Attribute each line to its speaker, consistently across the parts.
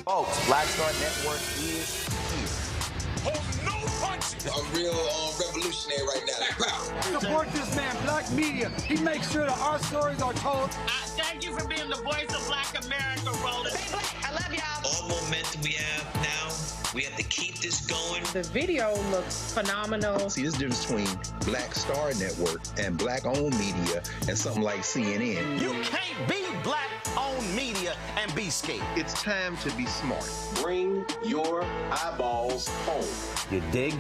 Speaker 1: Folks, Black Star Network is here.
Speaker 2: Hold no punches.
Speaker 3: I'm real revolutionary right now.
Speaker 4: Support this man, Black Media. He makes sure that our stories are told.
Speaker 5: Thank you for being the voice of Black America, Roland.
Speaker 6: Stay black. I love y'all.
Speaker 7: All momentum we have now, we have to keep this going.
Speaker 8: The video looks phenomenal.
Speaker 9: See, there's a difference between Black Star Network and Black-owned media and something like CNN.
Speaker 1: You can't be Black-owned media and be scared.
Speaker 9: It's time to be smart.
Speaker 10: Bring your eyeballs home.
Speaker 1: You dig?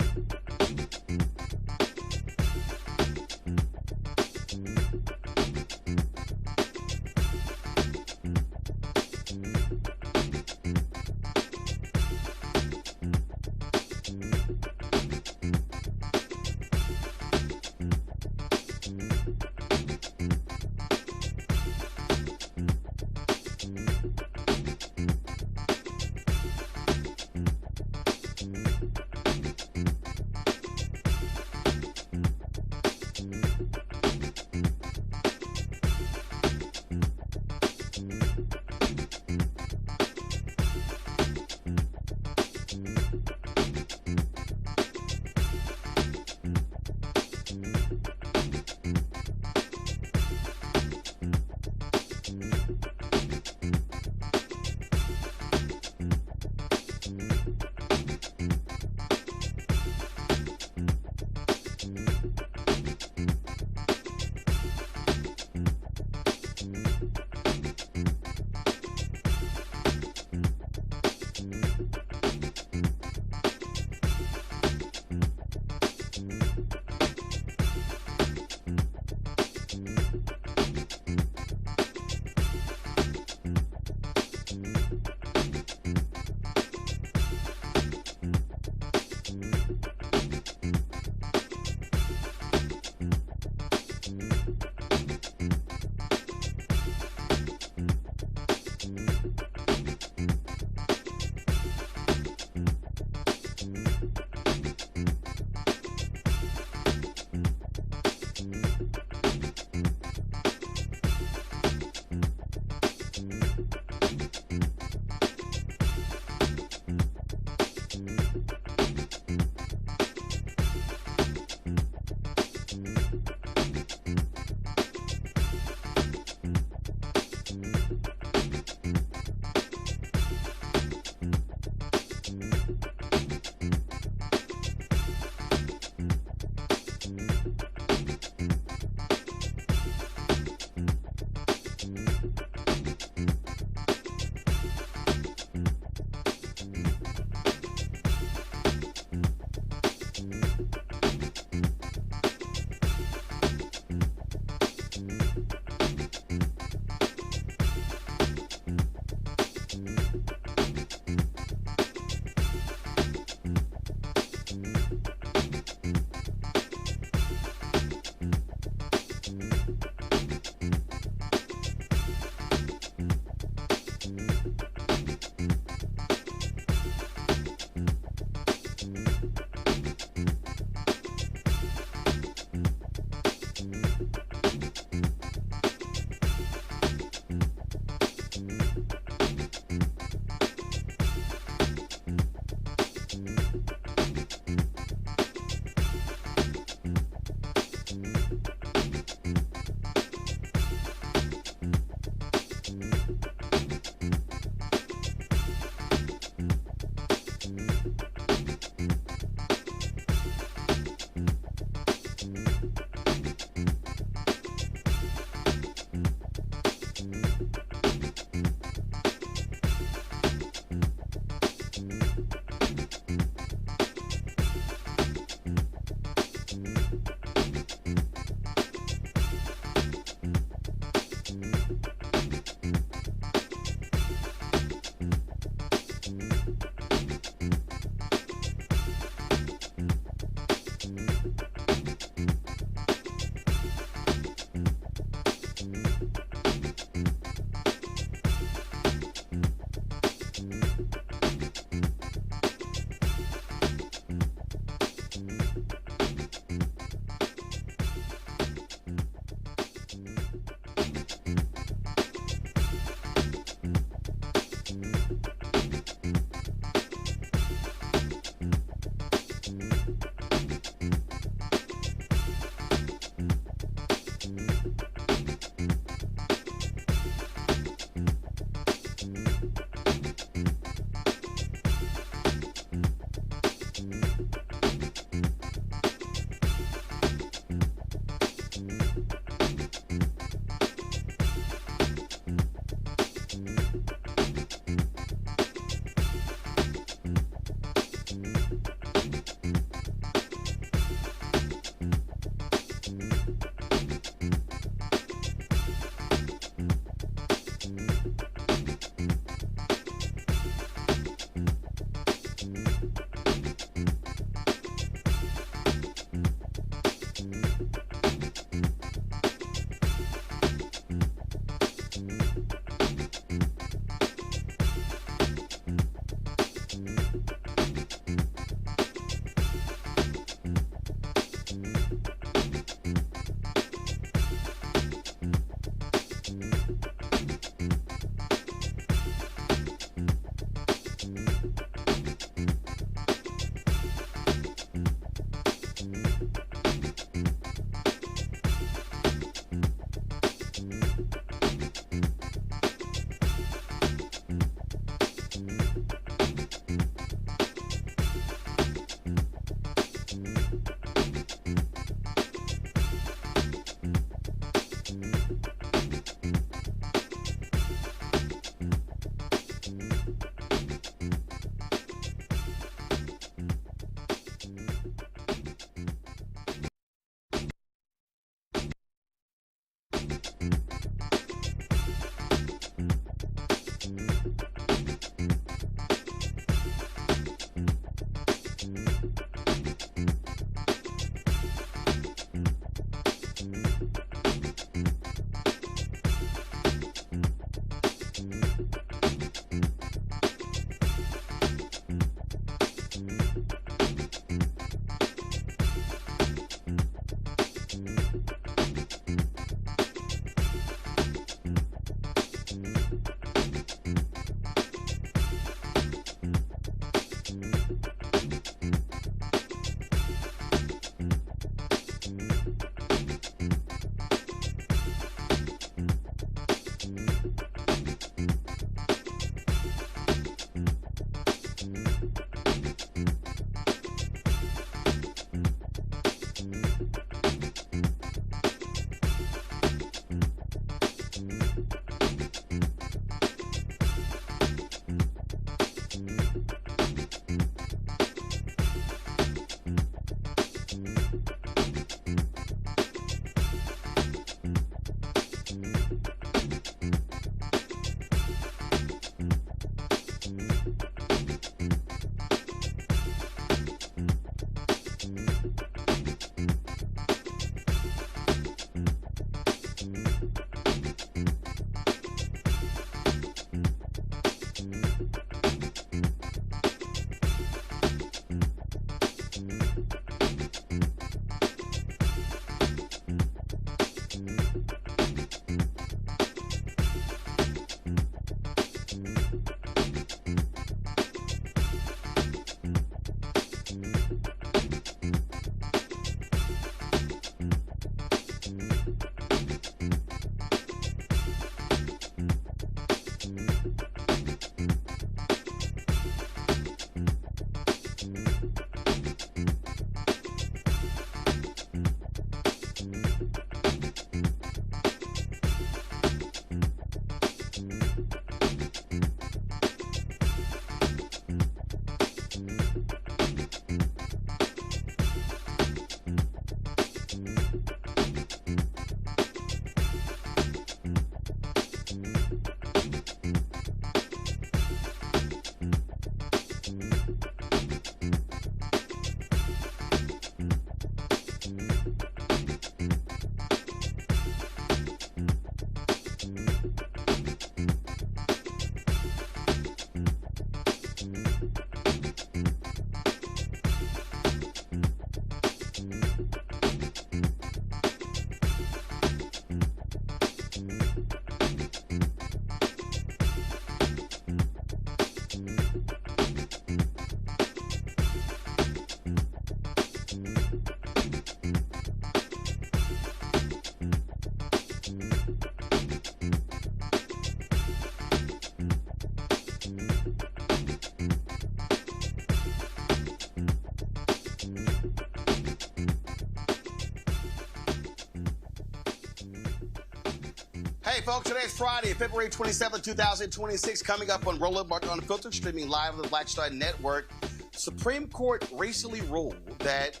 Speaker 1: Hey, folks, today's Friday, February 27, 2026. Coming up on Roland Martin Unfiltered, streaming live on the Black Star Network. Supreme Court recently ruled that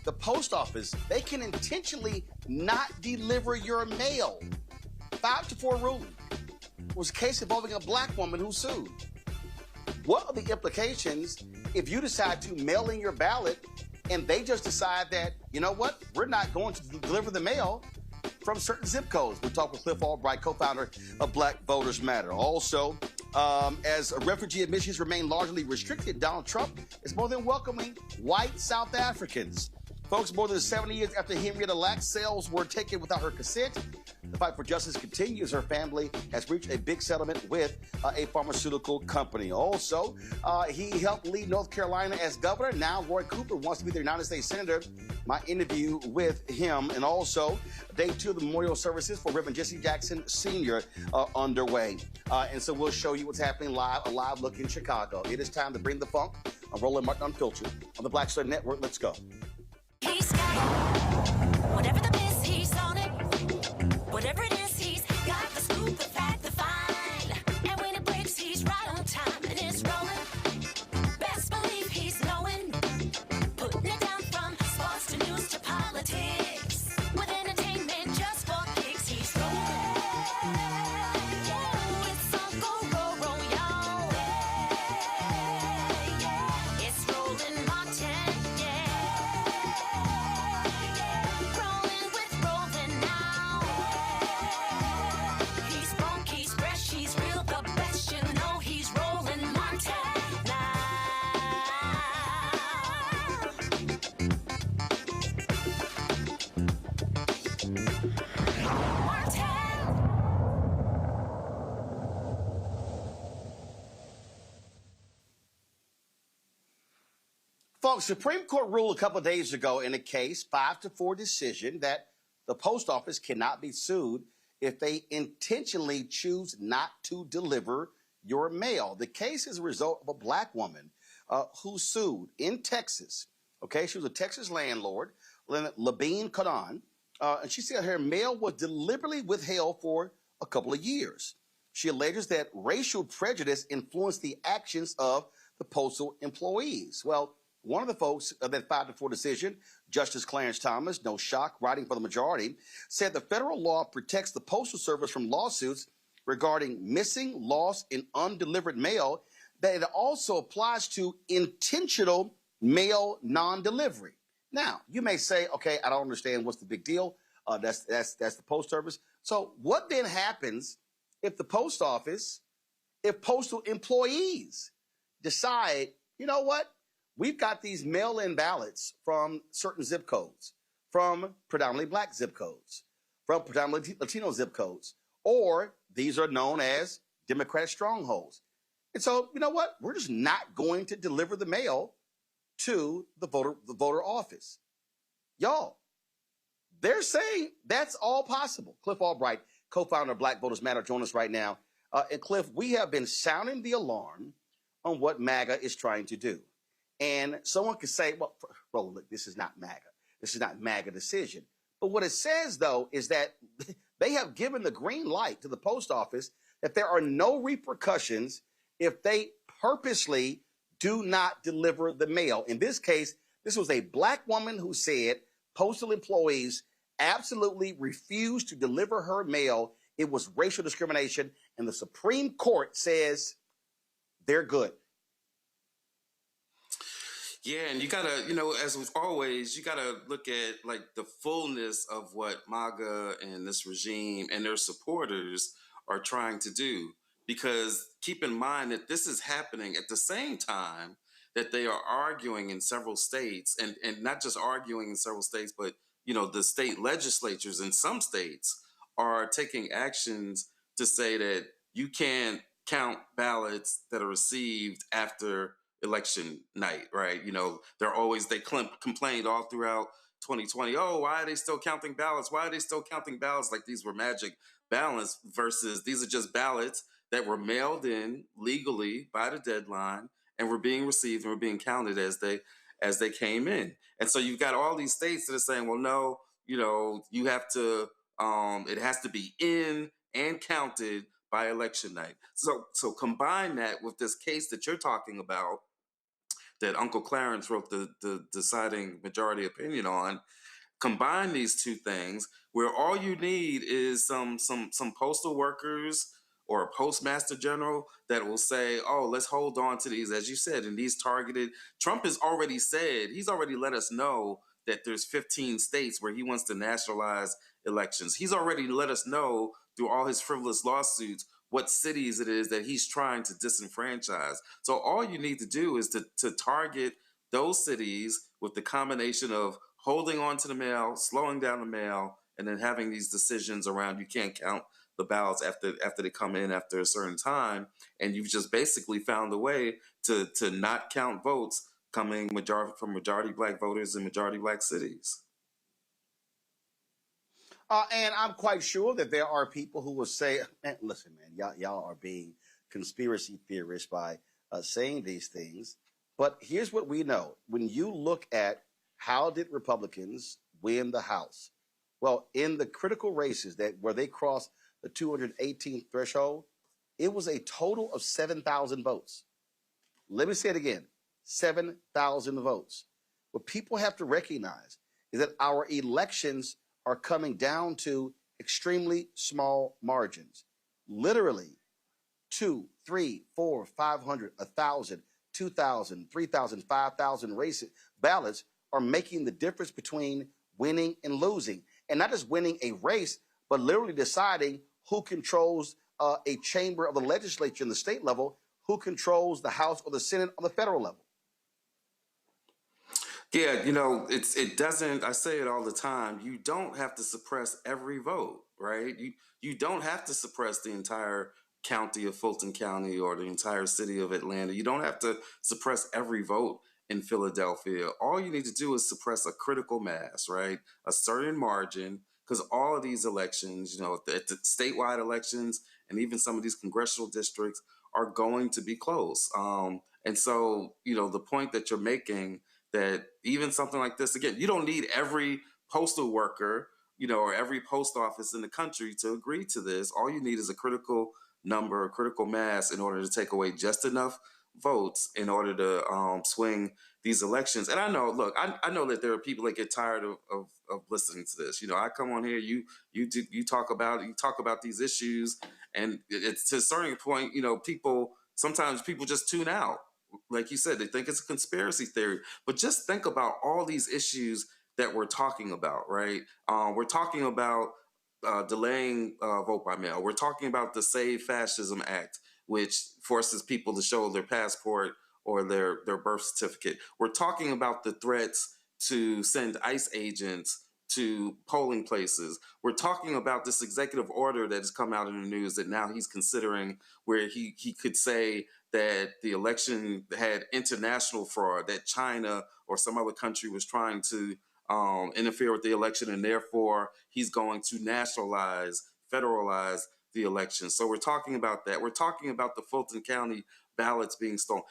Speaker 1: the post office, they can intentionally not deliver your mail. 5-4 ruling. It was a case involving a black woman who sued. What are the implications if you decide to mail in your ballot and they just decide that, you know what, we're not going to deliver the mail from certain zip codes? We'll talk with Cliff Albright, co-founder of Black Voters Matter. Also, as refugee admissions remain largely restricted, Donald Trump is more than welcoming white South Africans. Folks, more than 70 years after Henrietta Lacks' cells were taken without her consent, the fight for justice continues. Her family has reached a big settlement with a pharmaceutical company. Also, he helped lead North Carolina as governor. Now Roy Cooper wants to be the United States Senator. My interview with him. And also, day 2 of the memorial services for Reverend Jesse Jackson Sr. Underway. And so we'll show you what's happening live, a live look in Chicago. It is time to bring the funk on Roland Martin Unfiltered on the Black Star Network. Let's go.
Speaker 6: He's got whatever the miss, he's on it. Whatever it is, he's got the scoop, the fact, the fine. And when it breaks, he's right on time and it's rolling. Best believe he's knowing. Putting it down from sports to news to politics. With entertainment just for kicks, he's rolling. It's Uncle Roro, y'all. It's Roland Martin, rolling with Roland now. He's funk, he's fresh, he's real, the best, you know he's Roland Martin now.
Speaker 1: Folks, Supreme Court ruled a couple of days ago in a case, 5-4 decision, that the post office cannot be sued if they intentionally choose not to deliver your mail. The case is a result of a black woman who sued in Texas. Okay, she was a Texas landlord, Labine Kadan, and she said her mail was deliberately withheld for a couple of years. She alleges that racial prejudice influenced the actions of the postal employees. Well, one of the folks of that 5-4 decision, Justice Clarence Thomas, no shock, writing for the majority, said the federal law protects the Postal Service from lawsuits regarding missing, lost, and undelivered mail, that it also applies to intentional mail non-delivery. Now, you may say, okay, I don't understand what's the big deal. That's the Post Service. So what then happens if the post office, if postal employees decide, you know what? We've got these mail-in ballots from certain zip codes, from predominantly black zip codes, from predominantly Latino zip codes, or these are known as Democratic strongholds. And so, you know what? We're just not going to deliver the mail to the voter office. Y'all, they're saying that's all possible. Cliff Albright, co-founder of Black Voters Matter, joins us right now. And Cliff, we have been sounding the alarm on what MAGA is trying to do. And someone could say, well, look, this is not MAGA. This is not MAGA decision. But what it says, though, is that they have given the green light to the post office that there are no repercussions if they purposely do not deliver the mail. In this case, this was a black woman who said postal employees absolutely refused to deliver her mail. It was racial discrimination, and the Supreme Court says they're good.
Speaker 11: Yeah, and you gotta, as with always, you gotta look at like the fullness of what MAGA and this regime and their supporters are trying to do. Because keep in mind that this is happening at the same time that they are arguing in several states, and not just arguing in several states, but the state legislatures in some states are taking actions to say that you can't count ballots that are received after election night, right? They complained all throughout 2020, oh, why are they still counting ballots? Why are they still counting ballots like these were magic ballots versus these are just ballots that were mailed in legally by the deadline and were being received and were being counted as they came in. And so you've got all these states that are saying, well, no, you have to, it has to be in and counted by election night. So combine that with this case that you're talking about, that Uncle Clarence wrote the deciding majority opinion on. Combine these two things, where all you need is some postal workers or a postmaster general that will say, oh, let's hold on to these, as you said, and these targeted. Trump has already said, he's already let us know that there's 15 states where he wants to nationalize elections. He's already let us know through all his frivolous lawsuits what cities it is that he's trying to disenfranchise. So all you need to do is to target those cities with the combination of holding on to the mail, slowing down the mail, and then having these decisions around you can't count the ballots after they come in after a certain time. And you've just basically found a way to not count votes coming from majority black voters in majority black cities.
Speaker 1: And I'm quite sure that there are people who will say, man, listen, man, y'all are being conspiracy theorists by saying these things. But here's what we know. When you look at how did Republicans win the House? Well, in the critical races where they crossed the 218th threshold, it was a total of 7,000 votes. Let me say it again, 7,000 votes. What people have to recognize is that our elections are coming down to extremely small margins. Literally 2, 3, 4, 500, 1,000, 2,000, 3,000, 5,000 ballots are making the difference between winning and losing. And not just winning a race, but literally deciding who controls a chamber of the legislature in the state level, who controls the House or the Senate on the federal level.
Speaker 11: Yeah, it doesn't, I say it all the time, you don't have to suppress every vote, right? You don't have to suppress the entire county of Fulton County or the entire city of Atlanta. You don't have to suppress every vote in Philadelphia. All you need to do is suppress a critical mass, right? A certain margin, because all of these elections, the statewide elections and even some of these congressional districts are going to be close. And so, the point that you're making, that even something like this, again, you don't need every postal worker, or every post office in the country to agree to this. All you need is a critical number, a critical mass in order to take away just enough votes in order to swing these elections. And I know, look, I know that there are people that get tired of listening to this. I come on here, you talk about these issues, and it's to a certain point, sometimes people just tune out. Like you said, they think it's a conspiracy theory. But just think about all these issues that we're talking about, right? We're talking about delaying vote by mail. We're talking about the Save Fascism Act, which forces people to show their passport or their birth certificate. We're talking about the threats to send ICE agents to polling places. We're talking about this executive order that has come out in the news that now he's considering, where he could say that the election had international fraud, that China or some other country was trying to interfere with the election, and therefore he's going to nationalize, federalize the election. So we're talking about that. We're talking about the Fulton County ballots being stolen.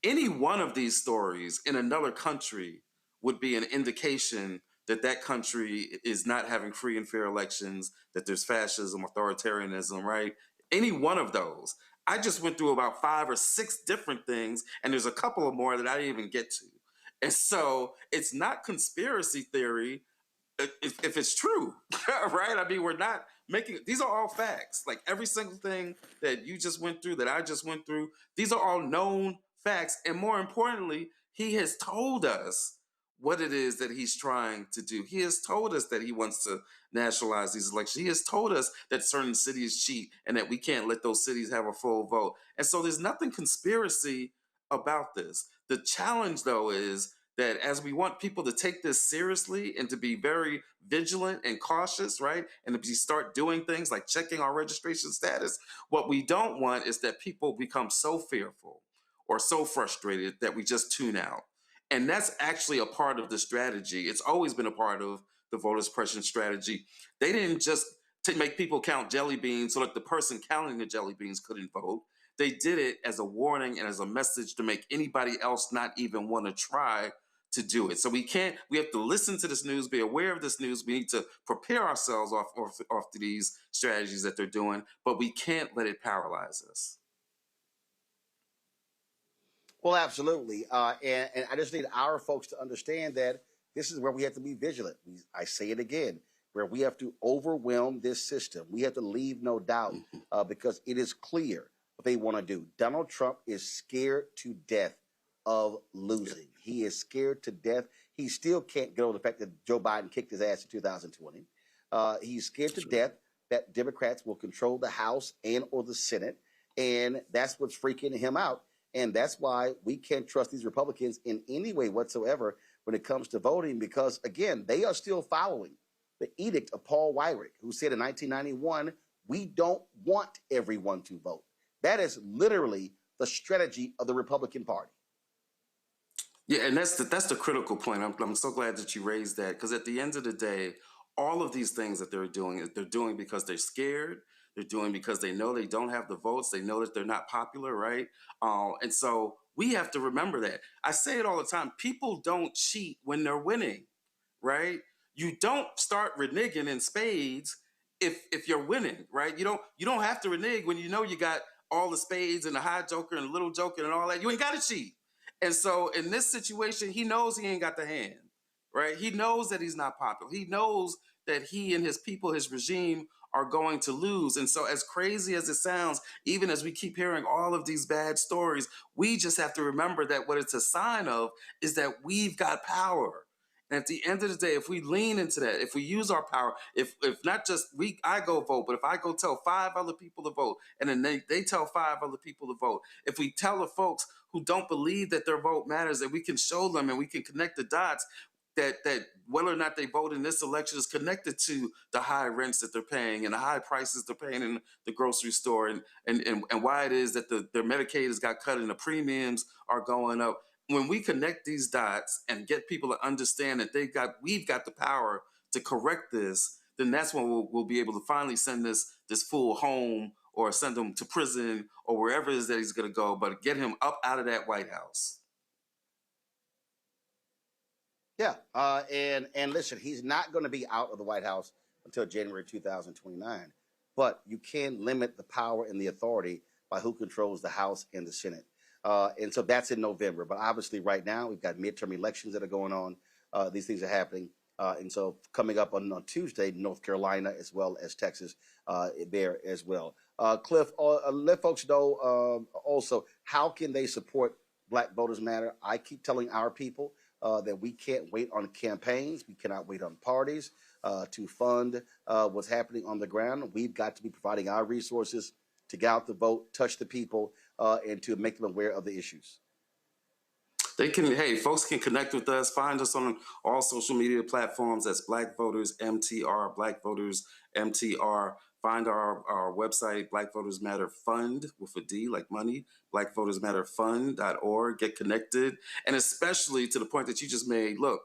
Speaker 11: Any one of these stories in another country would be an indication that that country is not having free and fair elections, that there's fascism, authoritarianism, right? Any one of those. I just went through about 5 or 6 different things, and there's a couple of more that I didn't even get to. And so it's not conspiracy theory if it's true, right? I mean, we're not making, these are all facts. Like every single thing that you just went through, that I just went through, these are all known facts. And more importantly, he has told us what it is that he's trying to do. He has told us that he wants to nationalize these elections. He has told us that certain cities cheat and that we can't let those cities have a full vote. And so there's nothing conspiracy about this. The challenge, though, is that as we want people to take this seriously and to be very vigilant and cautious, right? And to start doing things like checking our registration status, what we don't want is that people become so fearful or so frustrated that we just tune out. And that's actually a part of the strategy. It's always been a part of the voter suppression strategy. They didn't just to make people count jelly beans so that the person counting the jelly beans couldn't vote. They did it as a warning and as a message to make anybody else not even want to try to do it. So we have to listen to this news, be aware of this news. We need to prepare ourselves off to these strategies that they're doing, but we can't let it paralyze us.
Speaker 1: Well, absolutely. And I just need our folks to understand that this is where we have to be vigilant. I say it again, where we have to overwhelm this system. We have to leave no doubt because it is clear what they want to do. Donald Trump is scared to death of losing. He is scared to death. He still can't get over the fact that Joe Biden kicked his ass in 2020. He's scared to death that Democrats will control the House and or the Senate. And that's what's freaking him out. And that's why we can't trust these Republicans in any way whatsoever when it comes to voting, because, again, they are still following the edict of Paul Weyrich, who said in 1991, we don't want everyone to vote. That is literally the strategy of the Republican Party.
Speaker 11: Yeah, and that's the critical point. I'm so glad that you raised that, because at the end of the day, all of these things that they're doing because they're scared. They're doing because they know they don't have the votes. They know that they're not popular, right? And so we have to remember that. I say it all the time. People don't cheat when they're winning, right? You don't start reneging in spades if you're winning, right? You don't have to renege when you know you got all the spades and the high joker and the little joker and all that. You ain't got to cheat. And so in this situation, he knows he ain't got the hand, right? He knows that he's not popular. He knows that he and his people, his regime, are going to lose. And so as crazy as it sounds, even as we keep hearing all of these bad stories, we just have to remember that what it's a sign of is that we've got power. And at the end of the day, if we lean into that, if we use our power, if not just I go vote, but if I go tell 5 other people to vote, and then they tell 5 other people to vote, if we tell the folks who don't believe that their vote matters, that we can show them and we can connect the dots, that whether or not they vote in this election is connected to the high rents that they're paying and the high prices they're paying in the grocery store, and why it is that their Medicaid has got cut and the premiums are going up. When we connect these dots and get people to understand that we've got the power to correct this, then that's when we'll be able to finally send this fool home or send him to prison or wherever it is that he's going to go, but get him up out of that White House.
Speaker 1: Yeah, and listen, he's not going to be out of the White House until January 2029, but you can limit the power and the authority by who controls the House and the Senate. And so that's in November. But obviously right now we've got midterm elections that are going on. These things are happening. And so coming up on Tuesday, North Carolina as well as Texas there as well. Cliff, let folks know also, how can they support Black Voters Matter? I keep telling our people, that we can't wait on campaigns. We cannot wait on parties to fund what's happening on the ground. We've got to be providing our resources to get out the vote, touch the people, and to make them aware of the issues.
Speaker 11: They can, hey, folks can connect with us. Find us on all social media platforms. That's Black Voters MTR, Black Voters MTR. Find our website, Black Voters Matter Fund, with a D, like money, blackvotersmatterfund.org. Get connected. And especially to the point that you just made, look,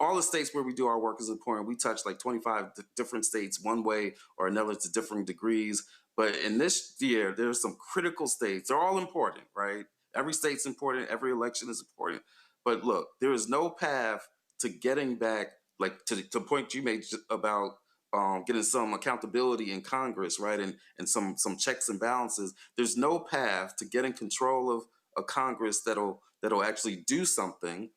Speaker 11: all the states where we do our work is important. We touch like 25 different states one way or another to different degrees. But in this year, there's some critical states. They're all important, right? Every state's important. Every election is important. But look, there is no path to getting back, like to the point you made about getting some accountability in Congress, right? And some checks and balances. There's no path to getting control of a Congress that'll actually do something.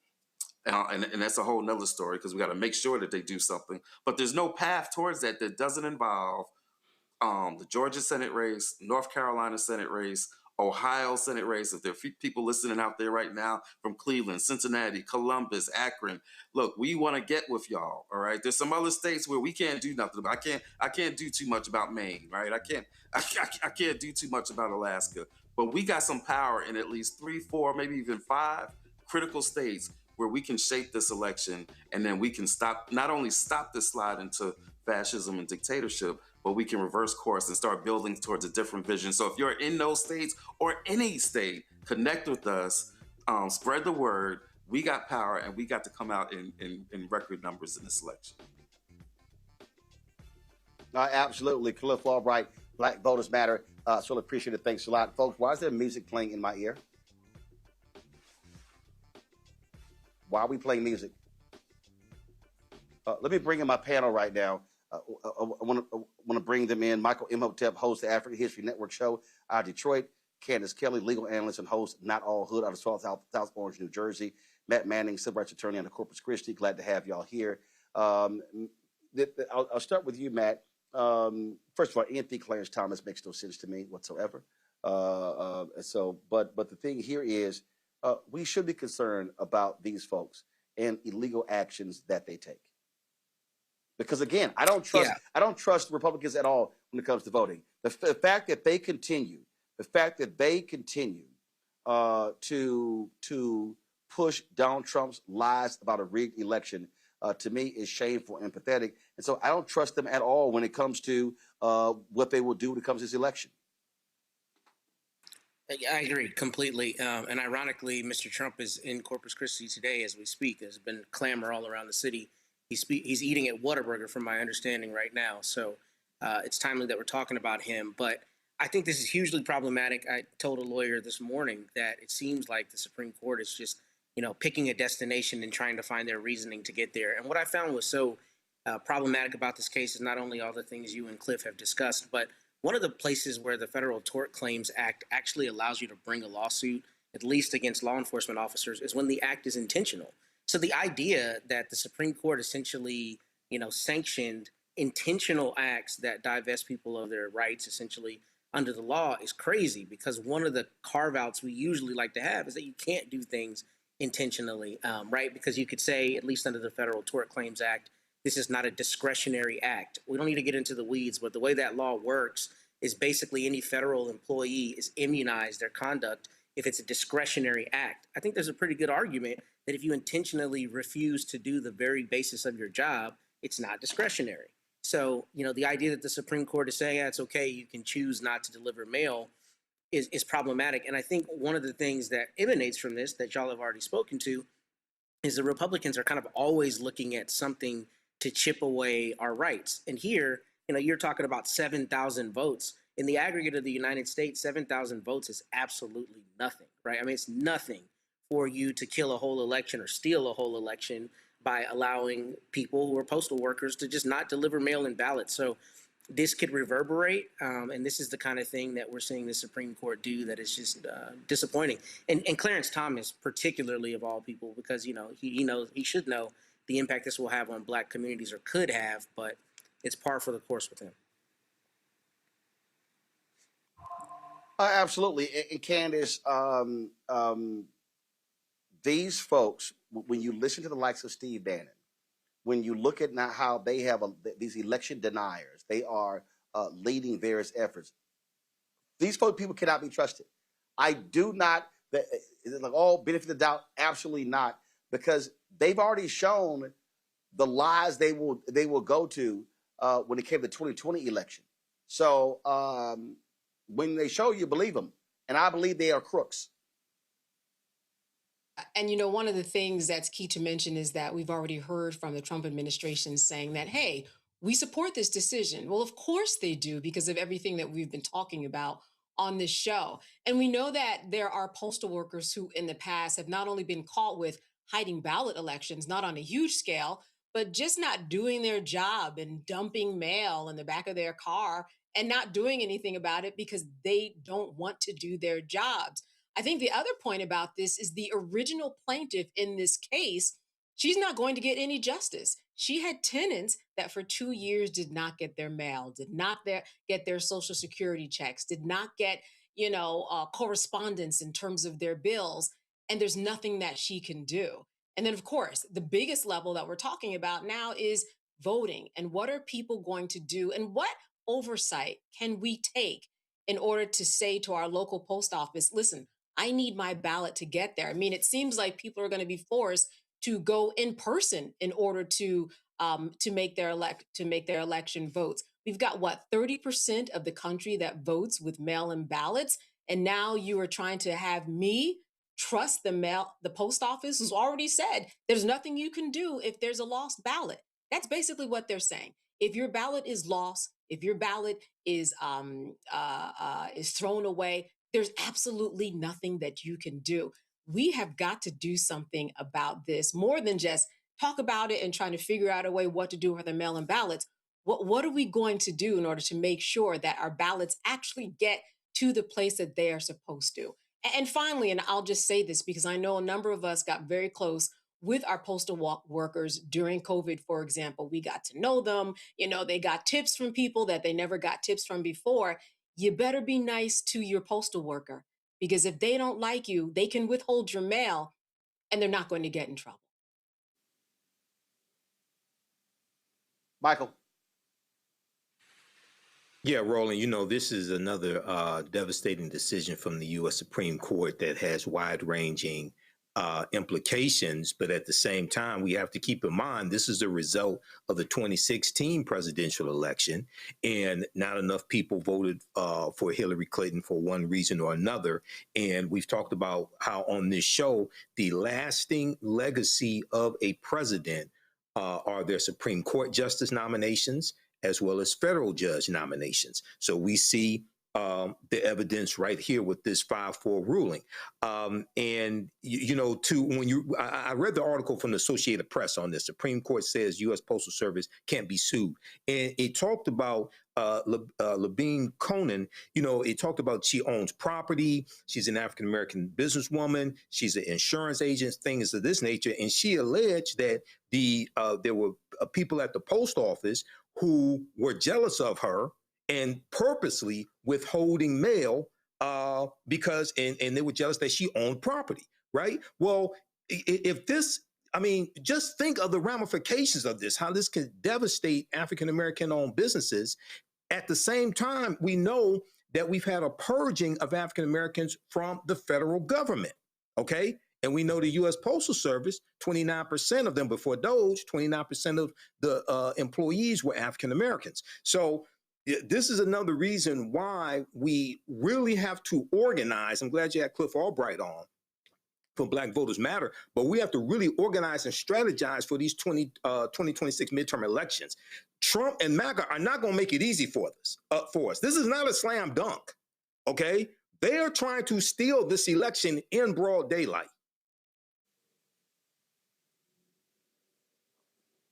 Speaker 11: And that's a whole nother story, because we got to make sure that they do something. But there's no path towards that doesn't involve the Georgia Senate race, North Carolina Senate race, Ohio Senate race. If there are people listening out there right now from Cleveland, Cincinnati, Columbus, Akron, look, we want to get with y'all. All right. There's some other states where we can't do nothing about. I can't do too much about Maine, right? I can't do too much about Alaska. But we got some power in at least 3, 4, maybe even 5 critical states where we can shape this election, and then we can not only stop this slide into fascism and dictatorship, but we can reverse course and start building towards a different vision. So if you're in those states or any state, connect with us, spread the word. We got power, and we got to come out in record numbers in this election.
Speaker 1: Absolutely. Cliff Albright, Black Voters Matter. So appreciate it. Thanks a lot. Folks, why is there music playing in my ear? Why are we playing music? Let me bring in my panel right now. I want to bring them in. Michael Imhotep, host of the African History Network show out of Detroit. Candace Kelly, legal analyst and host, Not All Hood, out of South Orange, New Jersey. Matt Manning, civil rights attorney out of Corpus Christi. Glad to have y'all here. I'll start with you, Matt. First of all, Anthony Clarence Thomas makes no sense to me whatsoever. But the thing here is, we should be concerned about these folks and illegal actions that they take. Because again, I don't trust Republicans at all when it comes to voting. The fact that they continue to push Donald Trump's lies about a rigged election, to me, is shameful and pathetic. And so I don't trust them at all when it comes to what they will do when it comes to this election.
Speaker 12: I agree completely. And ironically, Mr. Trump is in Corpus Christi today as we speak. There's been clamor all around the city. He's eating at Whataburger, from my understanding, right now. So it's timely that we're talking about him. But I think this is hugely problematic. I told a lawyer this morning that it seems like the Supreme Court is just, picking a destination and trying to find their reasoning to get there. And what I found was so problematic about this case is not only all the things you and Cliff have discussed, but one of the places where the Federal Tort Claims Act actually allows you to bring a lawsuit, at least against law enforcement officers, is when the act is intentional. So the idea that the Supreme Court essentially, sanctioned intentional acts that divest people of their rights essentially under the law is crazy, because one of the carve-outs we usually like to have is that you can't do things intentionally, right? Because you could say, at least under the Federal Tort Claims Act, this is not a discretionary act. We don't need to get into the weeds, but the way that law works is basically any federal employee is immunized their conduct if it's a discretionary act. I think there's a pretty good argument that if you intentionally refuse to do the very basis of your job, it's not discretionary. So, the idea that the Supreme Court is saying, it's okay, you can choose not to deliver mail is problematic. And I think one of the things that emanates from this that y'all have already spoken to is the Republicans are kind of always looking at something to chip away our rights. And here, you're talking about 7,000 votes. In the aggregate of the United States, 7,000 votes is absolutely nothing, right? I mean, it's nothing for you to kill a whole election or steal a whole election by allowing people who are postal workers to just not deliver mail-in ballots. So this could reverberate, and this is the kind of thing that we're seeing the Supreme Court do that is just disappointing. And Clarence Thomas, particularly of all people, because he should know the impact this will have on Black communities, or could have, but it's par for the course with him.
Speaker 1: Absolutely. And Candace, these folks, when you listen to the likes of Steve Bannon, when you look at now how they have these election deniers, they are leading various efforts. These people cannot be trusted. I do not, like all benefit of the doubt, absolutely not, because they've already shown the lies they will go to when it came to the 2020 election. So when they show you, believe them. And I believe they are crooks.
Speaker 13: And, one of the things that's key to mention is that we've already heard from the Trump administration saying that, hey, we support this decision. Well, of course they do, because of everything that we've been talking about on this show. And we know that there are postal workers who in the past have not only been caught with hiding ballot elections, not on a huge scale, but just not doing their job and dumping mail in the back of their car and not doing anything about it because they don't want to do their jobs. I think the other point about this is the original plaintiff in this case, she's not going to get any justice. She had tenants that for 2 years did not get their mail, did not get their Social Security checks, did not get, correspondence in terms of their bills. And there's nothing that she can do. And then, of course, the biggest level that we're talking about now is voting. And what are people going to do? And what oversight can we take in order to say to our local post office, listen, I need my ballot to get there? I mean, it seems like people are going to be forced to go in person in order to make their election votes. We've got 30% of the country that votes with mail-in ballots, and now you are trying to have me trust the post office, who's already said there's nothing you can do if there's a lost ballot. That's basically what they're saying. If your ballot is lost, if your ballot is thrown away, there's absolutely nothing that you can do. We have got to do something about this, more than just talk about it and trying to figure out a way what to do with the mail-in ballots. What are we going to do in order to make sure that our ballots actually get to the place that they are supposed to? And finally, and I'll just say this because I know a number of us got very close with our postal workers during COVID, for example. We got to know them. They got tips from people that they never got tips from before. You better be nice to your postal worker, because if they don't like you, they can withhold your mail and they're not going to get in trouble.
Speaker 1: Michael.
Speaker 9: Yeah, Roland, this is another devastating decision from the U.S. Supreme Court that has wide-ranging implications. But at the same time, we have to keep in mind this is the result of the 2016 presidential election, and not enough people voted for Hillary Clinton for one reason or another. And we've talked about how on this show, the lasting legacy of a president are their Supreme Court justice nominations, as well as federal judge nominations. So we see the evidence right here with this 5-4 ruling. I read the article from the Associated Press on this. Supreme Court says U.S. Postal Service can't be sued. And it talked about Labine Conan. It talked about she owns property. She's an African-American businesswoman. She's an insurance agent, things of this nature. And she alleged that there were people at the post office who were jealous of her and purposely withholding mail because they were jealous that she owned property, right? Well, just think of the ramifications of this, how this can devastate African-American owned businesses. At the same time, we know that we've had a purging of African-Americans from the federal government, okay? And we know the U.S. Postal Service, 29% of them before DOGE, 29% of the employees were African-Americans. So this is another reason why we really have to organize. I'm glad you had Cliff Albright on for Black Voters Matter, but we have to really organize and strategize for these 2026 midterm elections. Trump and MAGA are not going to make it easy for us. This is not a slam dunk, okay? They are trying to steal this election in broad daylight.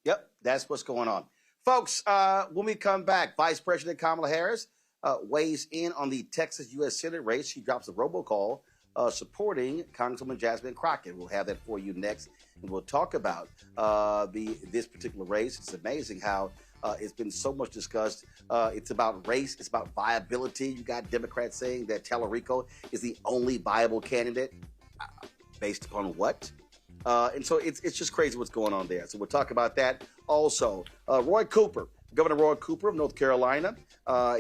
Speaker 1: Yep, that's what's going on. Folks, when we come back, Vice President Kamala Harris weighs in on the Texas U.S. Senate race. She drops a robocall supporting Congresswoman Jasmine Crockett. We'll have that for you next, and we'll talk about this particular race. It's amazing how it's been so much discussed. It's about race. It's about viability. You got Democrats saying that Tallarico is the only viable candidate. Based upon what? And so it's just crazy what's going on there. So we'll talk about that also. Roy Cooper, Governor Roy Cooper of North Carolina,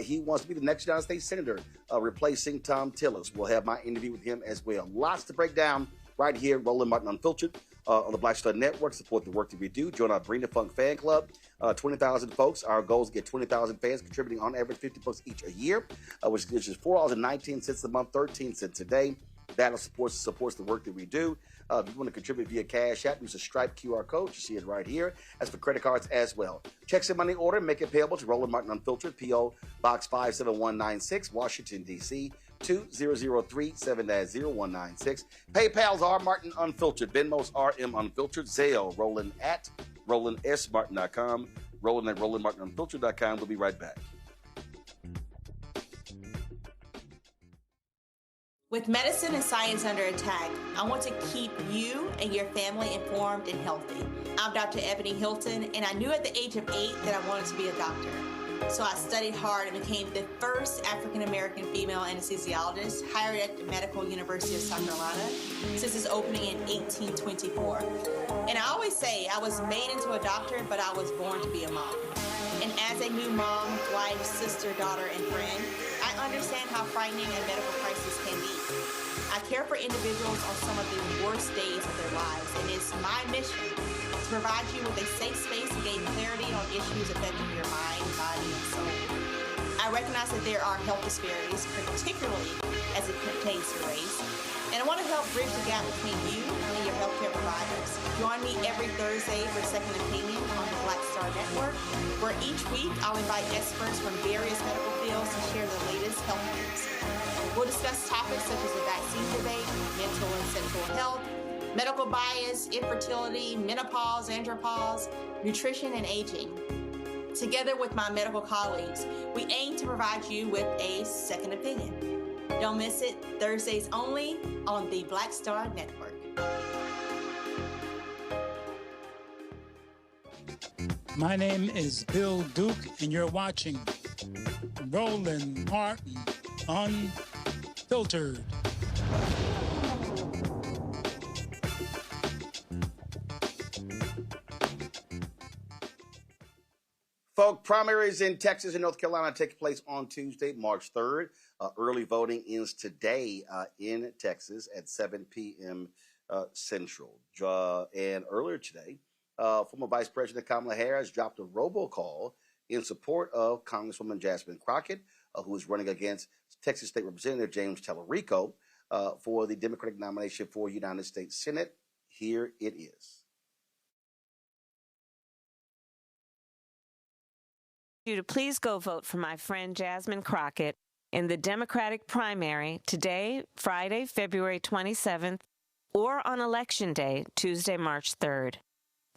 Speaker 1: he wants to be the next United States Senator, replacing Tom Tillis. We'll have my interview with him as well. Lots to break down right here, Roland Martin Unfiltered, on the Black Star Network. Support the work that we do. Join our Bring the Funk fan club. 20,000 folks. Our goal is to get 20,000 fans contributing on average $50 each a year, which is $4.19 a month, 13 cents a day. That supports the work that we do. If you want to contribute via Cash App, use a Stripe QR code. You see it right here. As for credit cards as well. Checks and money order, make it payable to Roland Martin Unfiltered, P.O. Box 57196, Washington, D.C. 2003 7-0196. PayPal's R Martin Unfiltered. Venmo's RM Unfiltered. Zelle, Roland at RolandSMartin.com. Roland at RolandMartinUnfiltered.com. We'll be right back.
Speaker 14: With medicine and science under attack, I want to keep you and your family informed and healthy. I'm Dr. Ebony Hilton, and I knew at the age of 8 that I wanted to be a doctor. So I studied hard and became the first African-American female anesthesiologist hired at the Medical University of South Carolina since its opening in 1824. And I always say I was made into a doctor, but I was born to be a mom. And as a new mom, wife, sister, daughter, and friend, I understand how frightening a medical crisis can be. I care for individuals on some of the worst days of their lives, and it's my mission to provide you with a safe space to gain clarity on issues affecting your mind, body, and soul. I recognize that there are health disparities, particularly as it pertains to race, and I want to help bridge the gap between you and your healthcare providers. Join me every Thursday for Second Opinion on the Black Star Network, where each week I'll invite experts from various medical fields to share the latest health news. We'll discuss topics such as the vaccine debate, mental and sexual health, medical bias, infertility, menopause, andropause, nutrition, and aging. Together with my medical colleagues, we aim to provide you with a second opinion. Don't miss it, Thursdays only on the Black Star Network.
Speaker 15: My name is Bill Duke, and you're watching Roland Martin Unfiltered.
Speaker 1: Folk, primaries in Texas and North Carolina take place on Tuesday, March 3rd. Early voting ends today in Texas at 7 p.m. Central. And earlier today, former Vice President Kamala Harris dropped a robocall in support of Congresswoman Jasmine Crockett, who is running against Texas State Representative James Tallarico for the Democratic nomination for United States Senate. Here it is.
Speaker 16: You to please go vote for my friend Jasmine Crockett in the Democratic primary today, Friday, February 27th, or on Election Day, Tuesday, March 3rd.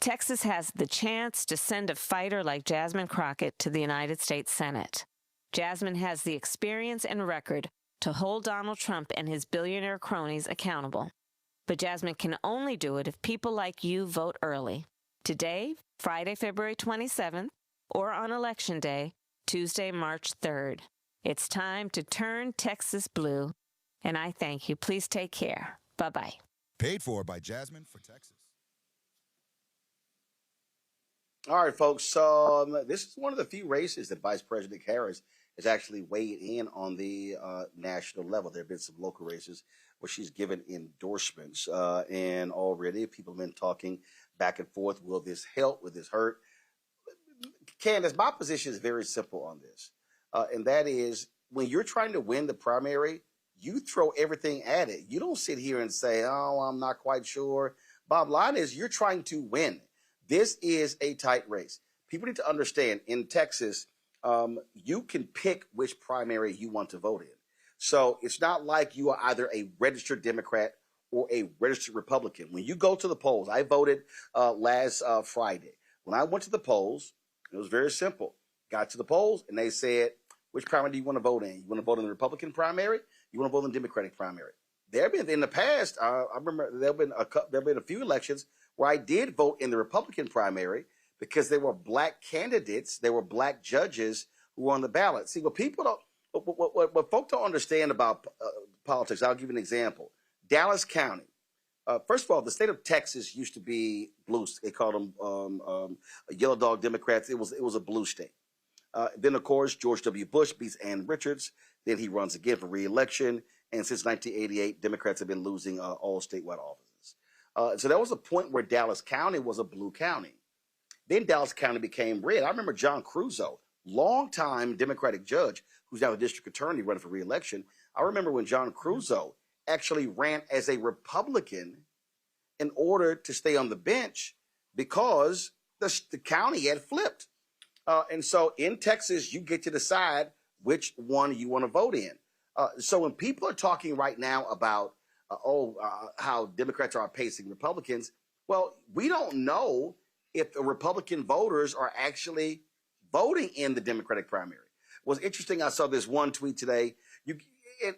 Speaker 16: Texas has the chance to send a fighter like Jasmine Crockett to the United States Senate. Jasmine has the experience and record to hold Donald Trump and his billionaire cronies accountable. But Jasmine can only do it if people like you vote early. Today, Friday, February 27th, or on Election Day, Tuesday, March 3rd. It's time to turn Texas blue, and I thank you. Please take care. Bye-bye.
Speaker 17: Paid for by Jasmine for Texas.
Speaker 1: All right, folks. This is one of the few races that Vice President Harris has actually weighed in on the national level. There have been some local races where she's given endorsements, and already people have been talking back and forth. Will this help? Will this hurt? Candace, my position is very simple on this, and that is when you're trying to win the primary, you throw everything at it. You don't sit here and say, oh, I'm not quite sure. Bottom line is you're trying to win. This is a tight race. People need to understand in Texas, you can pick which primary you want to vote in. So it's not like you are either a registered Democrat or a registered Republican. When you go to the polls, I voted last Friday. When I went to the polls, it was very simple. Got to the polls, and they said, which primary do you want to vote in? You want to vote in the Republican primary? You want to vote in the Democratic primary? There have been, in the past, I remember there have been a few elections where I did vote in the Republican primary because there were black candidates, there were black judges who were on the ballot. See, what people don't, what folks don't understand about politics, I'll give you an example. Dallas County, First of all, the state of Texas used to be blue. They called them yellow dog Democrats. It was a blue state. Then, of course, George W. Bush beats Ann Richards. Then he runs again for re-election. And since 1988, Democrats have been losing all statewide offices. So there was a point where Dallas County was a blue county. Then Dallas County became red. I remember John Crusoe, longtime Democratic judge, who's now a district attorney running for re-election. I remember when John Crusoe actually ran as a Republican in order to stay on the bench because the county had flipped. And so in Texas, you get to decide which one you want to vote in. So when people are talking right now about, how Democrats are outpacing Republicans, well, we don't know if the Republican voters are actually voting in the Democratic primary. What's interesting, I saw this one tweet today.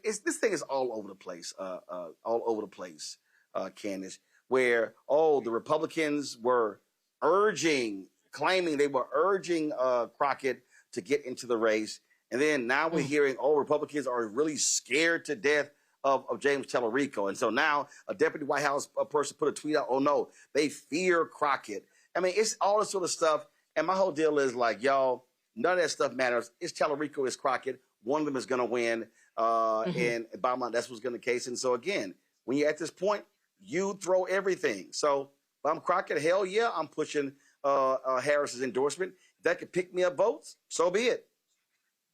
Speaker 1: This thing is all over the place, Candace, where, the Republicans were claiming they were urging Crockett to get into the race. And then now we're hearing, Republicans are really scared to death of James Tallarico. And so now a deputy White House person put a tweet out, no, they fear Crockett. I mean, it's all this sort of stuff. And my whole deal is like, y'all, none of that stuff matters. It's Tallarico, it's Crockett. One of them is going to win. And bottom line, that's what's going to be the case. And so, again, when you're at this point, you throw everything. So if I'm Crockett, hell yeah, I'm pushing Harris's endorsement. If that could pick me up votes, so be it.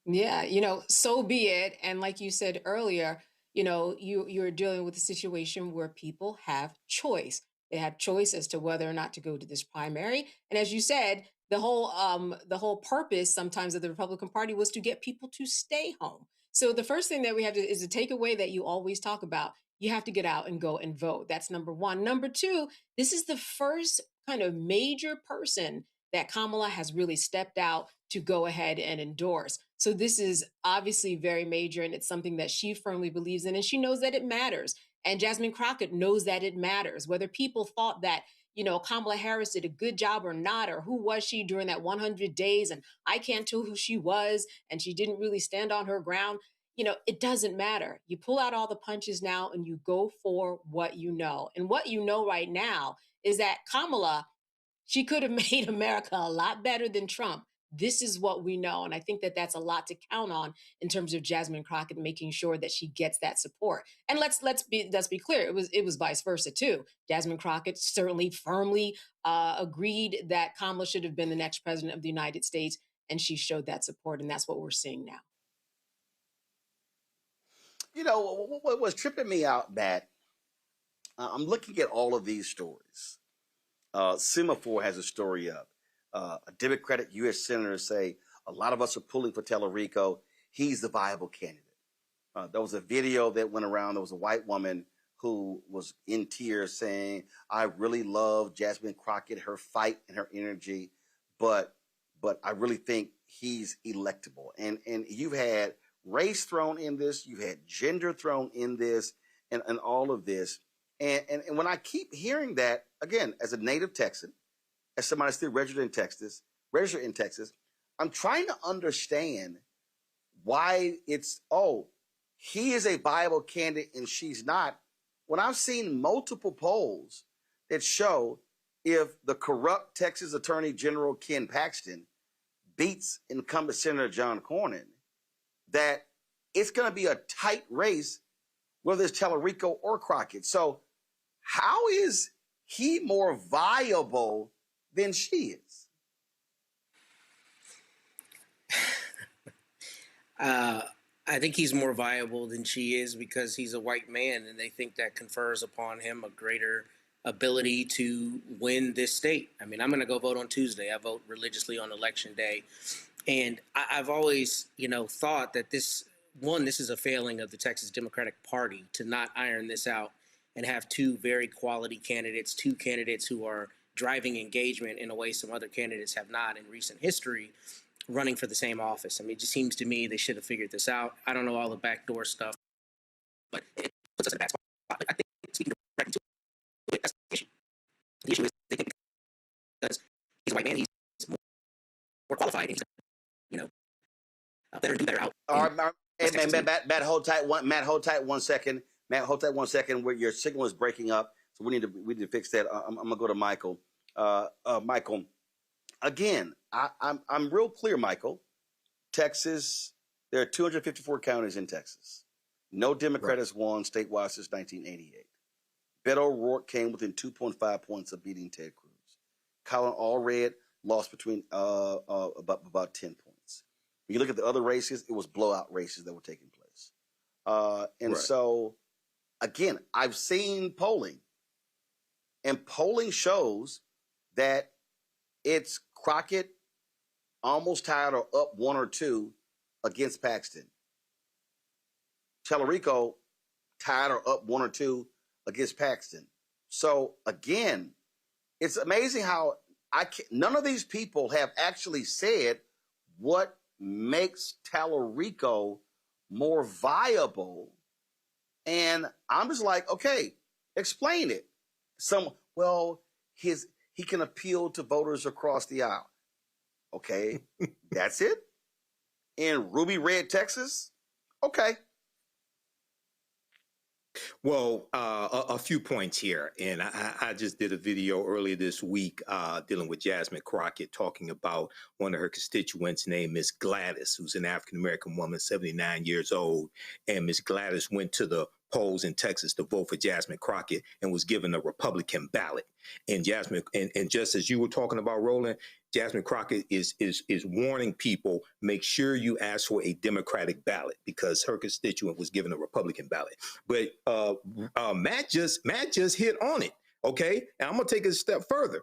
Speaker 13: Yeah, so be it. And like you said earlier, you're dealing with a situation where people have choice. They have choice as to whether or not to go to this primary. And as you said, the whole purpose sometimes of the Republican Party was to get people to stay home. So the first thing that we have to is the takeaway that you always talk about. You have to get out and go and vote. That's number one. Number two, this is the first kind of major person that Kamala has really stepped out to go ahead and endorse. So this is obviously very major, and it's something that she firmly believes in, and she knows that it matters. And Jasmine Crockett knows that it matters. Whether people thought that, Kamala Harris did a good job or not, or who was she during that 100 days, and I can't tell who she was, and she didn't really stand on her ground, it doesn't matter. You pull out all the punches now and you go for what you know. And what you know right now is that Kamala, she could have made America a lot better than Trump. This is what we know. And I think that that's a lot to count on in terms of Jasmine Crockett making sure that she gets that support. And let's be clear. It was vice versa too. Jasmine Crockett certainly firmly agreed that Kamala should have been the next president of the United States. And she showed that support. And that's what we're seeing now.
Speaker 1: What was tripping me out, Matt, I'm looking at all of these stories. Semaphore has a story up. A Democratic U.S. senator say, a lot of us are pulling for Tallarico. He's the viable candidate. There was a video that went around. There was a white woman who was in tears saying, I really love Jasmine Crockett, her fight and her energy, but I really think he's electable. And you've had race thrown in this. You've had gender thrown in this and all of this. And when I keep hearing that, again, as a native Texan, as somebody still registered in Texas, I'm trying to understand why it's, he is a viable candidate and she's not. When I've seen multiple polls that show if the corrupt Texas Attorney General Ken Paxton beats incumbent Senator John Cornyn, that it's going to be a tight race, whether it's Tallarico or Crockett. So how is he more viable than she is?
Speaker 12: I think he's more viable than she is because he's a white man, and they think that confers upon him a greater ability to win this state. I mean, I'm going to go vote on Tuesday. I vote religiously on Election Day. And I've always, thought that this is a failing of the Texas Democratic Party to not iron this out and have two very quality candidates, two candidates who are driving engagement in a way some other candidates have not in recent history, running for the same office. I mean, it just seems to me they should have figured this out. I don't know all the backdoor stuff, but it puts us in a bad spot. But I think speaking directly to it, that's the issue. The issue is they think because he's a white man, he's more qualified, and he's better do better out.
Speaker 1: All right, Matt, hold tight 1 second. Matt, hold tight 1 second. Where your signal is breaking up. So we need to fix that. I'm gonna go to Michael. Michael, again, I'm real clear, Michael. Texas, there are 254 counties in Texas. No Democrat has won statewide since 1988. Beto O'Rourke came within 2.5 points of beating Ted Cruz. Colin Allred lost between about 10 points. When you look at the other races, it was blowout races that were taking place. So, again, I've seen polling, and polling shows that it's Crockett almost tied or up 1 or 2 against Paxton. Tallarico tied or up 1 or 2 against Paxton. So again, it's amazing how none of these people have actually said what makes Tallarico more viable. And I'm just like, okay, explain it. He can appeal to voters across the aisle. Okay, that's it? In Ruby Red, Texas? Okay.
Speaker 9: Well, a few points here. And I just did a video earlier this week dealing with Jasmine Crockett, talking about one of her constituents named Miss Gladys, who's an African-American woman, 79 years old. And Miss Gladys went to the polls in Texas to vote for Jasmine Crockett and was given a Republican ballot. And Jasmine, and just as you were talking about, Roland, Jasmine Crockett is warning people, make sure you ask for a Democratic ballot, because her constituent was given a Republican ballot. But Matt just hit on it. Okay, and I'm gonna take it a step further.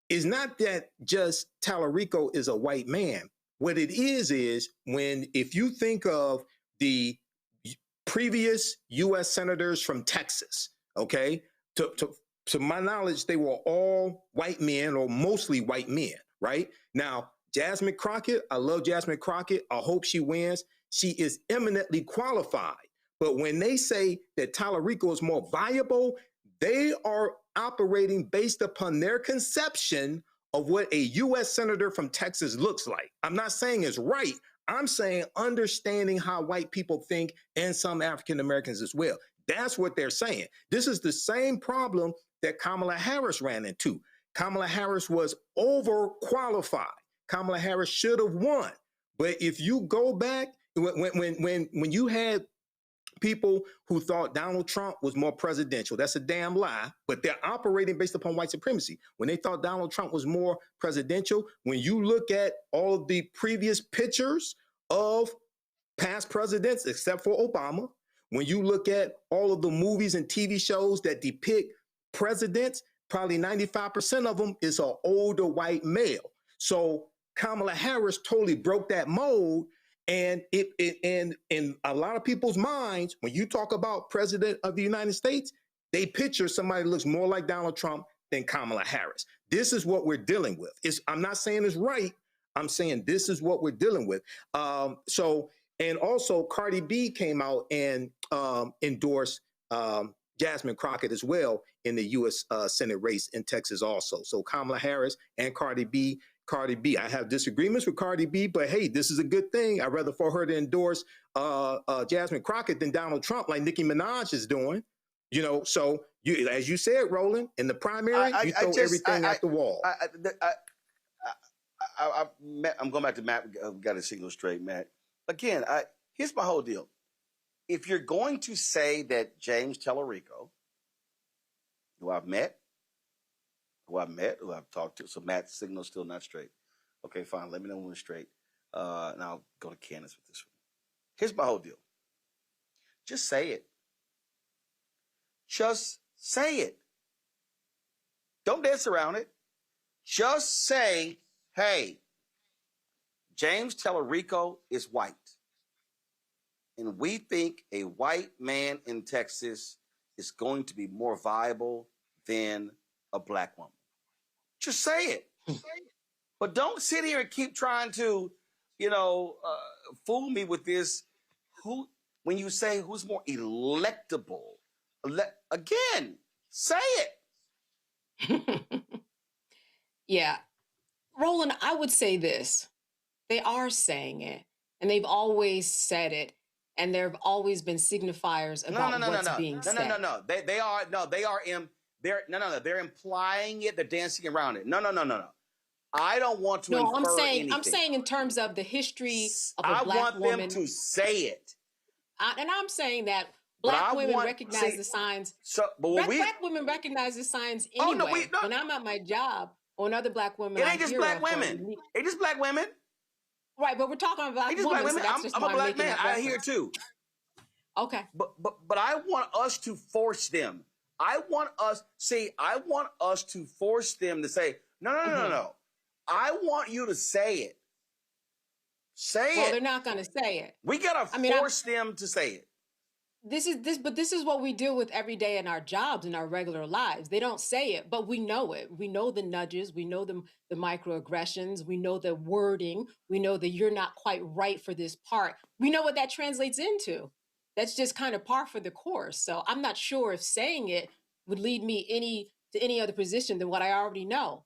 Speaker 9: It's not that just Tallarico is a white man. What it is if you think of the previous U.S. senators from Texas, okay, to my knowledge, they were all white men, or mostly white men, right? Now, Jasmine Crockett, I love Jasmine Crockett. I hope she wins. She is eminently qualified. But when they say that Tallarico is more viable, they are operating based upon their conception of what a U.S. senator from Texas looks like. I'm not saying it's right. I'm saying understanding how white people think, and some African Americans as well. That's what they're saying. This is the same problem that Kamala Harris ran into. Kamala Harris was overqualified. Kamala Harris should have won. But if you go back, when you had people who thought Donald Trump was more presidential, that's a damn lie, but they're operating based upon white supremacy. When they thought Donald Trump was more presidential, when you look at all of the previous pictures of past presidents, except for Obama, when you look at all of the movies and TV shows that depict presidents, probably 95% of them is an older white male. So Kamala Harris totally broke that mold. And in a lot of people's minds, when you talk about president of the United States, they picture somebody who looks more like Donald Trump than Kamala Harris. This is what we're dealing with. I'm not saying it's right. I'm saying this is what we're dealing with. And also Cardi B came out and endorsed Jasmine Crockett as well in the U.S. Senate race in Texas also. So Kamala Harris and Cardi B. I have disagreements with Cardi B, but hey, this is a good thing. I'd rather for her to endorse Jasmine Crockett than Donald Trump, like Nicki Minaj is doing. You know, so as you said, Roland, in the primary, you throw everything at the wall.
Speaker 1: I'm going back to Matt. Got to signal straight, Matt. Again, here's my whole deal. If you're going to say that James Tallarico, who I've talked to, so Matt's signal's still not straight. Okay, fine. Let me know when it's straight. And I'll go to Candace with this one. Here's my whole deal. Just say it. Just say it. Don't dance around it. Just say, hey, James Tallarico is white. And we think a white man in Texas is going to be more viable than a black woman. Just say it. But don't sit here and keep trying to, fool me with this. When you say who's more electable, again, say it.
Speaker 13: Yeah. Roland, I would say this. They are saying it, and they've always said it, and there have always been signifiers about what's being said.
Speaker 1: No. They They're implying it. They're dancing around it. No. I don't want to infer anything.
Speaker 13: I'm saying in terms of the history of a black woman.
Speaker 1: I want them to say it.
Speaker 13: And I'm saying that black women recognize the signs. Black women recognize the signs anyway. When I'm at my job, or another black woman,
Speaker 1: it ain't just black women. It just black women.
Speaker 13: Right, but we're talking about black women. So
Speaker 1: I'm a black man. I hear too.
Speaker 13: Okay.
Speaker 1: But I want us to force them. I want us to force them to say, no. I want you to say it. Say it.
Speaker 13: Well, they're not going to say it.
Speaker 1: We got to force them to say it.
Speaker 13: This is what we deal with every day in our jobs, in our regular lives. They don't say it, but we know it. We know the nudges. We know the microaggressions. We know the wording. We know that you're not quite right for this part. We know what that translates into. That's just kind of par for the course. So I'm not sure if saying it would lead me to any other position than what I already know.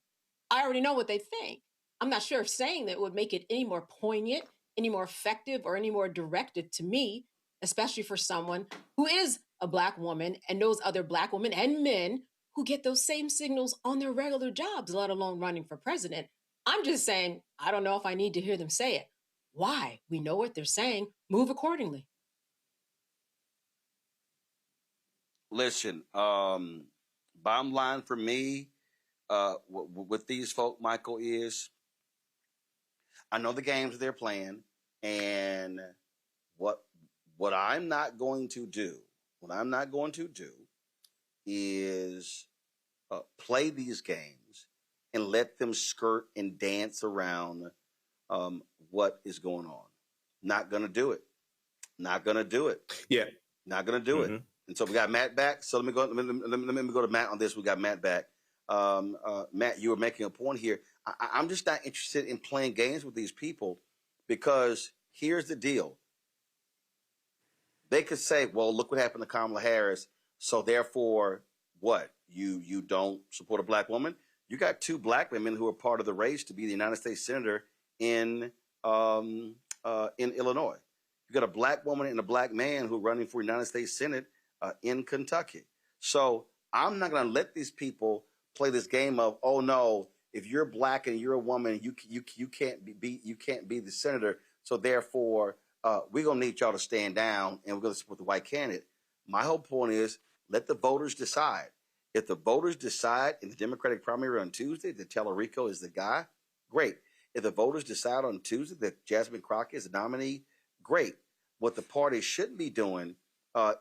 Speaker 13: I already know what they think. I'm not sure if saying that would make it any more poignant, any more effective, or any more directed to me, especially for someone who is a black woman and knows other black women and men who get those same signals on their regular jobs, let alone running for president. I'm just saying, I don't know if I need to hear them say it. Why? We know what they're saying. Move accordingly.
Speaker 1: Listen, bottom line for me, with these folk, Michael, is I know the games they're playing, and what I'm not going to do is play these games and let them skirt and dance around what is going on. Not going to do it.
Speaker 9: Yeah.
Speaker 1: Not going to do it. And so we got Matt back. So let me go to Matt on this. We got Matt back. Matt, you were making a point here. I'm just not interested in playing games with these people, because here's the deal. They could say, well, look what happened to Kamala Harris. So therefore, what? You don't support a black woman? You got two black women who are part of the race to be the United States Senator in Illinois. You got a black woman and a black man who are running for United States Senate in Kentucky. So I'm not going to let these people play this game of, oh no, if you're black and you're a woman, you can't be the senator. So therefore, we're going to need y'all to stand down and we're going to support the white candidate. My whole point is, let the voters decide. If the voters decide in the Democratic primary on Tuesday that Tallarico is the guy, great. If the voters decide on Tuesday that Jasmine Crockett is the nominee, great. What the party shouldn't be doing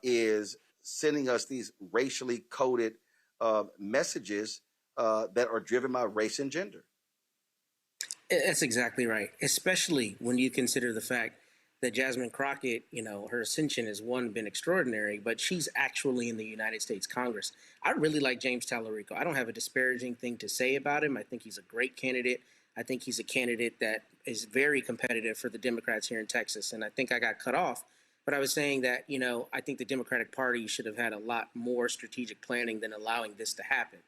Speaker 1: is sending us these racially coded messages that are driven by race and gender.
Speaker 12: That's exactly right, especially when you consider the fact that Jasmine Crockett, her ascension has, been extraordinary, but she's actually in the United States Congress. I really like James Tallarico. I don't have a disparaging thing to say about him. I think he's a great candidate. I think he's a candidate that is very competitive for the Democrats here in Texas. And I think I got cut off, but I was saying that, I think the Democratic Party should have had a lot more strategic planning than allowing this to happen.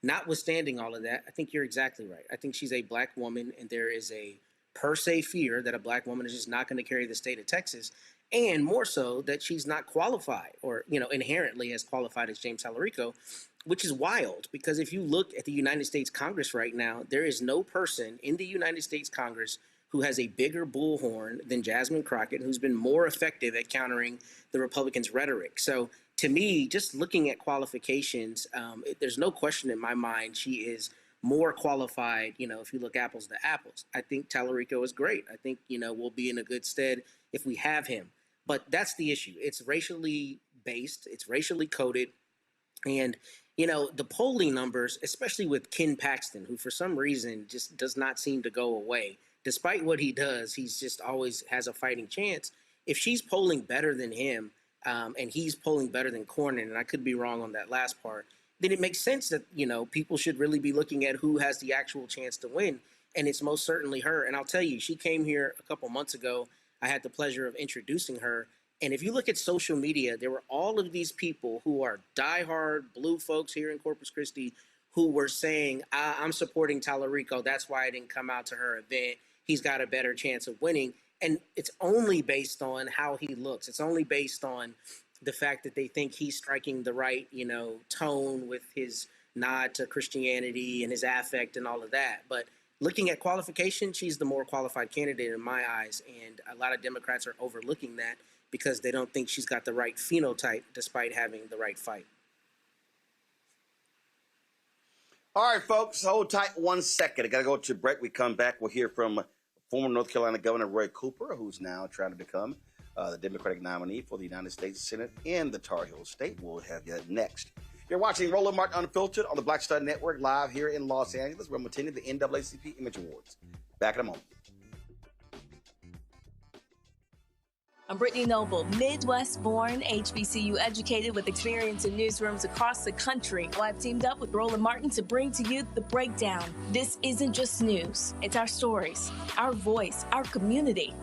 Speaker 12: Notwithstanding all of that, I think you're exactly right. I think she's a black woman, and there is a per se fear that a black woman is just not going to carry the state of Texas, and more so that she's not qualified or, inherently as qualified as James Tallarico, which is wild, because if you look at the United States Congress right now, there is no person in the United States Congress who has a bigger bullhorn than Jasmine Crockett, who's been more effective at countering the Republicans' rhetoric. So to me, just looking at qualifications, there's no question in my mind she is more qualified, if you look apples to apples. I think Tallarico is great. I think, we'll be in a good stead if we have him. But that's the issue. It's racially based. It's racially coded. And, the polling numbers, especially with Ken Paxton, who for some reason just does not seem to go away. Despite what he does, he's just always has a fighting chance. If she's polling better than him, and he's polling better than Cornyn, and I could be wrong on that last part, then it makes sense that, people should really be looking at who has the actual chance to win. And it's most certainly her. And I'll tell you, she came here a couple months ago. I had the pleasure of introducing her. And if you look at social media, there were all of these people who are diehard blue folks here in Corpus Christi who were saying, I'm supporting Tallarico. That's why I didn't come out to her event. He's got a better chance of winning. And it's only based on how he looks. It's only based on the fact that they think he's striking the right, tone with his nod to Christianity and his affect and all of that. But looking at qualification, she's the more qualified candidate in my eyes. And a lot of Democrats are overlooking that because they don't think she's got the right phenotype despite having the right fight.
Speaker 1: All right, folks, hold tight 1 second. I got to go to break. We come back. We'll hear from former North Carolina Governor Roy Cooper, who's now trying to become the Democratic nominee for the United States Senate in the Tar Heel State. We'll have that next. You're watching Roland Martin Unfiltered on the Black Star Network live here in Los Angeles. We're attending the NAACP Image Awards. Back in a moment.
Speaker 18: I'm Brittany Noble, Midwest-born, HBCU educated with experience in newsrooms across the country. Well, I've teamed up with Roland Martin to bring to you The Breakdown. This isn't just news. It's our stories, our voice, our community.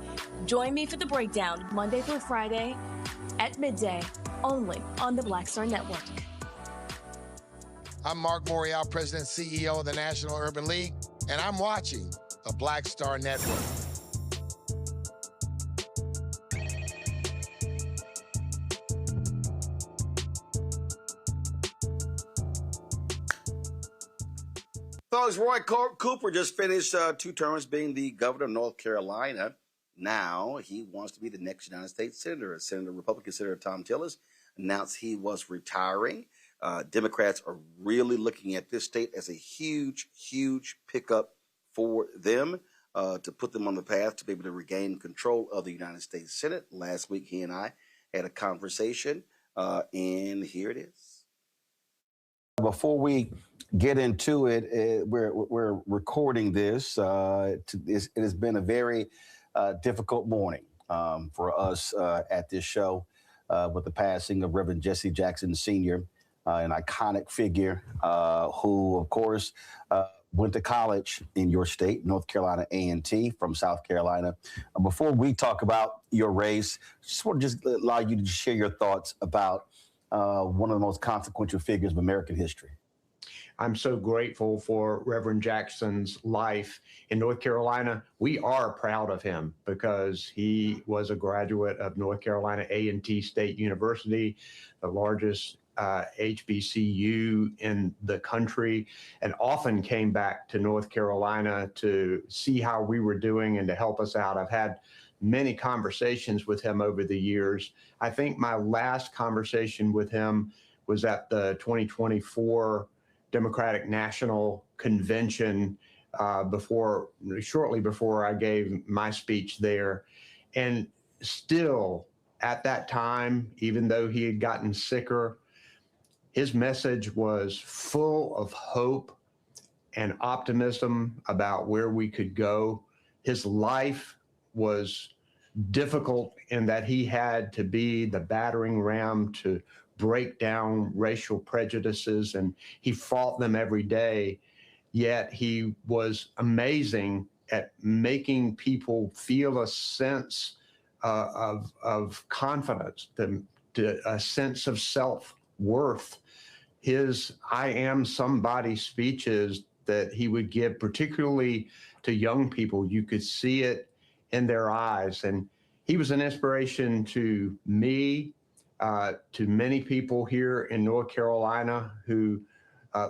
Speaker 18: Join me for The Breakdown, Monday through Friday at midday, only on the Black Star Network.
Speaker 19: I'm Mark Morial, President and CEO of the National Urban League, and I'm watching the Black Star Network.
Speaker 1: Folks, Roy Cooper just finished 2 terms being the governor of North Carolina. Now he wants to be the next United States Senator. Republican Senator Tom Tillis announced he was retiring. Democrats are really looking at this state as a huge, huge pickup for them to put them on the path to be able to regain control of the United States Senate. Last week, he and I had a conversation, and here it is. Before we get into it, we're recording this. It has been a very difficult morning for us at this show with the passing of Reverend Jesse Jackson Sr., an iconic figure who, of course, went to college in your state, North Carolina A&T from South Carolina. Before we talk about your race, just want to allow you to share your thoughts about one of the most consequential figures of American history.
Speaker 20: I'm so grateful for Reverend Jackson's life in North Carolina. We are proud of him because he was a graduate of North Carolina A&T State University, the largest HBCU in the country, and often came back to North Carolina to see how we were doing and to help us out. I've had many conversations with him over the years. I think my last conversation with him was at the 2024 Democratic National Convention shortly before I gave my speech there. And still at that time, even though he had gotten sicker, his message was full of hope and optimism about where we could go. His life was difficult in that he had to be the battering ram to break down racial prejudices, and he fought them every day. Yet he was amazing at making people feel a sense of confidence, a sense of self-worth. His I am somebody speeches that he would give, particularly to young people, you could see it in their eyes. And he was an inspiration to me, to many people here in North Carolina who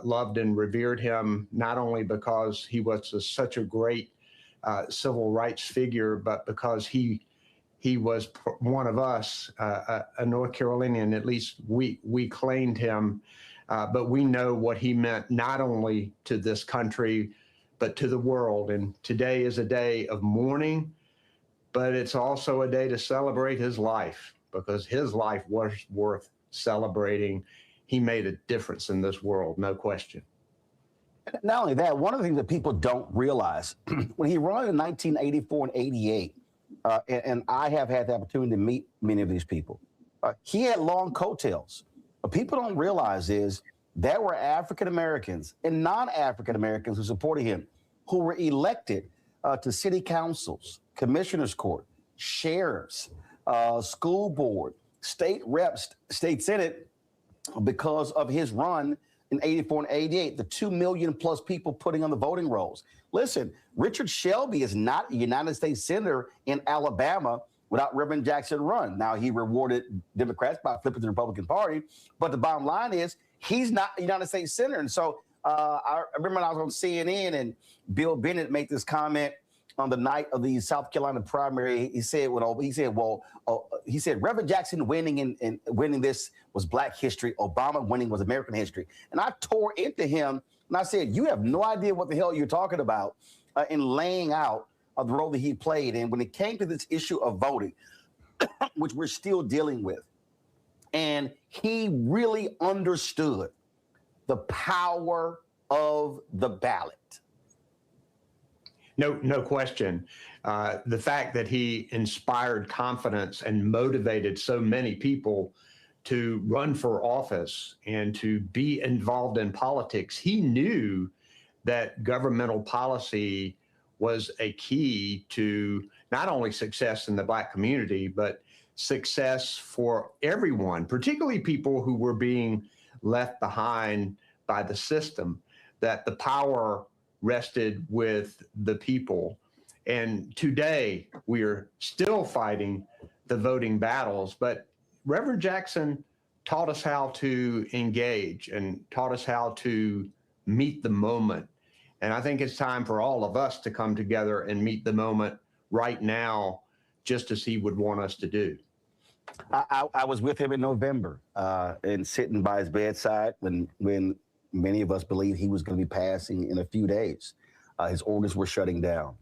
Speaker 20: loved and revered him, not only because he was such a great civil rights figure, but because he was one of us, a North Carolinian. At least we claimed him, but we know what he meant not only to this country, but to the world. And today is a day of mourning, but it's also a day to celebrate his life, because his life was worth celebrating. He made a difference in this world, no question.
Speaker 1: Not only that, one of the things that people don't realize, when he ran in 1984 and 88, and I have had the opportunity to meet many of these people, he had long coattails. What people don't realize is there were African Americans and non-African Americans who supported him, who were elected to city councils, commissioners court, sheriffs, school board, state reps, state senate, because of his run in 84 and 88, the 2 million plus people putting on the voting rolls. Listen, Richard Shelby is not a United States Senator in Alabama without Reverend Jackson run. Now, he rewarded Democrats by flipping the Republican Party, but the bottom line is he's not a United States Senator. And so I remember when I was on CNN and Bill Bennett made this comment on the night of the South Carolina primary. He said, Reverend Jackson winning and winning this was Black history. Obama winning was American history. And I tore into him and I said, you have no idea what the hell you're talking about in laying out the role that he played. And when it came to this issue of voting, which we're still dealing with, and he really understood the power of the ballot.
Speaker 20: No question. The fact that he inspired confidence and motivated so many people to run for office and to be involved in politics, he knew that governmental policy was a key to not only success in the Black community, but success for everyone, particularly people who were being left behind by the system, that the power rested with the people. And today we are still fighting the voting battles, but Reverend Jackson taught us how to engage and taught us how to meet the moment. And I think it's time for all of us to come together and meet the moment right now, just as he would want us to do.
Speaker 1: I was with him in November and sitting by his bedside when many of us believed he was going to be passing in a few days. His orders were shutting down.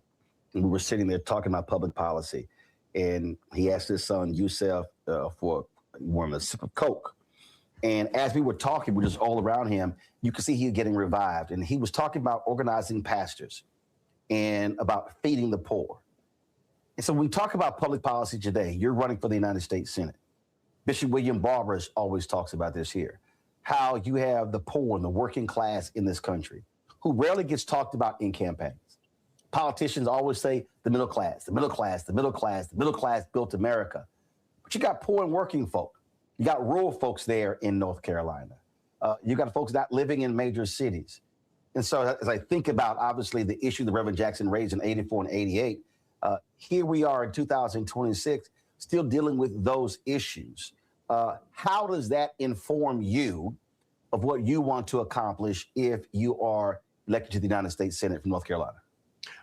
Speaker 1: And we were sitting there talking about public policy. And he asked his son, Yusef, for one of a sip of Coke. And as we were talking, we're just all around him, you could see he was getting revived. And he was talking about organizing pastors and about feeding the poor. And so when we talk about public policy today, you're running for the United States Senate. Bishop William Barber always talks about this here, how you have the poor and the working class in this country who rarely gets talked about in campaigns. Politicians always say the middle class, the middle class, the middle class, the middle class built America. But you got poor and working folk. You got rural folks there in North Carolina. You got folks not living in major cities. And so as I think about, obviously, the issue that Reverend Jackson raised in 84 and 88, here we are in 2026, still dealing with those issues. How does that inform you of what you want to accomplish if you are elected to the United States Senate from North Carolina?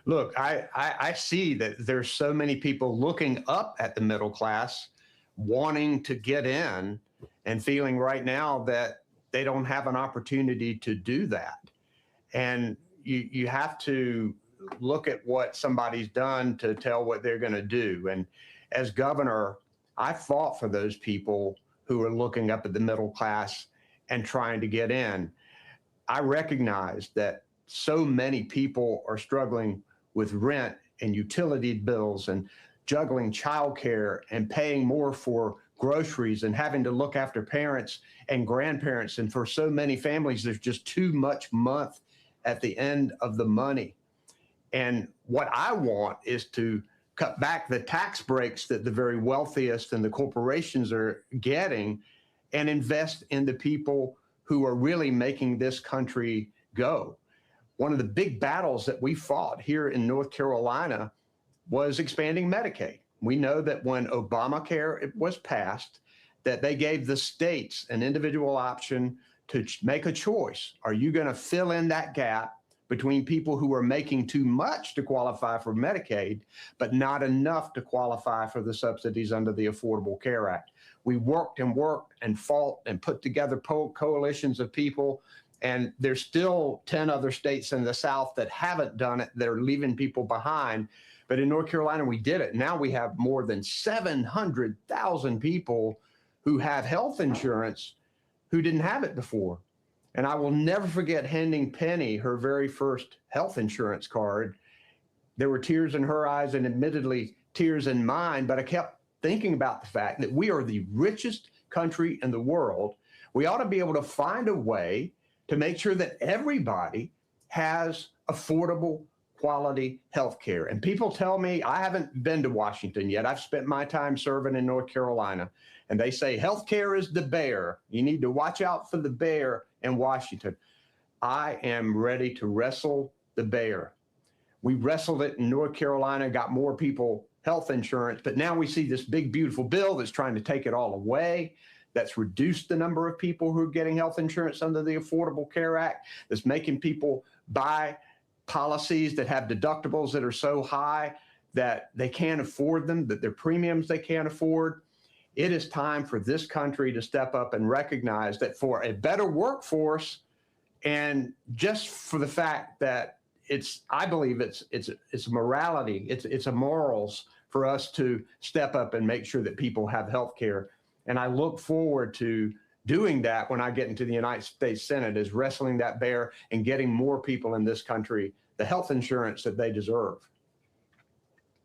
Speaker 20: Look, I see that there's so many people looking up at the middle class, wanting to get in and feeling right now that they don't have an opportunity to do that. And you have to look at what somebody's done to tell what they're going to do. And as governor, I fought for those people who are looking up at the middle class and trying to get in. I recognize that so many people are struggling with rent and utility bills and juggling childcare and paying more for groceries and having to look after parents and grandparents. And for so many families, there's just too much month at the end of the money. And what I want is to cut back the tax breaks that the very wealthiest and the corporations are getting and invest in the people who are really making this country go. One of the big battles that we fought here in North Carolina was expanding Medicaid. We know that when Obamacare was passed, that they gave the states an individual option to make a choice. Are you going to fill in that gap between people who are making too much to qualify for Medicaid, but not enough to qualify for the subsidies under the Affordable Care Act? We worked and fought and put together coalitions of people, and there's still 10 other states in the South that haven't done it. They're leaving people behind. But in North Carolina, we did it. Now we have more than 700,000 people who have health insurance who didn't have it before. And I will never forget handing Penny her very first health insurance card. There were tears in her eyes and admittedly tears in mine, but I kept thinking about the fact that we are the richest country in the world. We ought to be able to find a way to make sure that everybody has affordable, quality health care. And people tell me, I haven't been to Washington yet. I've spent my time serving in North Carolina. And they say health care is the bear. You need to watch out for the bear in Washington. I am ready to wrestle the bear. We wrestled it in North Carolina, got more people health insurance. But now we see this big, beautiful bill that's trying to take it all away, that's reduced the number of people who are getting health insurance under the Affordable Care Act, that's making people buy policies that have deductibles that are so high that they can't afford them, that their premiums they can't afford. It is time for this country to step up and recognize that for a better workforce, and just for the fact that I believe it's a morality, it's a morals for us to step up and make sure that people have health care. And I look forward to doing that when I get into the United States Senate, is wrestling that bear and getting more people in this country the health insurance that they deserve.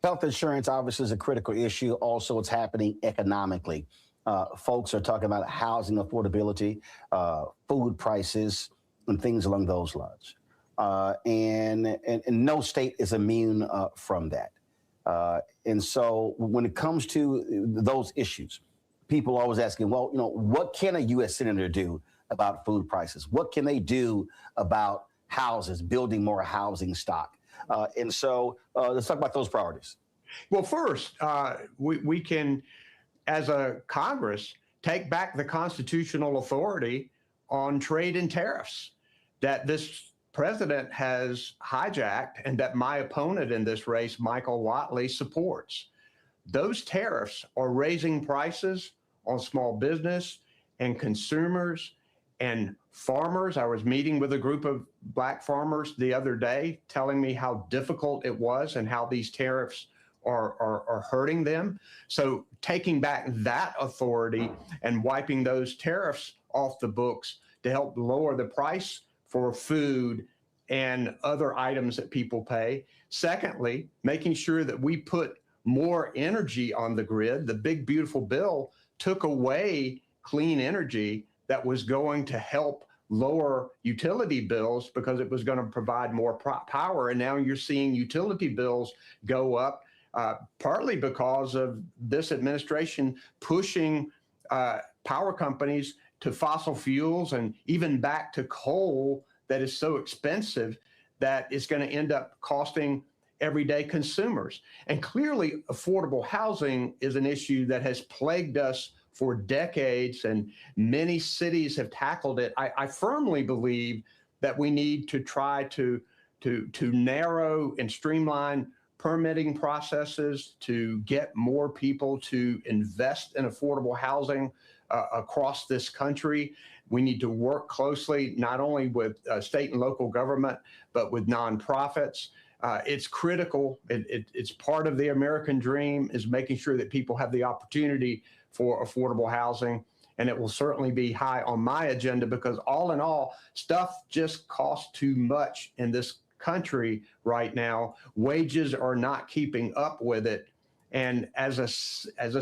Speaker 1: Health insurance obviously is a critical issue. Also, what's happening economically. Folks are talking about housing affordability, food prices, and things along those lines. And no state is immune from that. And so when it comes to those issues, people are always asking, well, what can a U.S. senator do about food prices? What can they do about houses, building more housing stock? And so let's talk about those priorities.
Speaker 20: Well, first, we can, as a Congress, take back the constitutional authority on trade and tariffs that this president has hijacked and that my opponent in this race, Michael Whatley, supports. Those tariffs are raising prices on small business and consumers and farmers. I was meeting with a group of Black farmers the other day, telling me how difficult it was and how these tariffs are hurting them. So taking back that authority and wiping those tariffs off the books to help lower the price for food and other items that people pay. Secondly, making sure that we put more energy on the grid. The big, beautiful bill took away clean energy that was going to help lower utility bills because it was going to provide more power. And now you're seeing utility bills go up, partly because of this administration pushing power companies to fossil fuels and even back to coal that is so expensive that it's going to end up costing everyday consumers. And clearly, affordable housing is an issue that has plagued us for decades, and many cities have tackled it. I firmly believe that we need to try to narrow and streamline permitting processes to get more people to invest in affordable housing across this country. We need to work closely not only with state and local government, but with nonprofits. It's critical. It's part of the American dream, is making sure that people have the opportunity for affordable housing. And it will certainly be high on my agenda because all in all, stuff just costs too much in this country right now. Wages are not keeping up with it. And as a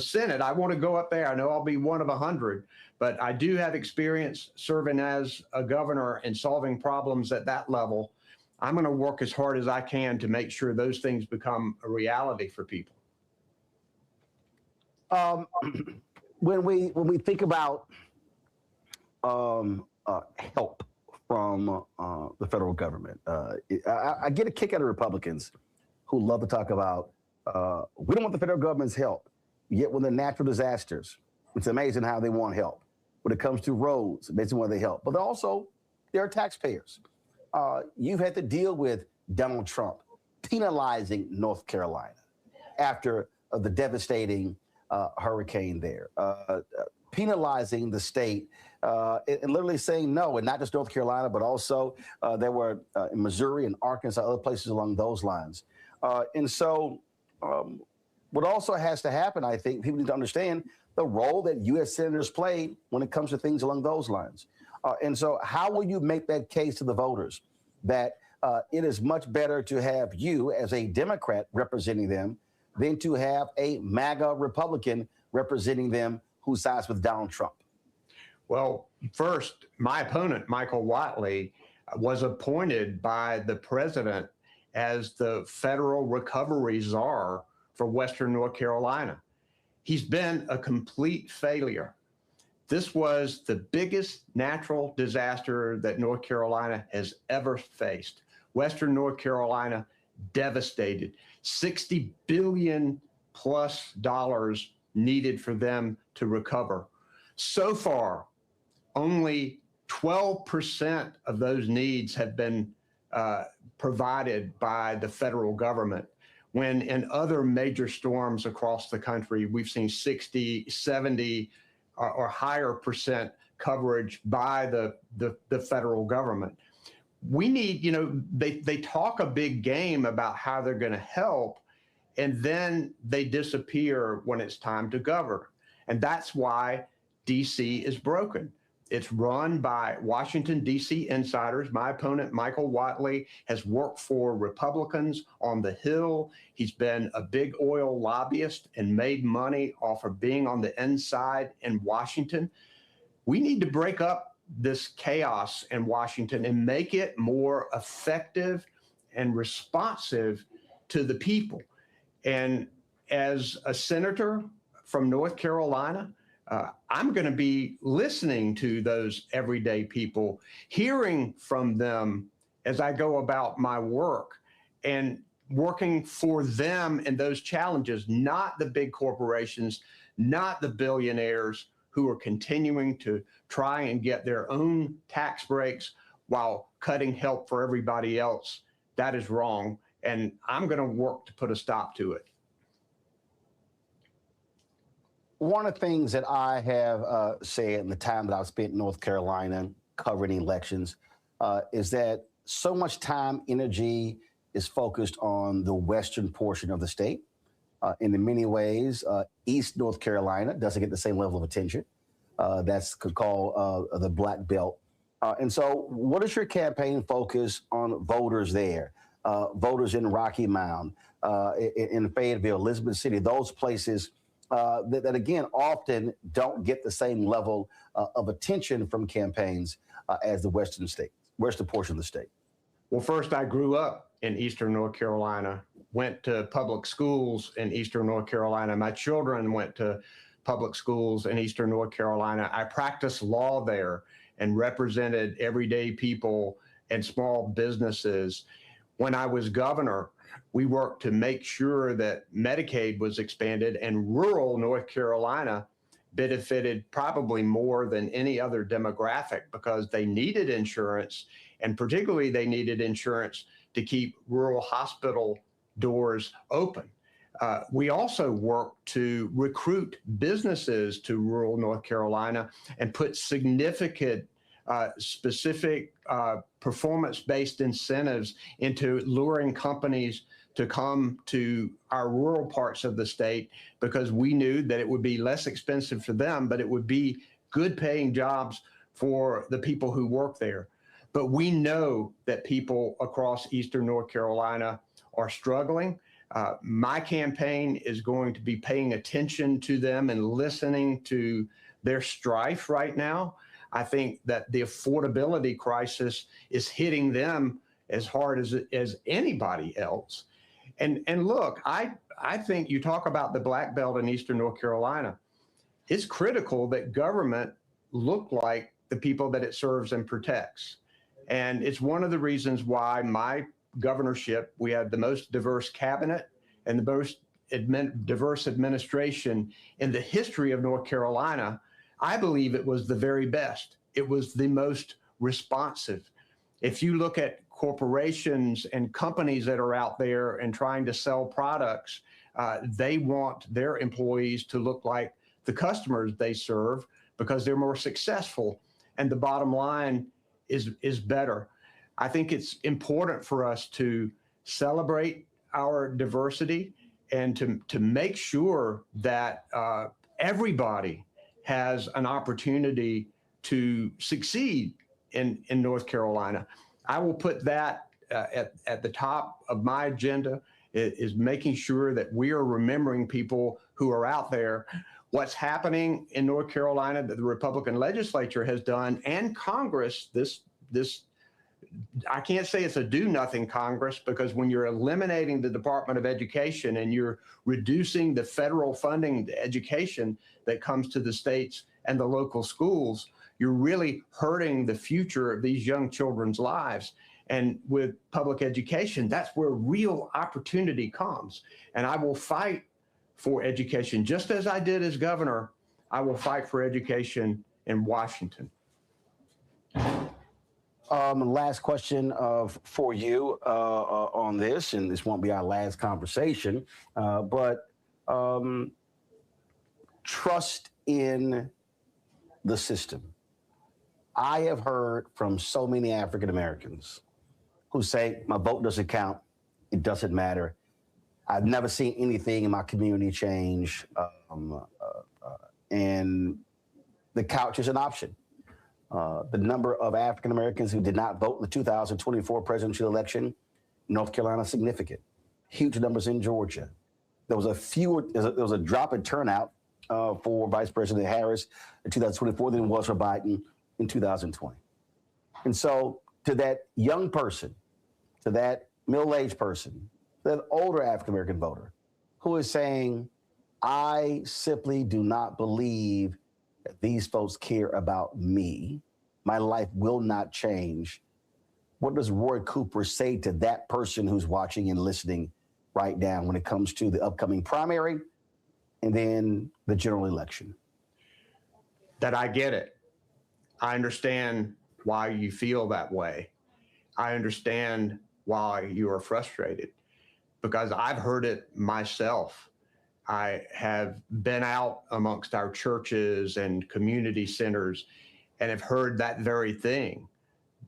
Speaker 20: Senate, I want to go up there. I know I'll be one of 100, but I do have experience serving as a governor and solving problems at that level. I'm going to work as hard as I can to make sure those things become a reality for people.
Speaker 1: When we think about help from the federal government, I get a kick out of Republicans who love to talk about we don't want the federal government's help. Yet when the natural disasters, it's amazing how they want help. When it comes to roads, it's amazing why they help. But they're taxpayers. You've had to deal with Donald Trump penalizing North Carolina after the devastating hurricane there, penalizing the state and literally saying no, and not just North Carolina, but also there were in Missouri and Arkansas, other places along those lines. And so what also has to happen, I think, people need to understand the role that U.S. senators play when it comes to things along those lines. And so how will you make that case to the voters that it is much better to have you as a Democrat representing them than to have a MAGA Republican representing them who sides with Donald Trump?
Speaker 20: Well, first, my opponent, Michael Whatley, was appointed by the president as the federal recovery czar for Western North Carolina. He's been a complete failure. This was the biggest natural disaster that North Carolina has ever faced. Western North Carolina devastated. 60 billion plus dollars needed for them to recover. So far, only 12% of those needs have been provided by the federal government, when in other major storms across the country, we've seen 60, 70 or higher percent coverage by the federal government. We need, they talk a big game about how they're going to help, and then they disappear when it's time to govern. And that's why D.C. is broken. It's run by Washington, D.C. insiders. My opponent, Michael Whatley, has worked for Republicans on the Hill. He's been a big oil lobbyist and made money off of being on the inside in Washington. We need to break up this chaos in Washington and make it more effective and responsive to the people. And as a senator from North Carolina, I'm going to be listening to those everyday people, hearing from them as I go about my work and working for them and those challenges, not the big corporations, not the billionaires who are continuing to try and get their own tax breaks while cutting help for everybody else. That is wrong. And I'm going to work to put a stop to it.
Speaker 21: One of the things that I have said in the time that I've spent in North Carolina covering elections is that so much time, energy is focused on the western portion of the state. In many ways, East North Carolina doesn't get the same level of attention. That's called the Black Belt. And so what is your campaign focus on voters there, voters in Rocky Mount, in Fayetteville, Elizabeth City, those places that again, often don't get the same level of attention from campaigns as the western portion of the state?
Speaker 20: Well, first, I grew up in Eastern North Carolina, went to public schools in Eastern North Carolina. My children went to public schools in Eastern North Carolina. I practiced law there and represented everyday people and small businesses. When I was governor, we worked to make sure that Medicaid was expanded, and rural North Carolina benefited probably more than any other demographic because they needed insurance, and particularly they needed insurance to keep rural hospital doors open. We also worked to recruit businesses to rural North Carolina and put significant specific performance-based incentives into luring companies to come to our rural parts of the state because we knew that it would be less expensive for them, but it would be good paying jobs for the people who work there. But we know that people across Eastern North Carolina are struggling. My campaign is going to be paying attention to them and listening to their strife right now. I think that the affordability crisis is hitting them as hard as anybody else. And look, I think you talk about the Black Belt in Eastern North Carolina. It's critical that government look like the people that it serves and protects. And it's one of the reasons why my governorship, we had the most diverse cabinet and the most diverse administration in the history of North Carolina. I believe it was the very best. It was the most responsive. If you look at corporations and companies that are out there and trying to sell products, they want their employees to look like the customers they serve because they're more successful and the bottom line is better. I think it's important for us to celebrate our diversity and to make sure that everybody has an opportunity to succeed in North Carolina. I will put that at the top of my agenda, is making sure that we are remembering people who are out there. What's happening in North Carolina that the Republican legislature has done and Congress, this I can't say it's a do-nothing Congress, because when you're eliminating the Department of Education and you're reducing the federal funding to education that comes to the states and the local schools, you're really hurting the future of these young children's lives. And with public education, that's where real opportunity comes. And I will fight for education. Just as I did as governor, I will fight for education in Washington.
Speaker 21: Last question for you on this, and this won't be our last conversation, but trust in the system. I have heard from so many African Americans who say, my vote doesn't count, it doesn't matter. I've never seen anything in my community change, and the couch is an option. The number of African Americans who did not vote in the 2024 presidential election in North Carolina is significant. Huge numbers in Georgia. There was a drop in turnout for Vice President Harris in 2024 than it was for Biden in 2020. And so to that young person, to that middle-aged person, that older African-American voter who is saying, I simply do not believe that these folks care about me, my life will not change. What does Roy Cooper say to that person who's watching and listening right now when it comes to the upcoming primary and then the general election?
Speaker 20: That I get it. I understand why you feel that way. I understand why you are frustrated, because I've heard it myself. I have been out amongst our churches and community centers and have heard that very thing,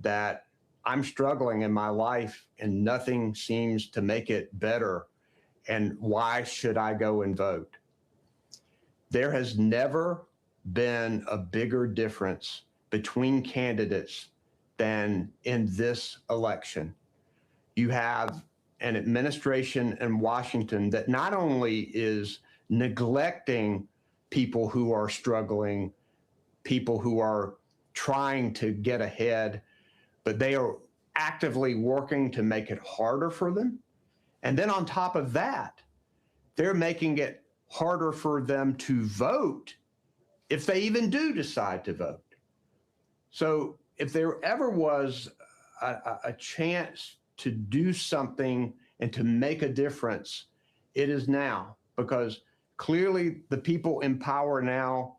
Speaker 20: that I'm struggling in my life and nothing seems to make it better. And why should I go and vote? There has never been a bigger difference between candidates than in this election. You have an administration in Washington that not only is neglecting people who are struggling, people who are trying to get ahead, but they are actively working to make it harder for them. And then on top of that, they're making it harder for them to vote if they even do decide to vote. So if there ever was a chance to do something and to make a difference, it is now, because clearly the people in power now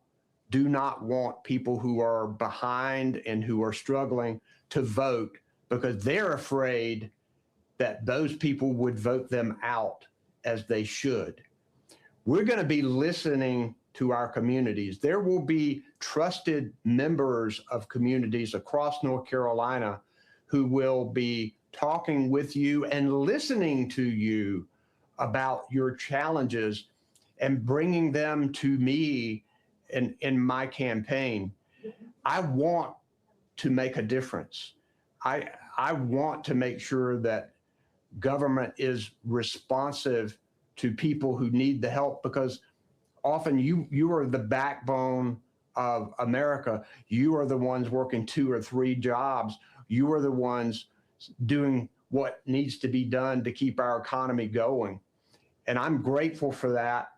Speaker 20: do not want people who are behind and who are struggling to vote, because they're afraid that those people would vote them out as they should. We're going to be listening to our communities. There will be trusted members of communities across North Carolina who will be talking with you and listening to you about your challenges and bringing them to me in my campaign. I want to make a difference. I want to make sure that government is responsive to people who need the help, because often you are the backbone of America. You are the ones working 2 or 3 jobs. You are the ones doing what needs to be done to keep our economy going. And I'm grateful for that.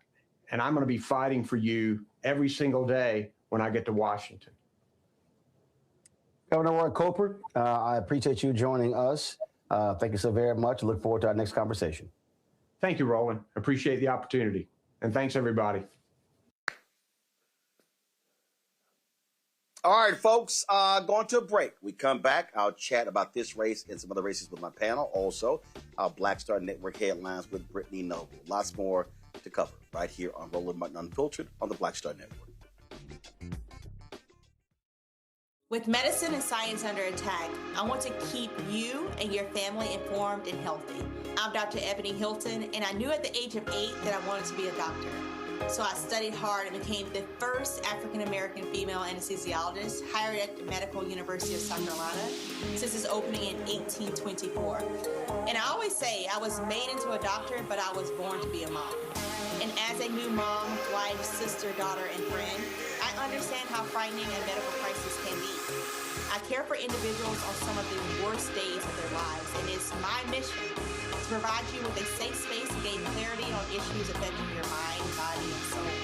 Speaker 20: And I'm going to be fighting for you every single day when I get to Washington.
Speaker 21: Governor Roy Cooper, I appreciate you joining us. Thank you so very much. I look forward to our next conversation.
Speaker 20: Thank you, Roland. Appreciate the opportunity. And thanks, everybody.
Speaker 1: All right, folks, going to a break. We come back. I'll chat about this race and some other races with my panel. Also, our Black Star Network headlines with Brittany Noble. Lots more to cover right here on Roland Martin Unfiltered on the Black Star Network.
Speaker 14: With medicine and science under attack, I want to keep you and your family informed and healthy. I'm Dr. Ebony Hilton, and I knew at the age of 8 that I wanted to be a doctor. So I studied hard and became the first African-American female anesthesiologist hired at the Medical University of South Carolina since its opening in 1824. And I always say I was made into a doctor, but I was born to be a mom. And as a new mom, wife, sister, daughter, and friend, I understand how frightening a medical crisis can be. I care for individuals on some of the worst days of their lives, and it's my mission to provide you with a safe space to gain clarity on issues affecting your mind, body, and soul.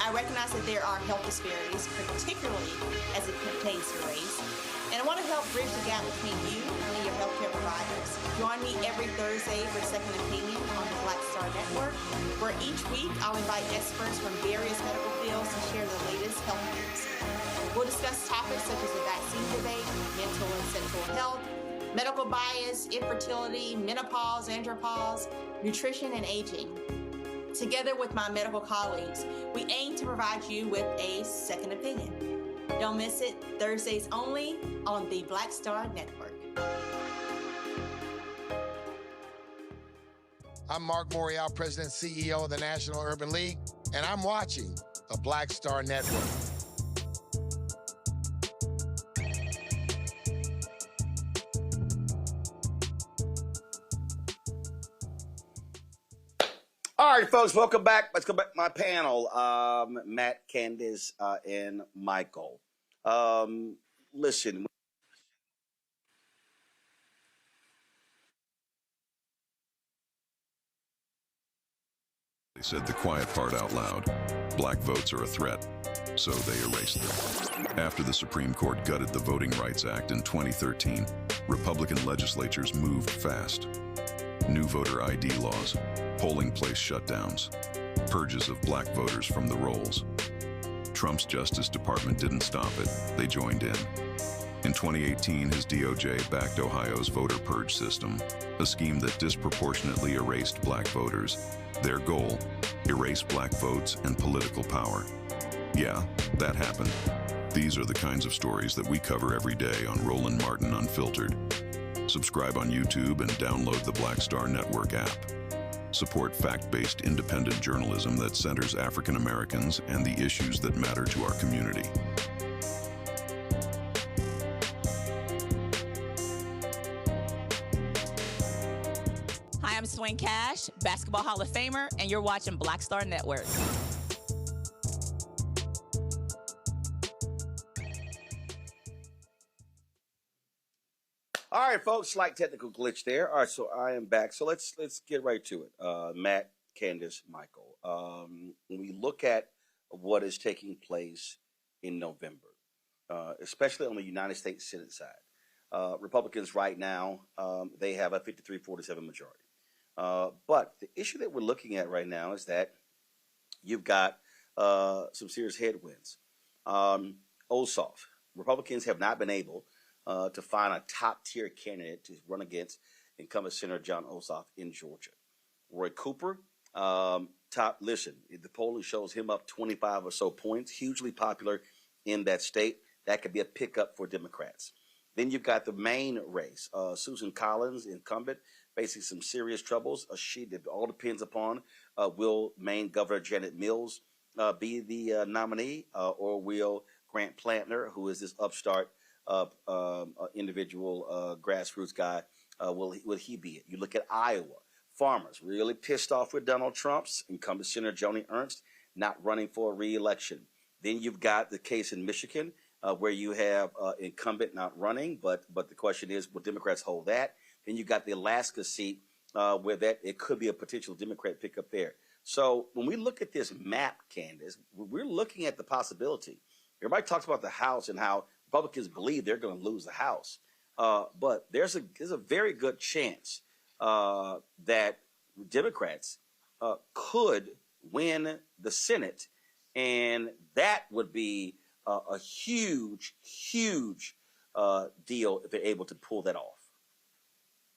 Speaker 14: I recognize that there are health disparities, particularly as it pertains to race, and and I want to help bridge the gap between you and your healthcare providers. Join me every Thursday for Second Opinion on the Black Star Network, where each week I'll invite experts from various medical fields to share the latest health news. We'll discuss topics such as the vaccine debate, mental and sexual health, medical bias, infertility, menopause, andropause, nutrition, and aging. Together with my medical colleagues, we aim to provide you with a second opinion. Don't miss it, Thursdays only on the Black Star Network.
Speaker 19: I'm Mark Morial, President and CEO of the National Urban League, and I'm watching the Black Star Network.
Speaker 1: All right, folks, welcome back. Let's go back to my panel. Matt, Candace, and Michael. Listen.
Speaker 2: They said the quiet part out loud. Black votes are a threat, so they erased them. After the Supreme Court gutted the Voting Rights Act in 2013, Republican legislatures moved fast. New voter ID laws, polling place shutdowns, purges of black voters from the rolls. Trump's Justice Department didn't stop it, they joined in. In 2018, his DOJ backed Ohio's voter purge system, a scheme that disproportionately erased black voters. Their goal, erase black votes and political power. Yeah, that happened. These are the kinds of stories that we cover every day on Roland Martin Unfiltered. Subscribe on YouTube and download the Black Star Network app. Support fact-based independent journalism that centers African Americans and the issues that matter to our community.
Speaker 22: Hi, I'm Swain Cash, Basketball Hall of Famer, and you're watching Black Star Network.
Speaker 1: All right, folks, slight technical glitch there. All right, so I am back. So let's get right to it. Matt, Candace, Michael. When we look at what is taking place in November, especially on the United States Senate side, Republicans right now, they have a 53-47 majority. But the issue that we're looking at right now is that you've got some serious headwinds. Ossoff, Republicans have not been able to find a top-tier candidate to run against incumbent Senator John Ossoff in Georgia. Roy Cooper, the polling shows him up 25 or so points, hugely popular in that state. That could be a pickup for Democrats. Then you've got the Maine race. Susan Collins, incumbent, facing some serious troubles. It all depends upon will Maine Governor Janet Mills be the nominee, or will Grant Plantner, who is this upstart individual grassroots guy, will he be it? You look at Iowa. Farmers really pissed off with Donald Trump's incumbent Senator Joni Ernst not running for re-election. Then you've got the case in Michigan where you have incumbent not running, but the question is, will Democrats hold that? Then you've got the Alaska seat where that it could be a potential Democrat pickup there. So when we look at this map, Candace, we're looking at the possibility. Everybody talks about the House and how Republicans believe they're going to lose the House, but there's a very good chance that Democrats could win the Senate, and that would be a huge deal if they're able to pull that off.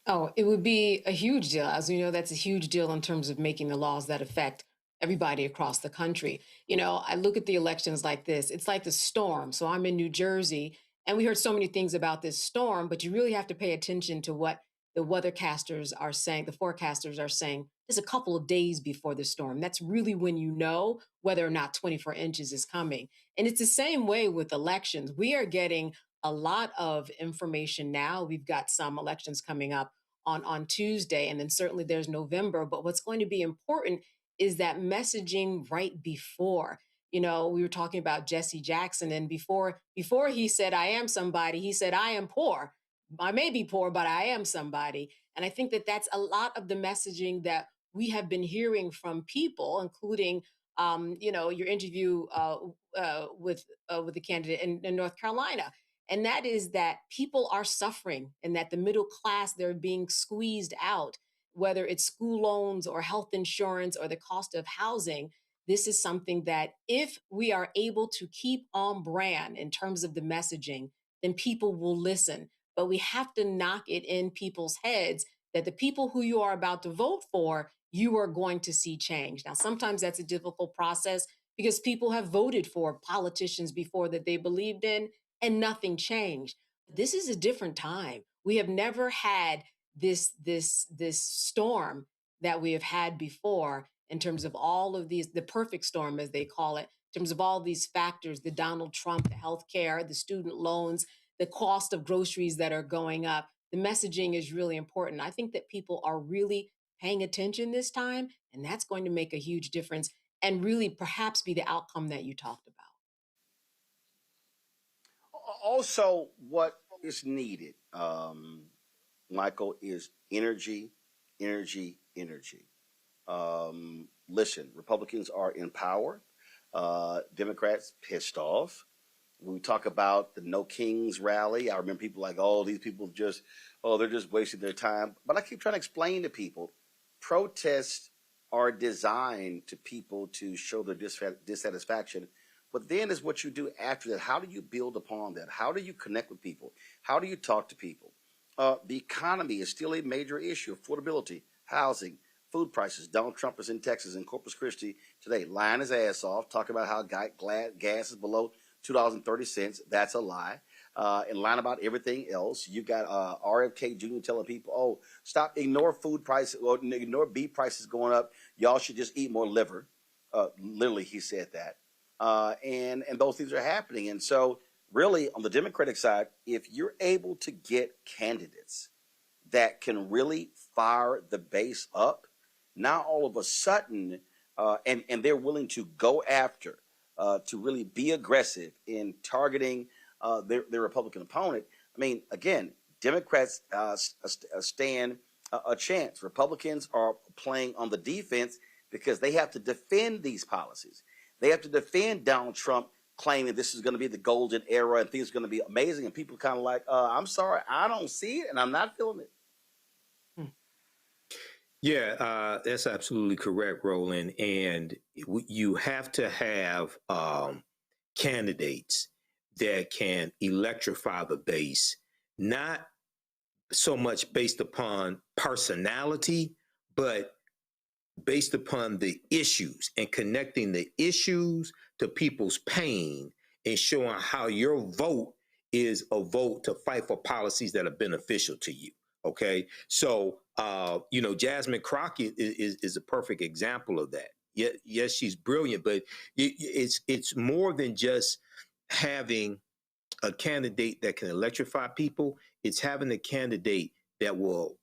Speaker 13: Oh, it would be a huge deal. As we know, that's a huge deal in terms of making the laws that affect everybody across the country. You know, I look at the elections like this. It's like the storm. So I'm in New Jersey, and we heard so many things about this storm, but you really have to pay attention to what the weathercasters are saying, the forecasters are saying, just a couple of days before the storm. That's really when you know whether or not 24 inches is coming. And it's the same way with elections. We are getting a lot of information now. We've got some elections coming up on Tuesday, and then certainly there's November. But what's going to be important is that messaging right before. You know, we were talking about Jesse Jackson, and before he said, I am somebody, he said, I am poor. I may be poor, but I am somebody. And I think that that's a lot of the messaging that we have been hearing from people, including, you know, your interview with the candidate in North Carolina. And that is that people are suffering and that the middle class, they're being squeezed out, whether it's school loans or health insurance or the cost of housing. This is something that if we are able to keep on brand in terms of the messaging, then people will listen. But we have to knock it in people's heads that the people who you are about to vote for, you are going to see change. Now, sometimes that's a difficult process because people have voted for politicians before that they believed in and nothing changed. This is a different time. We have never had this storm that we have had before in terms of all of these, the perfect storm, as they call it, in terms of all these factors, the Donald Trump, the healthcare, the student loans, the cost of groceries that are going up. The messaging is really important. I think that people are really paying attention this time, and that's going to make a huge difference and really perhaps be the outcome that you talked about.
Speaker 1: Also, what is needed, Michael, is energy, energy, energy. Listen, Republicans are in power. Democrats pissed off. When we talk about the No Kings rally, I remember people like, oh, these people just, oh, they're just wasting their time. But I keep trying to explain to people, protests are designed to people to show their dissatisfaction. But then is what you do after that. How do you build upon that? How do you connect with people? How do you talk to people? The economy is still a major issue. Affordability, housing, food prices. Donald Trump is in Texas, in Corpus Christi today, lying his ass off, talking about how gas is below $2.30. That's a lie. And lying about everything else. You got RFK Jr. telling people, oh, stop, ignore food prices, or ignore beef prices going up. Y'all should just eat more liver. Literally, he said that. And those things are happening. And so really on the Democratic side, if you're able to get candidates that can really fire the base up, now all of a sudden, and they're willing to go after, to really be aggressive in targeting their Republican opponent. I mean, again, Democrats stand a chance. Republicans are playing on the defense because they have to defend these policies. They have to defend Donald Trump claiming this is going to be the golden era and things are going to be amazing. And people kind of like, I'm sorry, I don't see it and I'm not feeling it.
Speaker 9: Yeah, that's absolutely correct, Roland. And you have to have candidates that can electrify the base, not so much based upon personality, but based upon the issues and connecting the issues to people's pain and showing how your vote is a vote to fight for policies that are beneficial to you. Okay. So, Jasmine Crockett is a perfect example of that. Yes, she's brilliant, but it's more than just having a candidate that can electrify people. It's having a candidate that will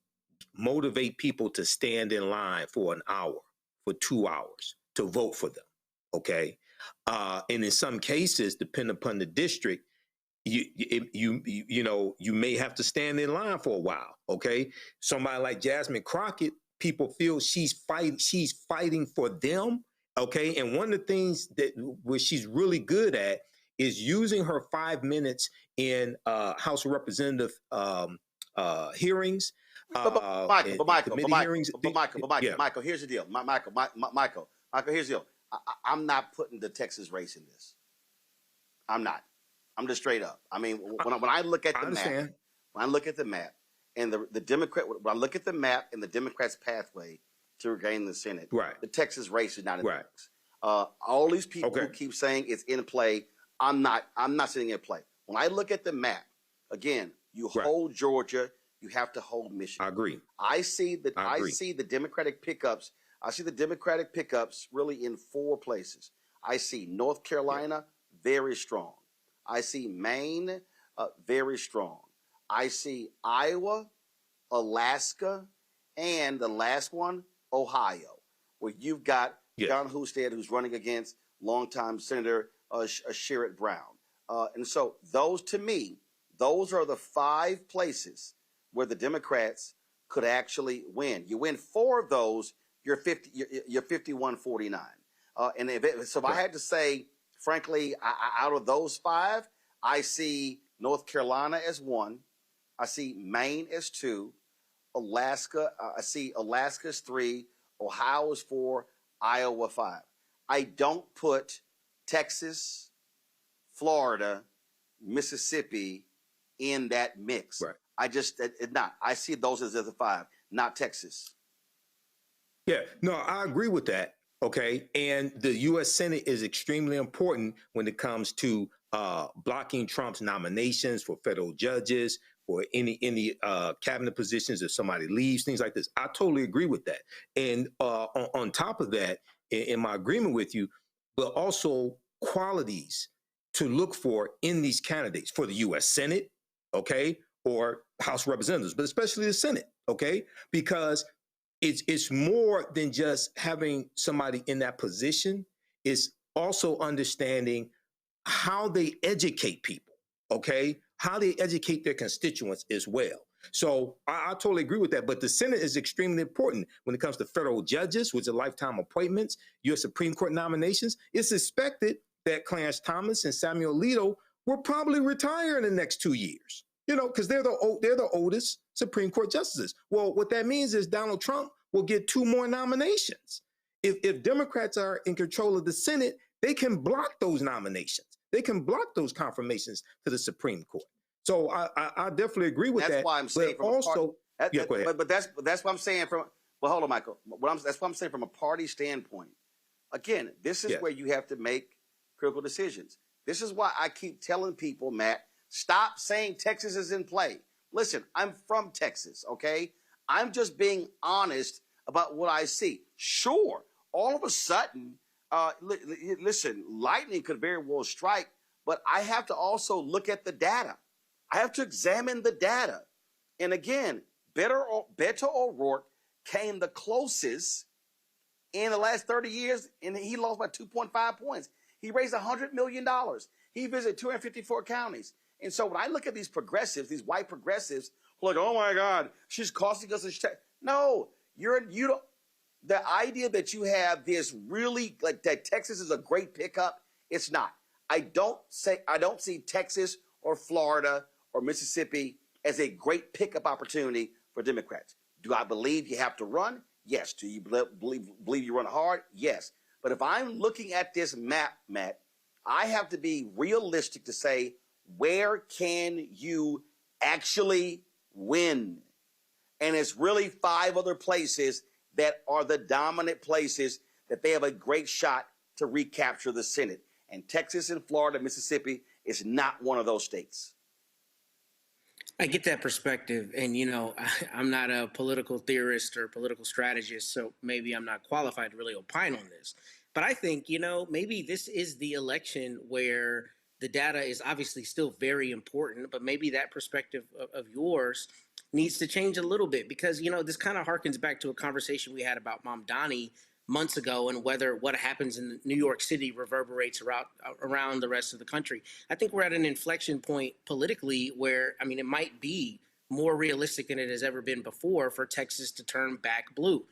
Speaker 9: motivate people to stand in line for an hour, for 2 hours to vote for them. Okay. And in some cases, depending upon the district, you may have to stand in line for a while. Okay. Somebody like Jasmine Crockett, people feel she's fighting for them. Okay. And one of the things where she's really good at is using her 5 minutes in House of Representative hearings.
Speaker 1: Michael, here's the deal. Michael, here's the deal. I'm not putting the Texas race in this. I'm not. I'm just straight up. I mean, when I look at the map, and the Democrat, when I look at the map and the Democrats' pathway to regain the Senate, right? The Texas race is not in the mix. All these people who keep saying it's in play, I'm not sitting in play. When I look at the map, again, you hold Georgia, you have to hold Michigan. I agree. I see the Democratic pickups. I see the Democratic pickups really in 4 places. I see North Carolina, very strong. I see Maine, very strong. I see Iowa, Alaska, and the last one, Ohio, where you've got John Husted, who's running against longtime Senator Sherrod Brown. And so those, to me, those are the 5 places where the Democrats could actually win. You win 4 of those, you're 51-49. And if I had to say, frankly, out of those 5, I see North Carolina as 1. I see Maine as 2. Alaska, I see Alaska as 3. Ohio is 4. Iowa 5. I don't put Texas, Florida, Mississippi in that mix.
Speaker 9: Right.
Speaker 1: I just not. I see those as the 5, not Texas.
Speaker 9: Yeah, no, I agree with that. Okay, and the U.S. Senate is extremely important when it comes to blocking Trump's nominations for federal judges, for any cabinet positions if somebody leaves, things like this. I totally agree with that. And on top of that, in my agreement with you, but also qualities to look for in these candidates for the U.S. Senate, okay, or House of Representatives, but especially the Senate, okay, because it's more than just having somebody in that position. It's also understanding how they educate people, okay? How they educate their constituents as well. So I totally agree with that. But the Senate is extremely important when it comes to federal judges, which are lifetime appointments, U.S. Supreme Court nominations. It's expected that Clarence Thomas and Samuel Alito will probably retire in the next 2 years. You know, because they're the oldest Supreme Court justices. Well, what that means is Donald Trump will get 2 more nominations. If Democrats are in control of the Senate, they can block those nominations. They can block those confirmations to the Supreme Court. So I definitely agree with that.
Speaker 1: That's why I'm saying
Speaker 9: but also,
Speaker 1: go ahead. But that's what I'm saying from. Well, hold on, Michael. That's what I'm saying from a party standpoint. Again, this is where you have to make critical decisions. This is why I keep telling people, Matt, stop saying Texas is in play. Listen, I'm from Texas, okay? I'm just being honest about what I see. Sure, all of a sudden, listen, lightning could very well strike, but I have to also look at the data. I have to examine the data. And again, Beto O'Rourke came the closest in the last 30 years, and he lost by 2.5 points. He raised $100 million. He visited 254 counties. And so when I look at these progressives, these white progressives, who are like, oh my God, she's costing us no, you don't. The idea that you have this really, like that Texas is a great pickup, it's not. I don't see Texas or Florida or Mississippi as a great pickup opportunity for Democrats. Do I believe you have to run? Yes. Do you believe you run hard? Yes. But if I'm looking at this map, Matt, I have to be realistic to say, where can you actually win? And it's really 5 other places that are the dominant places that they have a great shot to recapture the Senate. And Texas and Florida, Mississippi is not one of those states.
Speaker 12: I get that perspective. And, you know, I'm not a political theorist or political strategist, so maybe I'm not qualified to really opine on this. But I think, you know, maybe this is the election where the data is obviously still very important, but maybe that perspective of yours needs to change a little bit because, you know, this kind of harkens back to a conversation we had about Mamdani months ago and whether what happens in New York City reverberates around the rest of the country. I think we're at an inflection point politically where, I mean, it might be more realistic than it has ever been before for Texas to turn back blue.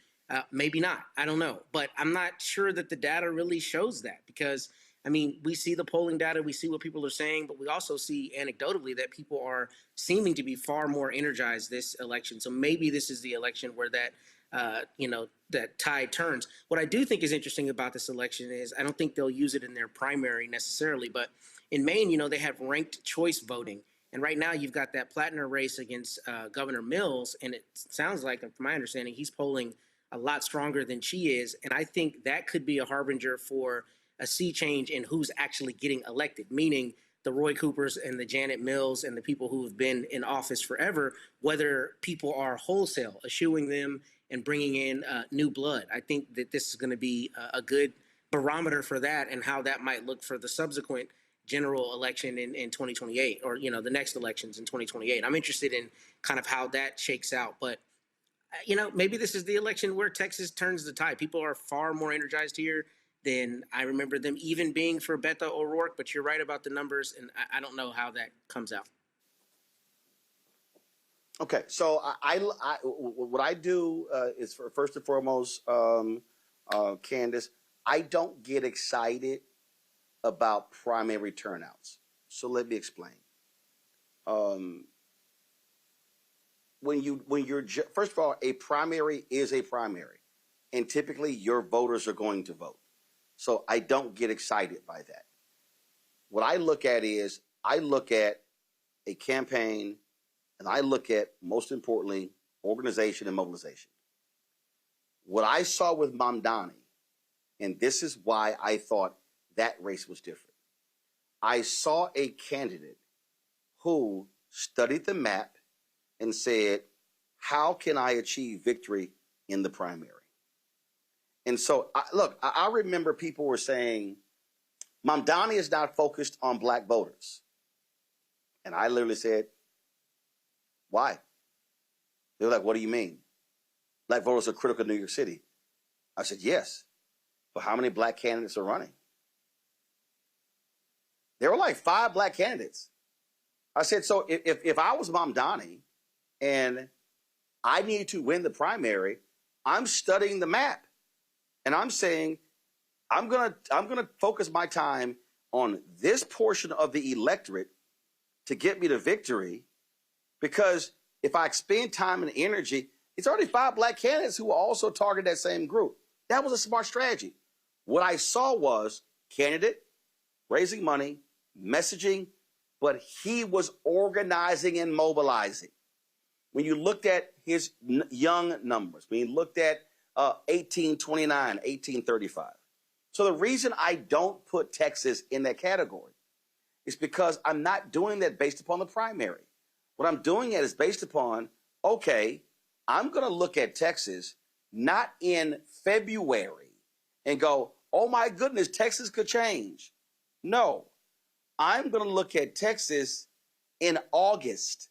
Speaker 12: Maybe not. I don't know. But I'm not sure that the data really shows that because, I mean, we see the polling data, we see what people are saying, but we also see anecdotally that people are seeming to be far more energized this election. So maybe this is the election where that, you know, that tide turns. What I do think is interesting about this election is I don't think they'll use it in their primary necessarily, but in Maine, you know, they have ranked choice voting. And right now you've got that Plattner race against Governor Mills. And it sounds like, from my understanding, he's polling a lot stronger than she is. And I think that could be a harbinger for a sea change in who's actually getting elected, meaning the Roy Coopers and the Janet Mills and the people who have been in office forever, whether people are wholesale eschewing them and bringing in new blood. I think that this is going to be a good barometer for that and how that might look for the subsequent general election in 2028 or, you know, the next elections in 2028. I'm interested in kind of how that shakes out. But, you know, maybe this is the election where Texas turns the tide. People are far more energized here than I remember them even being for Beto O'Rourke. But you're right about the numbers, and I don't know how that comes out.
Speaker 1: Okay, so what I do is first and foremost, Candace, I don't get excited about primary turnouts. So let me explain. First of all, a primary is a primary, and typically your voters are going to vote. So I don't get excited by that. What I look at is I look at a campaign, and I look at, most importantly, organization and mobilization. What I saw with Mamdani, and this is why I thought that race was different. I saw a candidate who studied the map and said, how can I achieve victory in the primary? And so, I remember people were saying, Mamdani is not focused on black voters. And I literally said, why? They were like, what do you mean? Black voters are critical in New York City. I said, yes. But how many black candidates are running? There were like 5 black candidates. I said, so if I was Mamdani and I needed to win the primary, I'm studying the map. And I'm saying, I'm gonna focus my time on this portion of the electorate to get me to victory, because if I expend time and energy, it's already 5 black candidates who also target that same group. That was a smart strategy. What I saw was candidate raising money, messaging, but he was organizing and mobilizing. When you looked at his young numbers, when you looked at 1829, 1835. So the reason I don't put Texas in that category is because I'm not doing that based upon the primary. What I'm doing it is based upon, okay, I'm going to look at Texas not in February and go, oh my goodness, Texas could change. No, I'm going to look at Texas in August.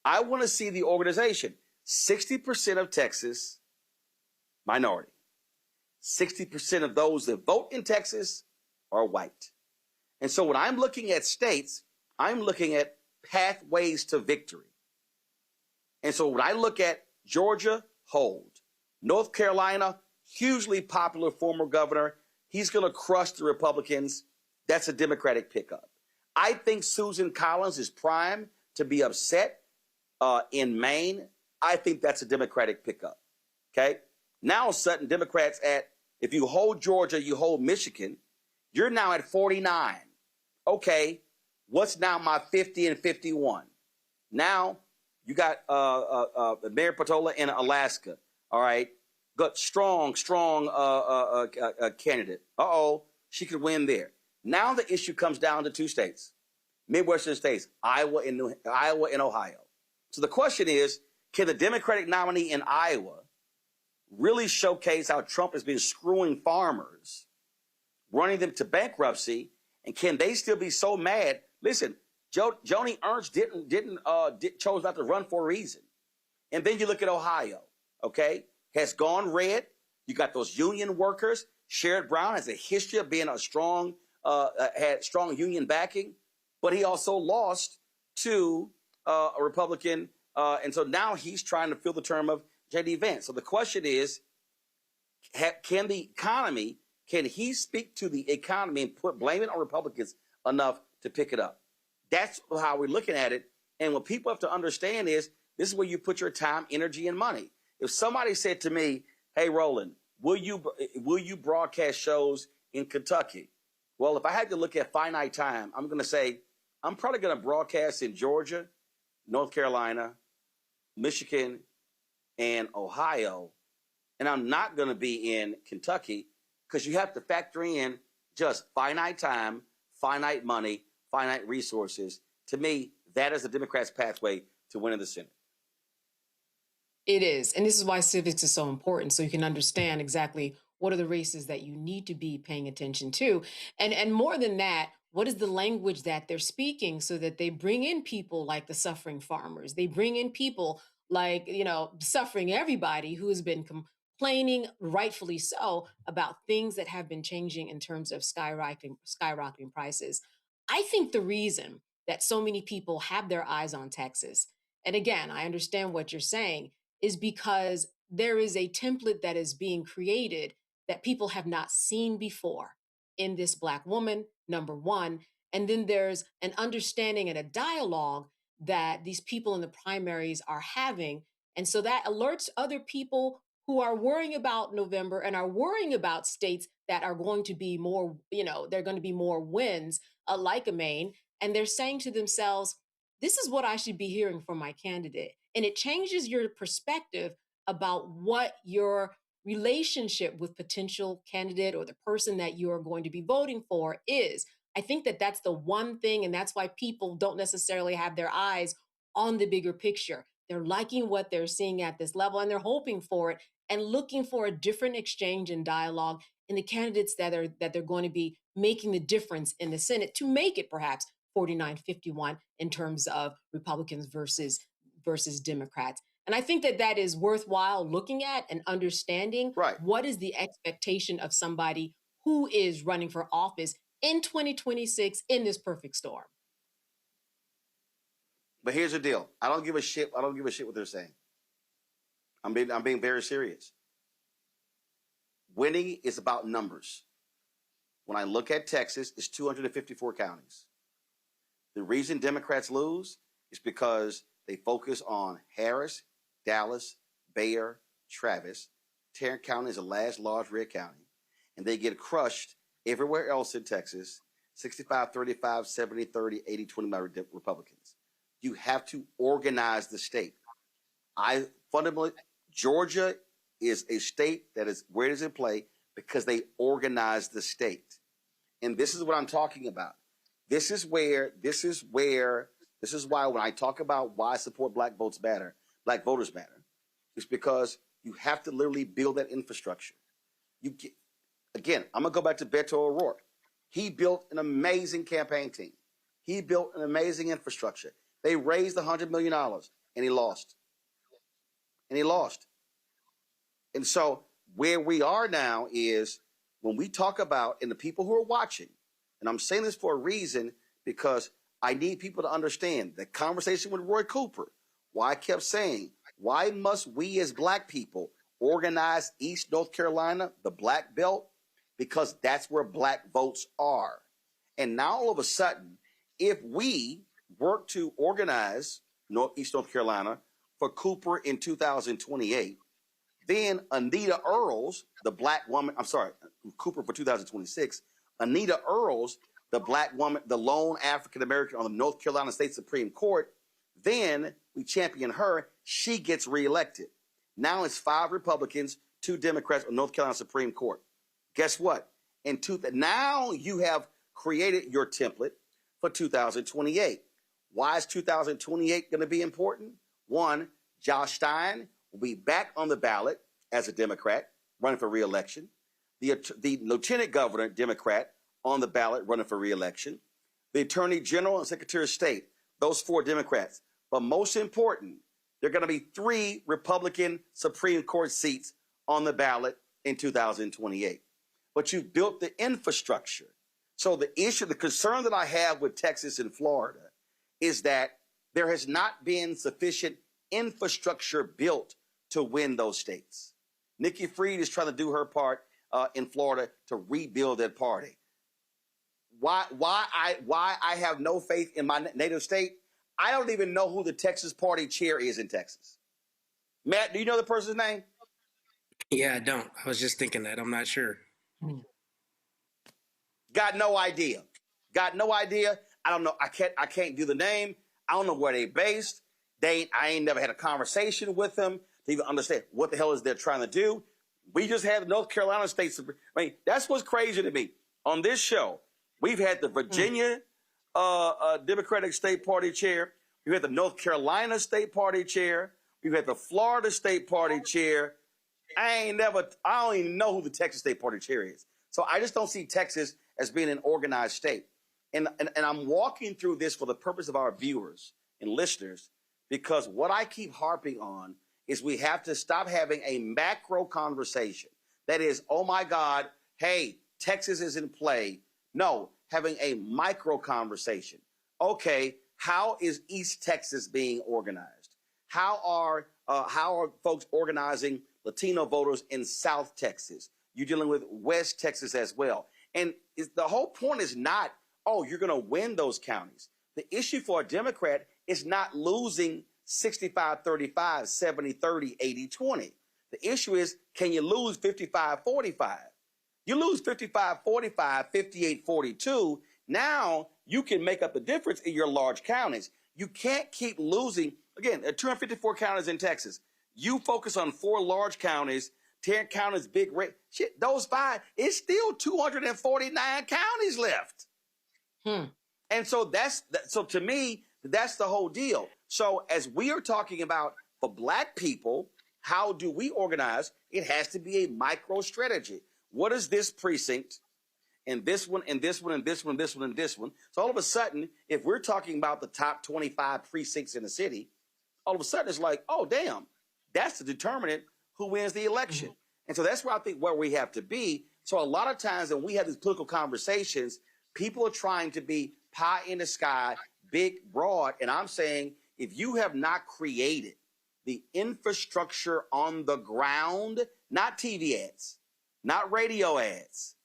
Speaker 1: I want to see the organization. 60% of Texas, minority. 60% of those that vote in Texas are white. And so when I'm looking at states, I'm looking at pathways to victory. And so when I look at Georgia, hold. North Carolina, hugely popular former governor. He's going to crush the Republicans. That's a Democratic pickup. I think Susan Collins is primed to be upset in Maine. I think that's a Democratic pickup. Okay? Now, all of a sudden, Democrats if you hold Georgia, you hold Michigan, you're now at 49. Okay, what's now my 50 and 51? Now, you got Mayor Patola in Alaska. All right, got strong candidate. She could win there. Now the issue comes down to 2 states, Midwestern states, Iowa and Ohio. So the question is, can the Democratic nominee in Iowa really showcase how Trump has been screwing farmers, running them to bankruptcy, and can they still be so mad? Listen, Joni Ernst chose not to run for a reason. And then you look at Ohio, okay, has gone red. You got those union workers. Sherrod Brown has a history of being had strong union backing, but he also lost to a Republican, and so now he's trying to fill the term of J.D. Vance. So the question is, can he speak to the economy and blame it on Republicans enough to pick it up? That's how we're looking at it. And what people have to understand is, this is where you put your time, energy, and money. If somebody said to me, hey, Roland, will you broadcast shows in Kentucky? Well, if I had to look at finite time, I'm going to say, I'm probably going to broadcast in Georgia, North Carolina, Michigan, and Ohio, and I'm not going to be in Kentucky, because you have to factor in just finite time, finite money, finite resources. To me, that is the Democrats' pathway to winning the Senate.
Speaker 13: It is. And this is why civics is so important, so you can understand exactly what are the races that you need to be paying attention to. And more than that, what is the language that they're speaking, so that they bring in people like the suffering farmers. They bring in people like, suffering everybody who has been complaining, rightfully so, about things that have been changing in terms of skyrocketing prices. I think the reason that so many people have their eyes on Texas, and again, I understand what you're saying, is because there is a template that is being created that people have not seen before in this Black woman, number one. And then there's an understanding and a dialogue that these people in the primaries are having. And so that alerts other people who are worrying about November and are worrying about states that are going to be more, they're going to be more wins, like a Maine. And they're saying to themselves, this is what I should be hearing from my candidate. And it changes your perspective about what your relationship with potential candidate or the person that you are going to be voting for is. I think that that's the one thing, and that's why people don't necessarily have their eyes on the bigger picture. They're liking what they're seeing at this level, and they're hoping for it and looking for a different exchange and dialogue in the candidates that they're going to be making the difference in the Senate to make it perhaps 49-51 in terms of Republicans versus Democrats. And I think that that is worthwhile looking at and understanding what is the expectation of somebody who is running for office in 2026 in this perfect storm.
Speaker 1: But here's the deal. I don't give a shit what they're saying. I'm being very serious. Winning is about numbers. When I look at Texas, it's 254 counties. The reason Democrats lose is because they focus on Harris, Dallas, Bexar, Travis. Tarrant County is the last large red county. And they get crushed everywhere else in Texas, 65-35, 70-30, 80-20 by Republicans. You have to organize the state. Georgia is a state that is where it is in play because they organize the state. And this is what I'm talking about. This is why when I talk about why I support black voters matter, it's because you have to literally build that infrastructure. Again, I'm going to go back to Beto O'Rourke. He built an amazing campaign team. He built an amazing infrastructure. They raised $100 million, and he lost. And so where we are now is when we talk about, and the people who are watching, and I'm saying this for a reason because I need people to understand the conversation with Roy Cooper, why I kept saying, why must we as black people organize East North Carolina, the black belt? Because that's where black votes are. And now all of a sudden, if we work to organize East North Carolina for Cooper in 2028, then Anita Earls, the black woman, Cooper for 2026, Anita Earls, the black woman, the lone African-American on the North Carolina State Supreme Court, then we champion her, she gets reelected. Now it's 5 Republicans, 2 Democrats on North Carolina Supreme Court. Guess what? Now you have created your template for 2028. Why is 2028 going to be important? One, Josh Stein will be back on the ballot as a Democrat running for re-election. The Lieutenant Governor, Democrat, on the ballot running for re-election. The Attorney General and Secretary of State, those 4 Democrats. But most important, there are going to be 3 Republican Supreme Court seats on the ballot in 2028. But you've built the infrastructure. So the concern that I have with Texas and Florida is that there has not been sufficient infrastructure built to win those states. Nikki Fried is trying to do her part in Florida to rebuild that party. Why I have no faith in my native state? I don't even know who the Texas party chair is in Texas. Matt, do you know the person's name?
Speaker 12: Yeah, I don't. I was just thinking that. I'm not sure.
Speaker 1: Got no idea. I don't know. I can't do the name. I don't know where they based. I ain't never had a conversation with them to even understand what the hell is they're trying to do. We just had the North Carolina State Supreme. That's what's crazy to me. On this show, we've had the Virginia Democratic State Party chair. We've had the North Carolina State Party chair. We've had the Florida State Party chair. I don't even know who the Texas State Party chair is. So I just don't see Texas as being an organized state. And I'm walking through this for the purpose of our viewers and listeners, because what I keep harping on is we have to stop having a macro conversation. That is, oh my God, hey, Texas is in play. No, having a micro conversation. Okay, how is East Texas being organized? How are folks organizing Latino voters in South Texas? You're dealing with West Texas as well. And the whole point is not oh, you're going to win those counties. The issue for a Democrat is not losing 65-35, 70-30, 80-20. The issue is, can you lose 55-45? You lose 55-45, 58-42. Now you can make up the difference in your large counties. You can't keep losing. Again, there are 254 counties in Texas. You focus on 4 large counties, 10 counties, big rate. Shit, those 5, it's still 249 counties left. And so so to me, that's the whole deal. So as we are talking about for Black people, how do we organize? It has to be a micro strategy. What is this precinct and this one and this one and this one, this one and this one? So all of a sudden, if we're talking about the top 25 precincts in the city, all of a sudden it's like, oh, damn, that's the determinant who wins the election. And so that's where I think where we have to be. So a lot of times when we have these political conversations, people are trying to be pie in the sky, big, broad. And I'm saying, if you have not created the infrastructure on the ground, not TV ads, not radio ads,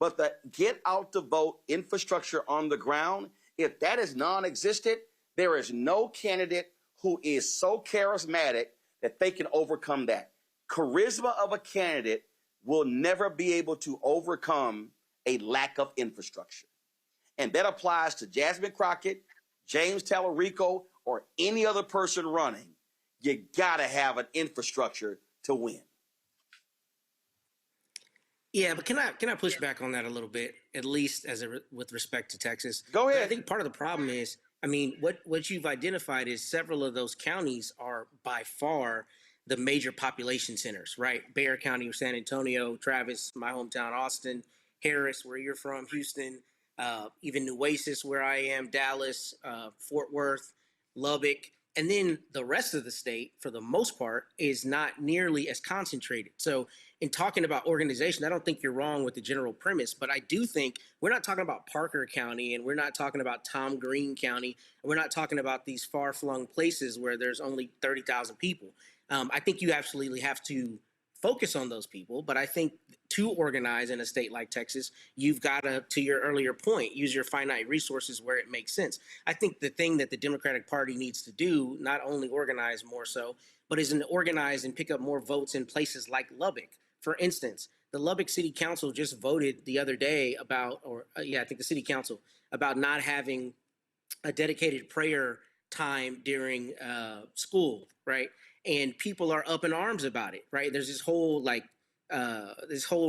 Speaker 1: but the get out the vote infrastructure on the ground, if that is non-existent, there is no candidate who is so charismatic that they can overcome that. Charisma of a candidate will never be able to overcome a lack of infrastructure. And that applies to Jasmine Crockett, James Tallarico, or any other person running. You got to have an infrastructure to win.
Speaker 12: Yeah, but can I push back on that a little bit, at least with respect to Texas?
Speaker 1: Go ahead.
Speaker 12: But I think part of the problem is, I mean, what you've identified is several of those counties are by far the major population centers, right? Bexar County, San Antonio, Travis, my hometown, Austin, Harris, where you're from, Houston, even Nueces, where I am, Dallas, Fort Worth, Lubbock. And then the rest of the state, for the most part, is not nearly as concentrated. So in talking about organization, I don't think you're wrong with the general premise, but I do think we're not talking about Parker County and we're not talking about Tom Green County. And we're not talking about these far-flung places where there's only 30,000 people. I think you absolutely have to focus on those people, but I think to organize in a state like Texas, you've got to your earlier point, use your finite resources where it makes sense. I think the thing that the Democratic Party needs to do, not only organize more so, but is to organize and pick up more votes in places like Lubbock. For instance, the Lubbock City Council just voted the other day about, I think the City Council, about not having a dedicated prayer time during school, right? And people are up in arms about it, right? There's this whole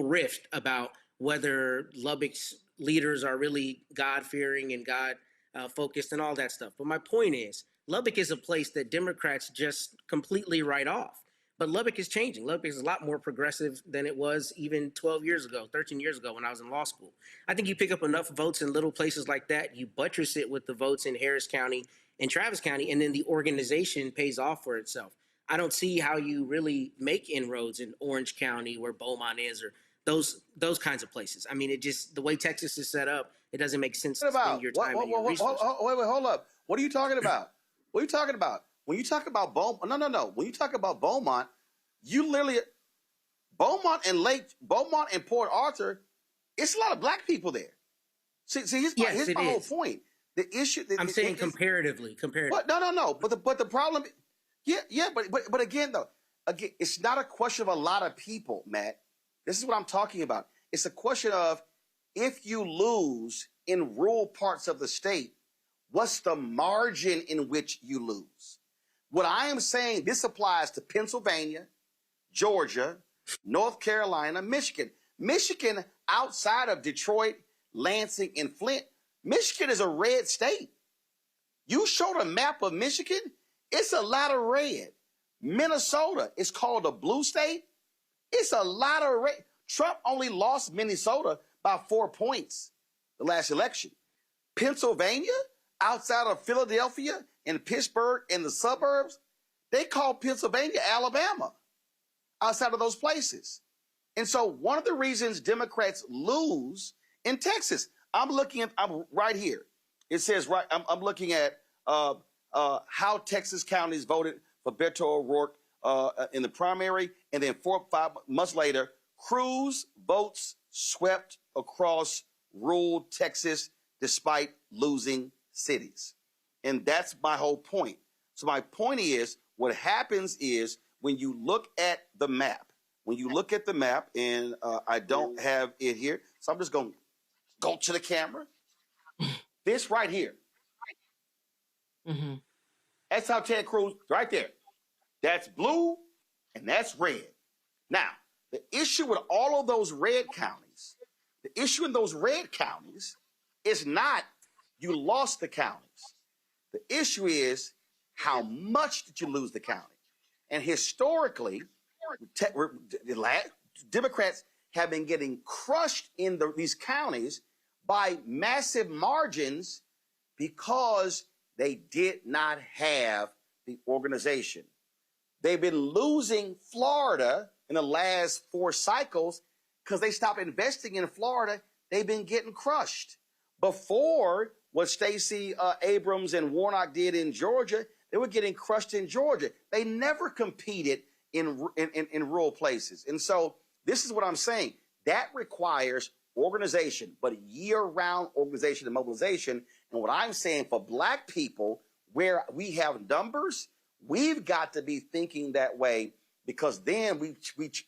Speaker 12: rift about whether Lubbock's leaders are really God-fearing and God-focused and all that stuff. But my point is, Lubbock is a place that Democrats just completely write off. But Lubbock is changing. Lubbock is a lot more progressive than it was even 12 years ago, 13 years ago when I was in law school. I think you pick up enough votes in little places like that, you buttress it with the votes in Harris County and Travis County, and then the organization pays off for itself. I don't see how you really make inroads in Orange County where Beaumont is, or those kinds of places. I mean, it just, the way Texas is set up, it doesn't make sense to spend your time and your resources.
Speaker 1: Wait, hold up. What are you talking about? What are you talking about? When you talk about Beaumont, no. When you talk about Beaumont, you literally, Beaumont and Port Arthur, it's a lot of Black people there. See, here's my whole point. The issue.
Speaker 12: I'm saying comparatively.
Speaker 1: But no. But the problem. Yeah. But again, it's not a question of a lot of people, Matt. This is what I'm talking about. It's a question of, if you lose in rural parts of the state, what's the margin in which you lose? What I am saying, this applies to Pennsylvania, Georgia, North Carolina, Michigan. Michigan, outside of Detroit, Lansing, and Flint, Michigan is a red state. You showed a map of Michigan, it's a lot of red. Minnesota is called a blue state. It's a lot of red. Trump only lost Minnesota by 4 points the last election. Pennsylvania, outside of Philadelphia and Pittsburgh and the suburbs, they call Pennsylvania Alabama outside of those places. And so one of the reasons Democrats lose in Texas, I'm right here. It says, I'm looking at how Texas counties voted for Beto O'Rourke in the primary, and then 4 or 5 months later, Cruz votes swept across rural Texas despite losing cities. And that's my whole point. So my point is, what happens is when you look at the map, and I don't have it here, so I'm just going to go to the camera. This right here.
Speaker 13: Mm-hmm.
Speaker 1: That's how Ted Cruz, right there. That's blue and that's red. Now, the issue with all of those red counties, is not you lost the counties. The issue is how much did you lose the county? And historically, Democrats have been getting crushed in these counties by massive margins because they did not have the organization. They've been losing Florida in the last 4 cycles because they stopped investing in Florida. They've been getting crushed. Before what Stacey Abrams and Warnock did in Georgia, they were getting crushed in Georgia. They never competed in rural places. And so this is what I'm saying. That requires organization, but year-round organization and mobilization. And what I'm saying for Black people, where we have numbers, we've got to be thinking that way, because then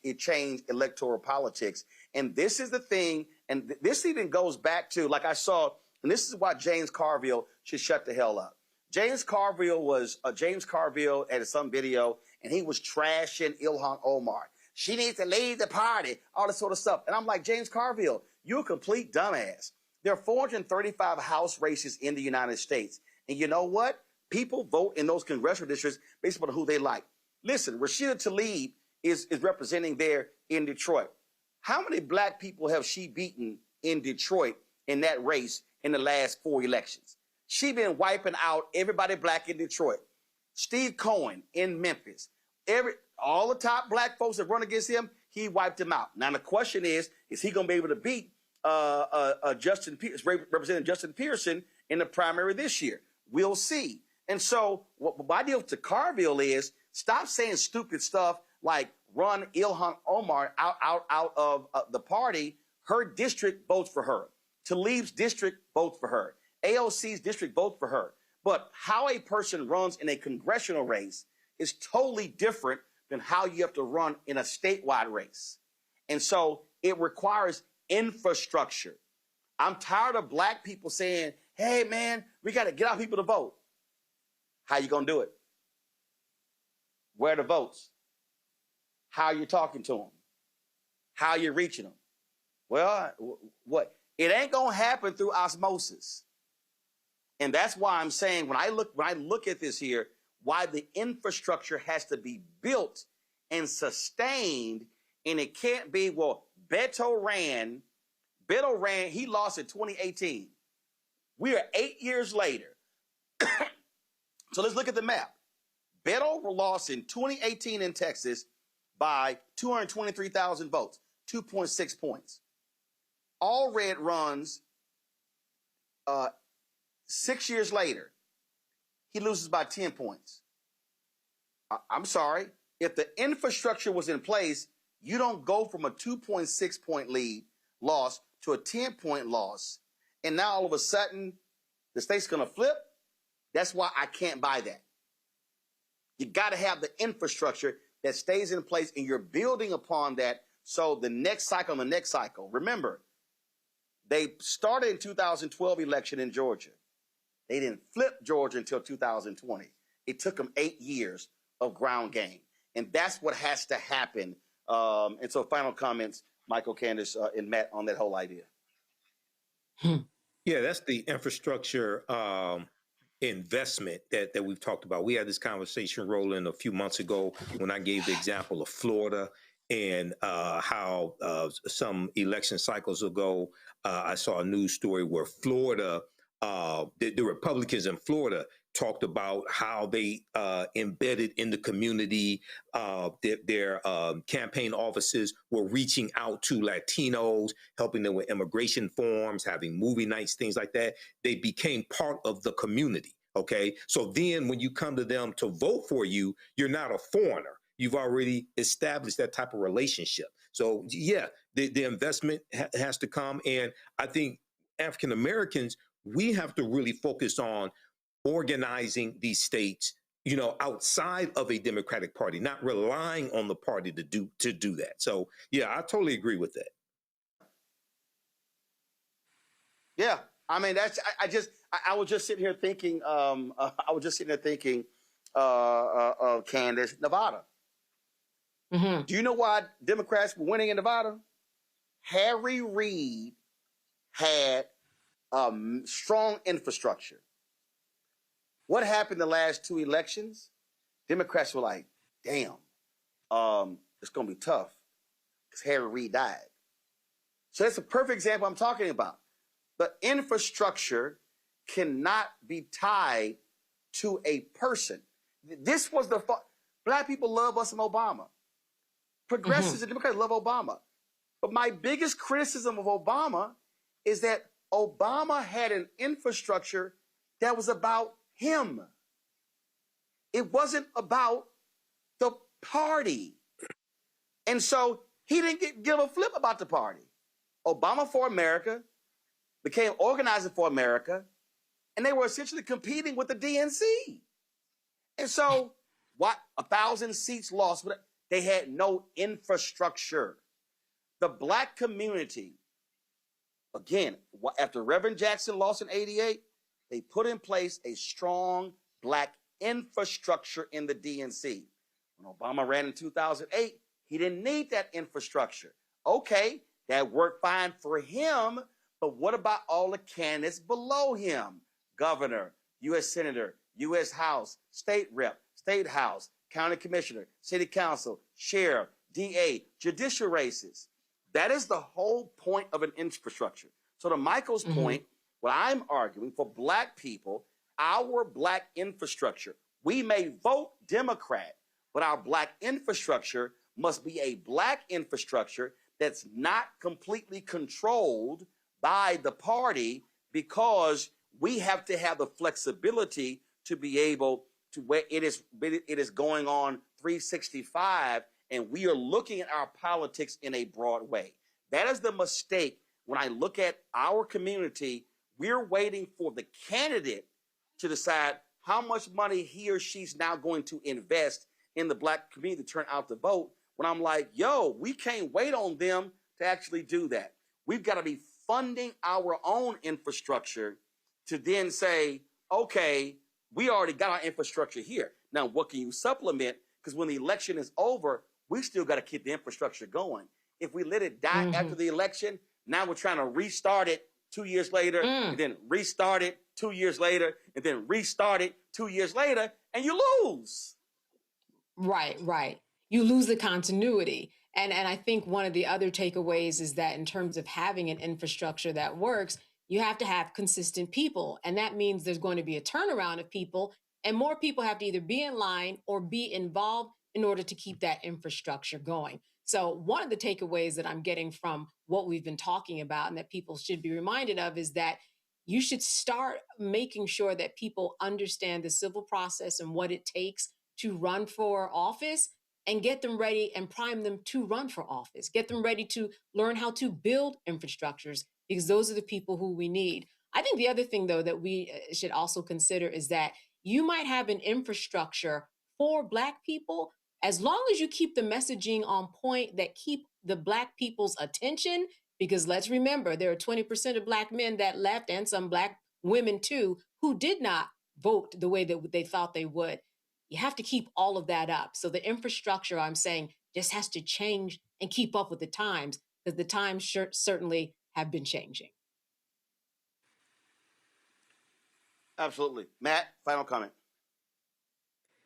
Speaker 1: it changed electoral politics. And this is the thing, and this even goes back to, like I saw, and this is why James Carville should shut the hell up. James Carville had some video, and he was trashing Ilhan Omar. She needs to leave the party, all this sort of stuff. And I'm like, James Carville, you're a complete dumbass. There are 435 House races in the United States. And you know what? People vote in those congressional districts based on who they like. Listen, Rashida Tlaib is representing there in Detroit. How many Black people have she beaten in Detroit in that race in the last 4 elections? She been wiping out everybody Black in Detroit. Steve Cohen in Memphis. All the top Black folks that run against him, he wiped them out. Now the question is he going to be able to beat Representative Justin Pearson in the primary this year? We'll see. And so what my deal to Carville is, stop saying stupid stuff like run Ilhan Omar out of the party. Her district votes for her. Tlaib's district votes for her. AOC's district votes for her. But how a person runs in a congressional race is totally different than how you have to run in a statewide race. And so it requires infrastructure. I'm tired of Black people saying, hey, man, we got to get our people to vote. How you going to do it? Where are the votes? How are you talking to them? How are you reaching them? Well, what? It ain't going to happen through osmosis. And that's why I'm saying when I look at this here, why the infrastructure has to be built and sustained, and it can't be, well, Beto ran, he lost in 2018. We are 8 years later. So let's look at the map. Beto lost in 2018 in Texas by 223,000 votes, 2.6 points. Allred runs 6 years later. He loses by 10 points. I'm sorry. If the infrastructure was in place, you don't go from a 2.6 point lead loss to a 10-point loss. And now all of a sudden, the state's going to flip. That's why I can't buy that. You got to have the infrastructure that stays in place, and you're building upon that. So the next cycle. Remember, they started in 2012 election in Georgia. They didn't flip Georgia until 2020. It took them 8 years of ground game. And that's what has to happen. And so final comments, Michael, Candace, and Matt on that whole idea.
Speaker 9: Yeah, that's the infrastructure investment that we've talked about. We had this conversation rolling a few months ago when I gave the example of Florida and how some election cycles ago, I saw a news story where Florida, the Republicans in Florida talked about how they embedded in the community, their campaign offices were reaching out to Latinos, helping them with immigration forms, having movie nights, things like that. They became part of the community, okay? So then when you come to them to vote for you, you're not a foreigner. You've already established that type of relationship. So yeah, the investment has to come. And I think African Americans, we have to really focus on organizing these states, outside of a Democratic Party, not relying on the party to do that. So, yeah, I totally agree with that.
Speaker 1: Yeah, I mean, I was just sitting here thinking, of Candace, Nevada.
Speaker 13: Mm-hmm.
Speaker 1: Do you know why Democrats were winning in Nevada? Harry Reid had strong infrastructure. What happened the last two elections? Democrats were like, damn, it's going to be tough because Harry Reid died. So that's a perfect example I'm talking about. The infrastructure cannot be tied to a person. This was Black people love us and Obama. Progressives and Democrats love Obama. But my biggest criticism of Obama is that Obama had an infrastructure that was about him. It wasn't about the party. And so he didn't give a flip about the party. Obama for America became Organizing for America, and they were essentially competing with the DNC. And so, 1,000 seats lost, but they had no infrastructure. The Black community, again, after Reverend Jackson lost in '88, they put in place a strong Black infrastructure in the DNC. When Obama ran in 2008, he didn't need that infrastructure. Okay, that worked fine for him, but what about all the candidates below him? Governor, U.S. Senator, U.S. House, State Rep, State House, County Commissioner, City Council, Sheriff, DA, judicial races. That is the whole point of an infrastructure. So to Michael's point, what I'm arguing for Black people, our Black infrastructure, we may vote Democrat, but our Black infrastructure must be a Black infrastructure that's not completely controlled by the party, because we have to have the flexibility to be able to, where it is going on 365, and we are looking at our politics in a broad way. That is the mistake. When I look at our community, we're waiting for the candidate to decide how much money he or she's now going to invest in the Black community to turn out to vote. When I'm like, yo, we can't wait on them to actually do that. We've got to be funding our own infrastructure to then say, okay, we already got our infrastructure here. Now, what can you supplement? Because when the election is over, we still got to keep the infrastructure going. If we let it die after the election, now we're trying to restart it 2 years later, and then restart it 2 years later, and then restart it 2 years later, and you lose.
Speaker 13: Right. You lose the continuity. And I think one of the other takeaways is that in terms of having an infrastructure that works, you have to have consistent people. And that means there's going to be a turnaround of people, and more people have to either be in line or be involved in order to keep that infrastructure going. So one of the takeaways that I'm getting from what we've been talking about and that people should be reminded of is that you should start making sure that people understand the civil process and what it takes to run for office, and get them ready and prime them to run for office. Get them ready to learn how to build infrastructures, because those are the people who we need. I think the other thing, though, that we should also consider is that you might have an infrastructure for Black people, as long as you keep the messaging on point that keep the Black people's attention, because let's remember, there are 20% of Black men that left, and some Black women too, who did not vote the way that they thought they would. You have to keep all of that up. So the infrastructure, I'm saying, just has to change and keep up with the times, because the times certainly have been changing.
Speaker 1: Absolutely. Matt, final comment.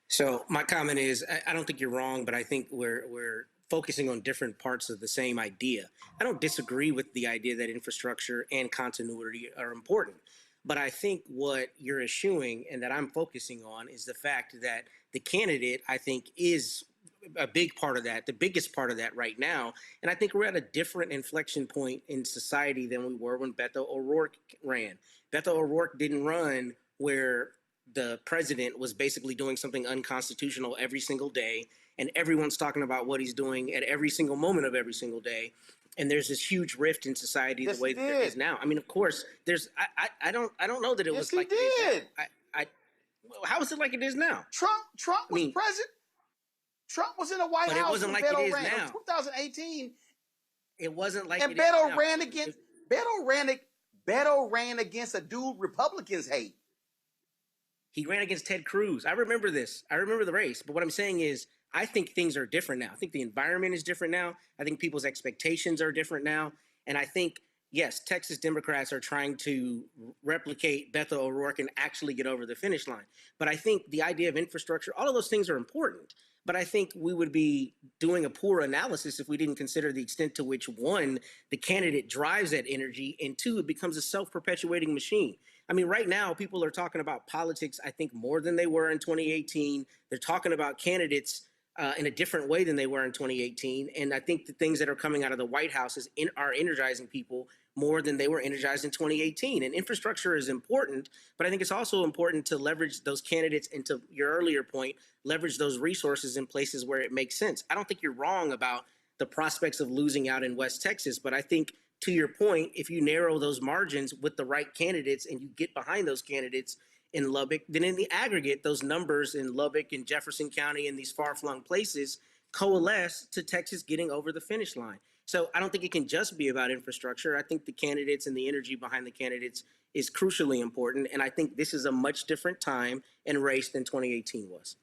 Speaker 12: So my comment is, I don't think you're wrong, but I think we're focusing on different parts of the same idea. I don't disagree with the idea that infrastructure and continuity are important. But I think what you're eschewing and that I'm focusing on is the fact that the candidate, I think, is a big part of that, the biggest part of that right now. And I think we're at a different inflection point in society than we were when Beto O'Rourke ran. Beto O'Rourke didn't run where the president was basically doing something unconstitutional every single day, and everyone's talking about what he's doing at every single moment of every single day. and there's this huge rift in society
Speaker 1: Yes,
Speaker 12: the way
Speaker 1: he
Speaker 12: that there is
Speaker 1: did.
Speaker 12: now. I mean, of course, there's I don't know that it
Speaker 1: Yes,
Speaker 12: was
Speaker 1: he
Speaker 12: like it is
Speaker 1: did.
Speaker 12: now. How is it like it is now?
Speaker 1: Trump was president. Trump was in the White
Speaker 12: But it
Speaker 1: House
Speaker 12: wasn't
Speaker 1: when
Speaker 12: like it
Speaker 1: Beto
Speaker 12: is
Speaker 1: ran. It
Speaker 12: now.
Speaker 1: was 2018,
Speaker 12: It wasn't like
Speaker 1: and
Speaker 12: it is
Speaker 1: Beto
Speaker 12: now.
Speaker 1: ran against Beto ran against a dude Republicans hate.
Speaker 12: He ran against Ted Cruz. I remember this. I remember the race. But what I'm saying is, I think things are different now. I think the environment is different now. I think people's expectations are different now. And I think, yes, Texas Democrats are trying to replicate Beto O'Rourke and actually get over the finish line. But I think the idea of infrastructure, all of those things are important. But I think we would be doing a poor analysis if we didn't consider the extent to which, one, the candidate drives that energy, and two, it becomes a self-perpetuating machine. I mean, right now, people are talking about politics, I think, more than they were in 2018. They're talking about candidates in a different way than they were in 2018. And I think the things that are coming out of the White House are energizing people more than they were energized in 2018. And infrastructure is important, but I think it's also important to leverage those candidates, and to your earlier point, leverage those resources in places where it makes sense. I don't think you're wrong about the prospects of losing out in West Texas, but I think, to your point, if you narrow those margins with the right candidates and you get behind those candidates in Lubbock, then in the aggregate, those numbers in Lubbock and Jefferson County and these far-flung places coalesce to Texas getting over the finish line. So I don't think it can just be about infrastructure. I think the candidates and the energy behind the candidates is crucially important. And I think this is a much different time and race than 2018 was.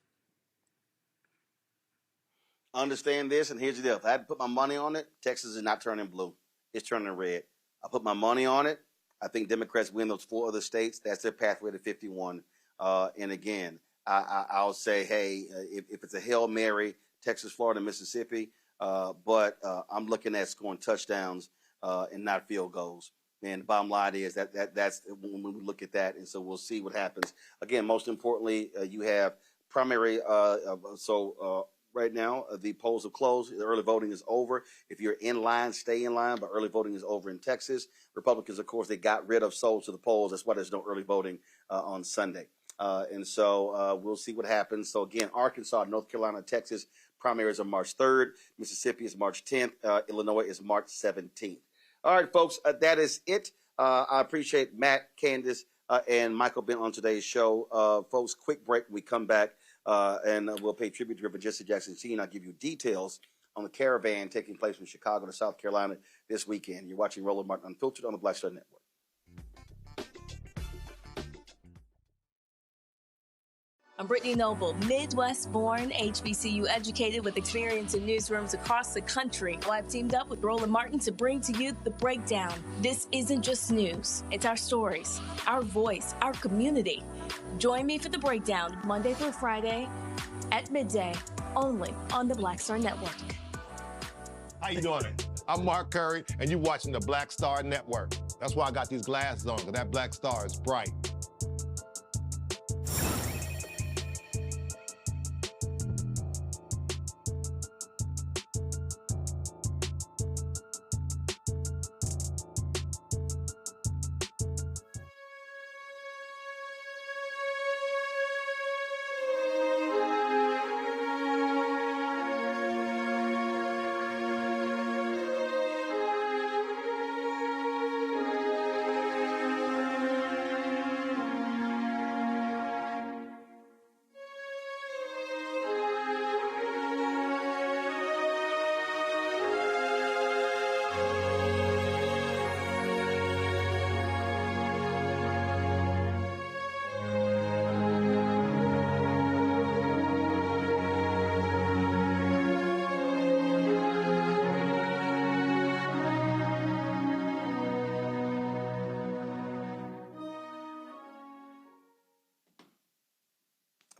Speaker 1: Understand this, and here's the deal. If I had to put my money on it, Texas is not turning blue. It's turning red. I put my money on it. I think Democrats win those 4 other states. That's their pathway to 51. And again, I'll say, hey, if it's a Hail Mary, Texas, Florida, Mississippi, but I'm looking at scoring touchdowns and not field goals. And the bottom line is that's when we look at that. And so we'll see what happens. Again, most importantly, you have primary. Right now, the polls have closed. The early voting is over. If you're in line, stay in line. But early voting is over in Texas. Republicans, of course, they got rid of souls to the polls. That's why there's no early voting on Sunday. And so we'll see what happens. So, again, Arkansas, North Carolina, Texas, primaries are March 3rd. Mississippi is March 10th. Illinois is March 17th. All right, folks, that is it. I appreciate Matt, Candace, and Michael being on today's show. Folks, quick break. We come back. And we'll pay tribute to Reverend Jesse Jackson Sr. and I'll give you details on the caravan taking place from Chicago to South Carolina this weekend. You're watching Roland Martin Unfiltered on the Black Star Network.
Speaker 18: I'm Brittany Noble, Midwest-born, HBCU educated with experience in newsrooms across the country. Well, I've teamed up with Roland Martin to bring to you The Breakdown. This isn't just news. It's our stories, our voice, our community. Join me for The Breakdown, Monday through Friday at midday, only on the Black Star Network.
Speaker 19: How you doing? I'm Mark Curry, and you're watching the Black Star Network. That's why I got these glasses on, because that black star is bright.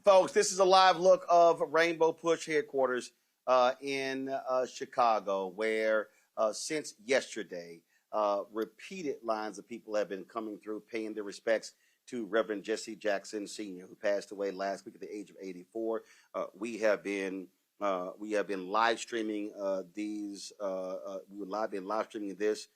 Speaker 1: Folks, this is a live look of Rainbow Push headquarters in Chicago, where since yesterday, repeated lines of people have been coming through, paying their respects to Reverend Jesse Jackson Sr., who passed away last week at the age of 84. We have been live streaming these. Been live streaming this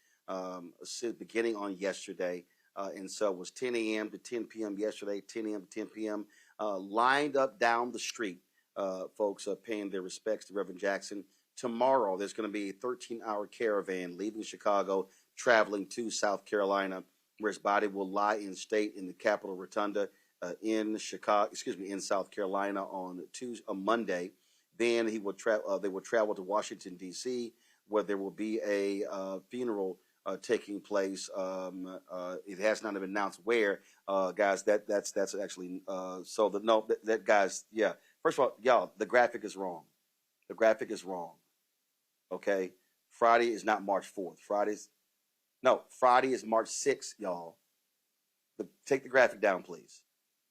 Speaker 1: beginning on yesterday, and so it was 10 a.m. to 10 p.m. yesterday, 10 a.m. to 10 p.m. Lined up down the street, folks paying their respects to Reverend Jackson. tomorrow there's going to be a 13-hour caravan leaving Chicago, traveling to South Carolina, where his body will lie in state in the Capitol Rotunda in South Carolina on Monday. Then he will they will travel to Washington D.C., where there will be a funeral taking place. It has not been announced where, guys. That's actually that guys. Yeah. First of all, y'all, the graphic is wrong. The graphic is wrong. Okay, Friday is not March 4th. Friday is March 6th, y'all. Take the graphic down, please.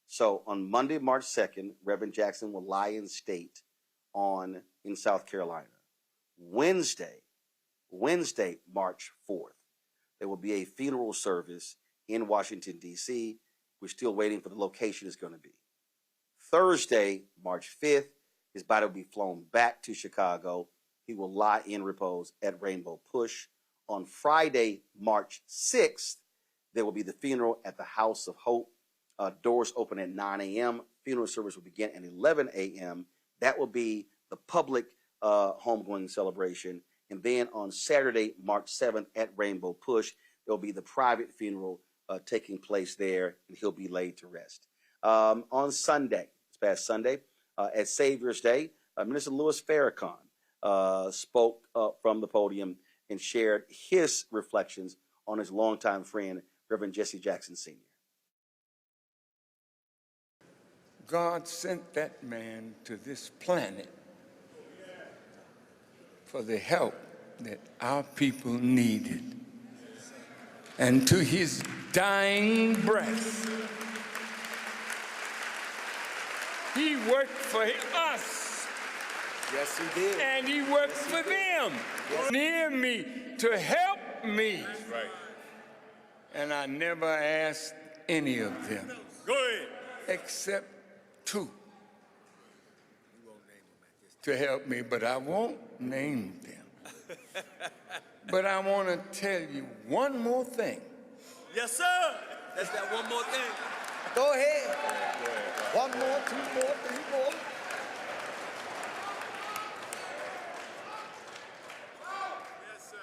Speaker 1: So on Monday, March 2nd, Reverend Jackson will lie in state in South Carolina. Wednesday, March 4th, there will be a funeral service in Washington, D.C. We're still waiting for the location it's going to be. Thursday, March 5th, his body will be flown back to Chicago. He will lie in repose at Rainbow Push. On Friday, March 6th, there will be the funeral at the House of Hope. Doors open at 9 a.m. Funeral service will begin at 11 a.m. That will be the public homegoing celebration. And then on Saturday, March 7th at Rainbow Push, there will be the private funeral taking place there, and he'll be laid to rest. On Sunday, this past Sunday, at Savior's Day, Minister Louis Farrakhan spoke from the podium and shared his reflections on his longtime friend, Reverend Jesse Jackson Sr.
Speaker 3: God sent that man to this planet for the help that our people needed. And to his dying breath, he worked for us.
Speaker 1: Yes, he did.
Speaker 3: And he worked for them. Near me to help me. That's right. And I never asked any of them. Go ahead. Except two to help me, but I won't name them. But I want to tell you one more thing.
Speaker 4: Yes, sir. That's that one more thing.
Speaker 1: Go ahead. One more, two more, three more.
Speaker 4: Yes, sir.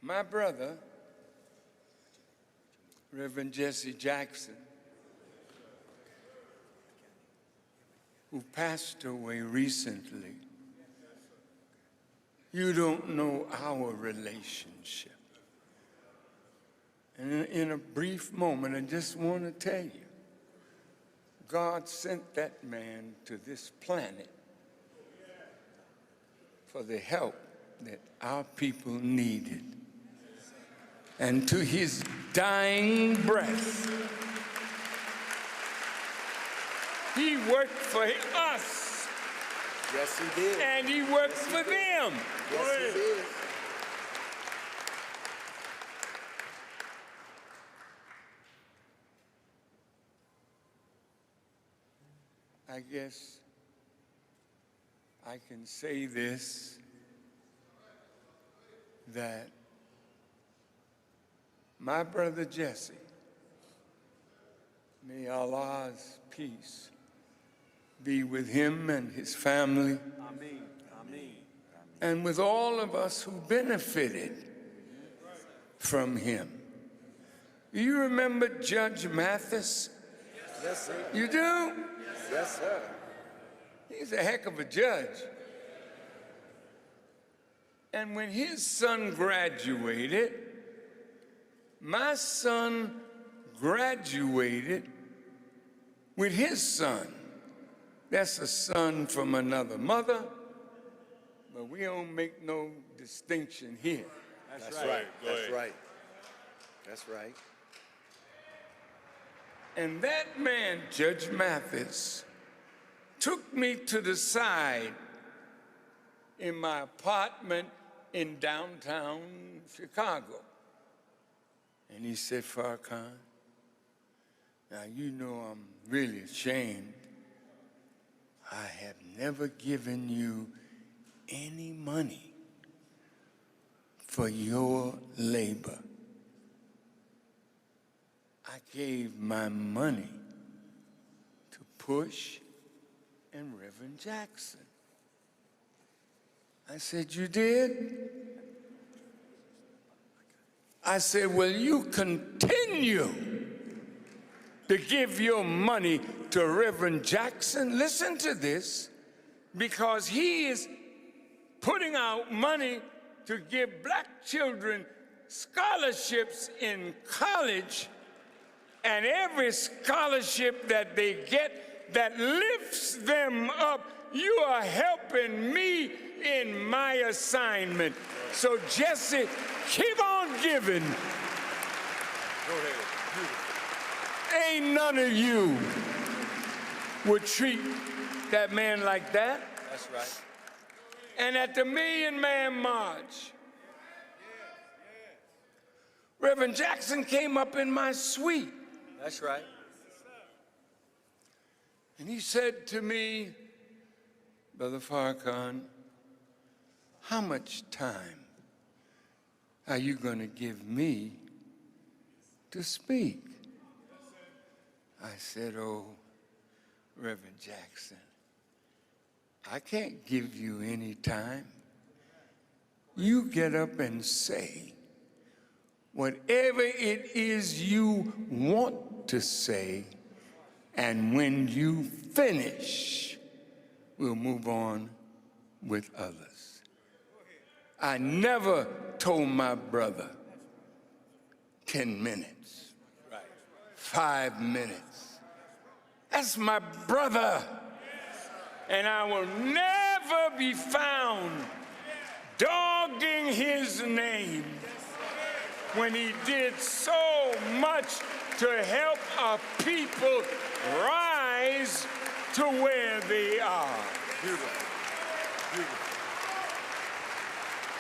Speaker 3: My brother, Reverend Jesse Jackson, who passed away recently, you don't know our relationship. And in a brief moment, I just want to tell you, God sent that man to this planet for the help that our people needed. And to his dying breath, he worked for us.
Speaker 1: Yes, he did.
Speaker 3: And he worked for them.
Speaker 1: Yes, he did.
Speaker 3: I guess I can say this, that my brother Jesse, may Allah's peace be with him and his family.
Speaker 4: Amen. Amen.
Speaker 3: And with all of us who benefited from him. Do you remember Judge Mathis?
Speaker 4: Yes, sir.
Speaker 3: You do?
Speaker 4: Yes, sir.
Speaker 3: He's a heck of a judge. And when his son graduated, my son graduated with his son. That's a son from another mother, but we don't make no distinction here.
Speaker 4: That's right.
Speaker 1: That's right. That's right.
Speaker 3: And that man, Judge Mathis, took me to the side in my apartment in downtown Chicago. And he said, Farrakhan, now you know I'm really ashamed. I have never given you any money for your labor. I gave my money to push and Reverend Jackson. I said, you did? I said, well, you continue to give your money to Reverend Jackson. Listen to this, because he is putting out money to give black children scholarships in college, and every scholarship that they get that lifts them up, you are helping me in my assignment. So Jesse, keep on giving.
Speaker 4: Go ahead.
Speaker 3: Ain't none of you would treat that man like that.
Speaker 4: That's right.
Speaker 3: And at the Million Man March, Reverend Jackson came up in my suite.
Speaker 4: That's right.
Speaker 3: And he said to me, Brother Farrakhan, how much time are you going to give me to speak? I said, oh, Reverend Jackson, I can't give you any time. You get up and say whatever it is you want to say, and when you finish, we'll move on with others. I never told my brother 10 minutes, 5 minutes. That's my brother. And I will never be found dogging his name when he did so much to help our people rise to where they are.
Speaker 4: Beautiful. Beautiful.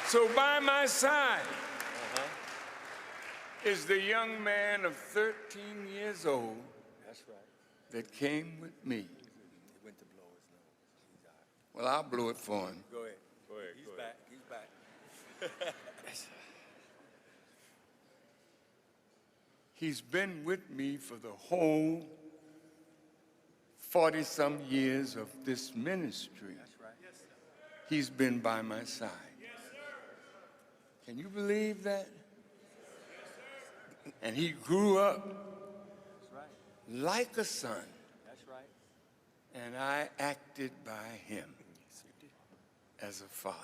Speaker 3: So by my side is the young man of 13 years old.
Speaker 4: That's right.
Speaker 3: That came with me.
Speaker 4: He went to blow his nose. He's all right.
Speaker 3: Well, I'll blow it for him.
Speaker 4: Go ahead. Go ahead. He's back. He's back.
Speaker 3: He's been with me for the whole 40-some years of this ministry.
Speaker 4: That's right. Yes, sir.
Speaker 3: He's been by my side.
Speaker 4: Yes, sir.
Speaker 3: Can you believe that? And he grew up like a son.
Speaker 4: That's right.
Speaker 3: And I acted by him as a father.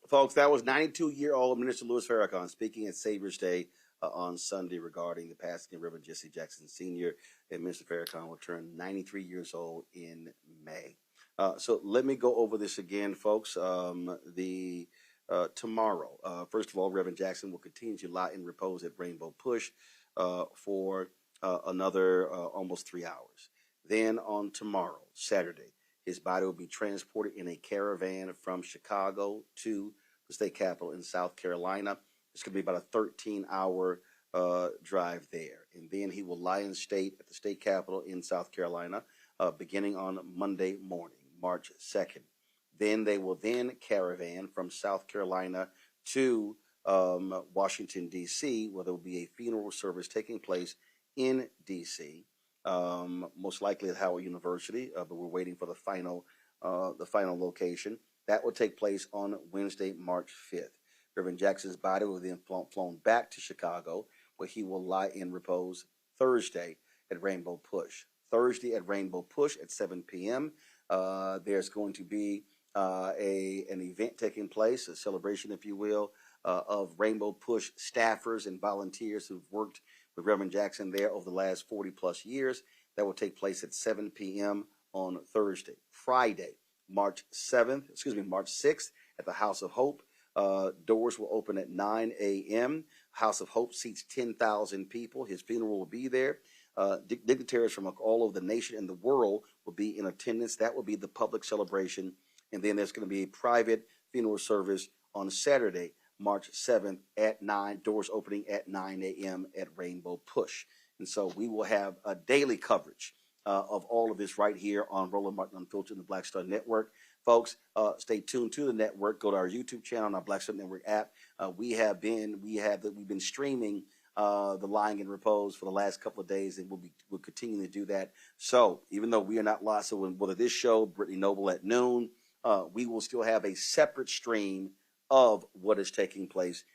Speaker 1: Folks, that was 92-year-old Minister Louis Farrakhan speaking at Savior's Day on Sunday regarding the passing of Reverend Jesse Jackson Sr. And Minister Farrakhan will turn 93 years old in May. So let me go over this again, folks. Tomorrow, first of all, Reverend Jackson will continue to lie in repose at Rainbow Push for another almost 3 hours. Then on tomorrow, Saturday, his body will be transported in a caravan from Chicago to the state capitol in South Carolina. It's going to be about a 13-hour drive there. And then he will lie in state at the state capitol in South Carolina beginning on Monday morning, March 2nd. Then they will then caravan from South Carolina to Washington, D.C., where there will be a funeral service taking place in D.C., most likely at Howard University, but we're waiting for the final location. That will take place on Wednesday, March 5th. Reverend Jackson's body will then flown back to Chicago, where he will lie in repose Thursday at Rainbow Push. Thursday at Rainbow Push at 7 p.m., there's going to be an event taking place, a celebration, if you will, of Rainbow Push staffers and volunteers who've worked with Reverend Jackson there over the last 40-plus years. That will take place at 7 p.m. on Thursday. Friday, March 6th at the House of Hope. Doors will open at 9 a.m. House of Hope seats 10,000 people. His funeral will be there. Dignitaries from all over the nation and the world will be in attendance. That will be the public celebration. And then there's going to be a private funeral service on Saturday, March 7th at 9, doors opening at 9 a.m. at Rainbow Push. And so we will have a daily coverage of all of this right here on Roland Martin Unfiltered and the Black Star Network. Folks, stay tuned to the network. Go to our YouTube channel on our Black Star Network app. We've been streaming the lying in repose for the last couple of days, and we'll continue to do that. So even though we are not live, so whether this show, Brittany Noble at noon, we will still have a separate stream of what is taking place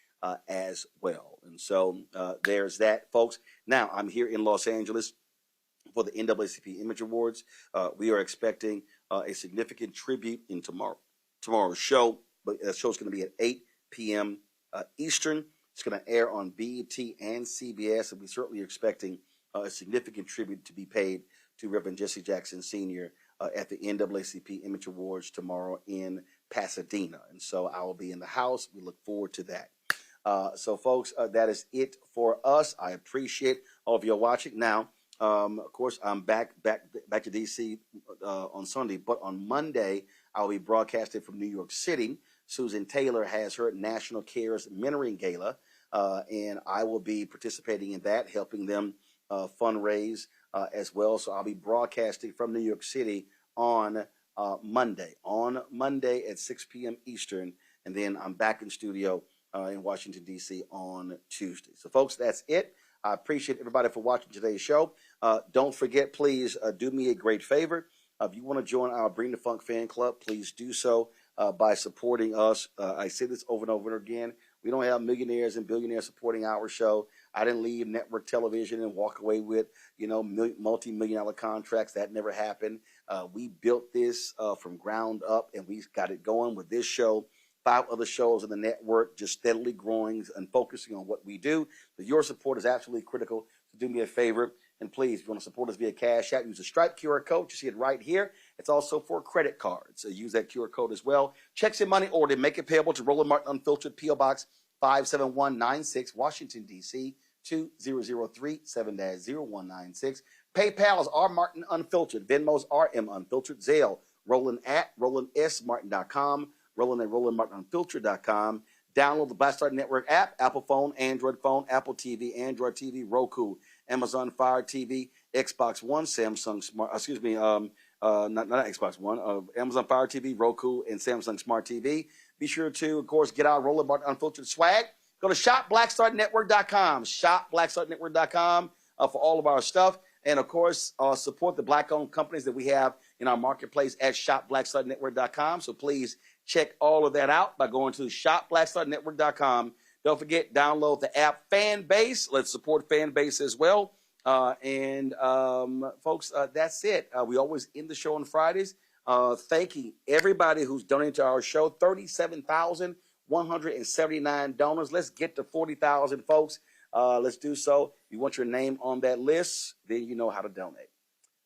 Speaker 1: as well. And so there's that, folks. Now I'm here in Los Angeles for the NAACP Image Awards. We are expecting a significant tribute in tomorrow's show, but the show's going to be at 8 p.m. Eastern. It's going to air on BET and CBS, and we're certainly expecting a significant tribute to be paid to Reverend Jesse Jackson Sr. At the NAACP Image Awards tomorrow in Pasadena. And so I will be in the house. We look forward to that. So, folks, that is it for us. I appreciate all of you watching. Now, of course, I'm back to D.C. On Sunday, but on Monday, I'll be broadcasting from New York City. Susan Taylor has her National Cares Mentoring Gala, and I will be participating in that, helping them fundraise as well. So I'll be broadcasting from New York City on Monday at 6 p.m. Eastern, and then I'm back in studio in Washington, D.C. on Tuesday. So, folks, that's it. I appreciate everybody for watching today's show. Don't forget, please do me a great favor. If you want to join our Bring the Funk fan club, please do so by supporting us. I say this over and over again. We don't have millionaires and billionaires supporting our show. I didn't leave network television and walk away with, multi-million-dollar contracts. That never happened. We built this from ground up, and we got it going with this show. 5 other shows on the network, just steadily growing and focusing on what we do. But your support is absolutely critical. So do me a favor, and please, if you want to support us via Cash App, use the Stripe QR code. You see it right here. It's also for credit cards. So use that QR code as well. Checks and money order. Make it payable to Roland Martin Unfiltered, P.O. Box 57196, Washington, D.C. 2003 7-0196. PayPal is R Martin Unfiltered. Venmo's RM Unfiltered. Zelle, Roland at RolandSMartin.com. Roland at RolandMartinUnfiltered.com. Download the Black Star Network app, Apple phone, Android phone, Apple TV, Android TV, Roku, Amazon Fire TV, Xbox One, Samsung Smart, not Xbox One, Amazon Fire TV, Roku, and Samsung Smart TV. Be sure to, of course, get our Roland Martin Unfiltered swag. Go to shopblackstarnetwork.com, shopblackstarnetwork.com for all of our stuff. And, of course, support the Black-owned companies that we have in our marketplace at shopblackstarnetwork.com. So please check all of that out by going to shopblackstarnetwork.com. Don't forget, download the app Fanbase. Let's support Fanbase as well. Folks, that's it. We always end the show on Fridays. Thanking everybody who's donated to our show. 37,179 donors. Let's get to 40,000, folks. Let's do so. If you want your name on that list, then you know how to donate.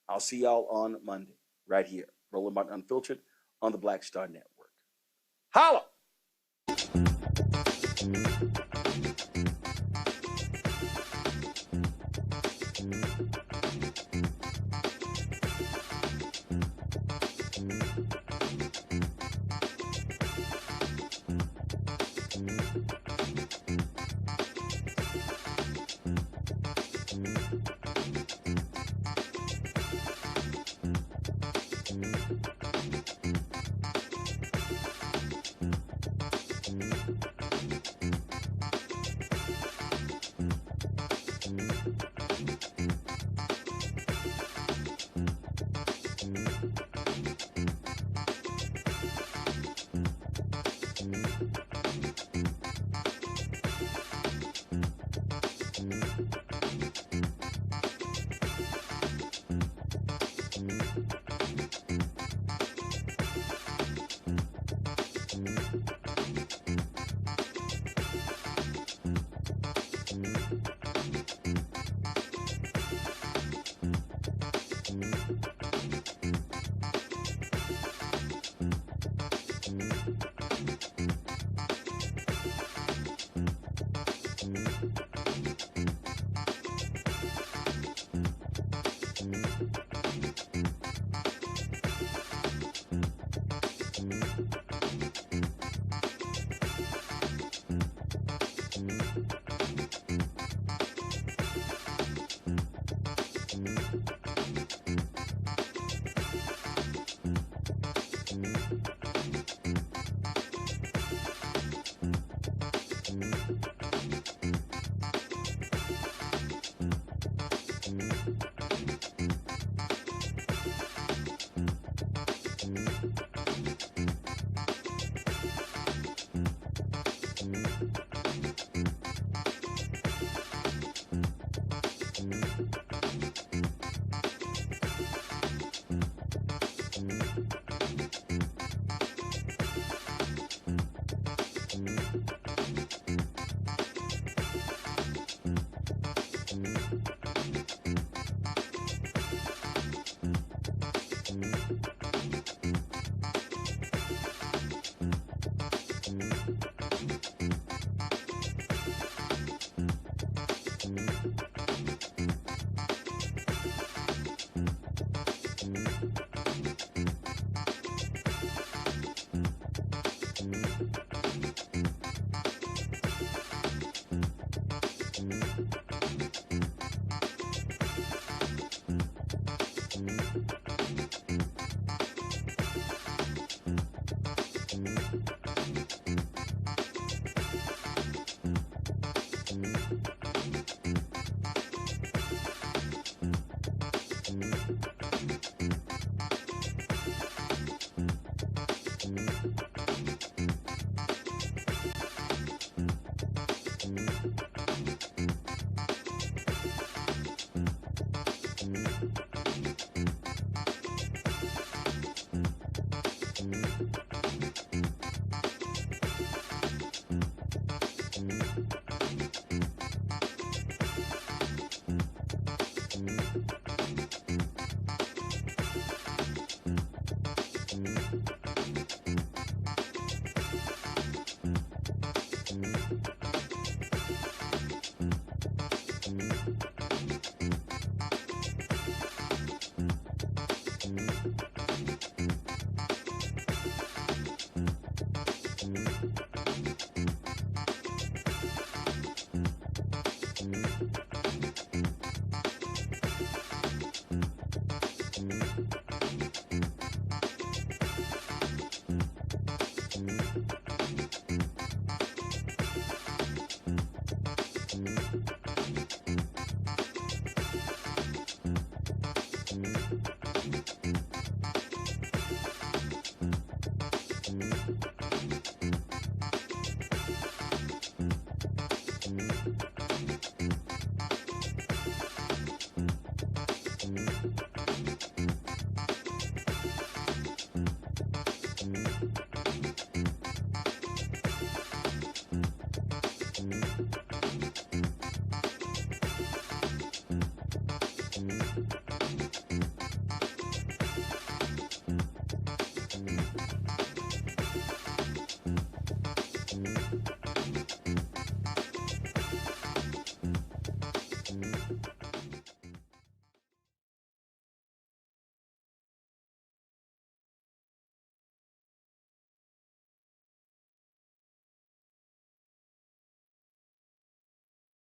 Speaker 1: I'll see y'all on Monday right here. Roland Martin Unfiltered on the Black Star Network. Holla!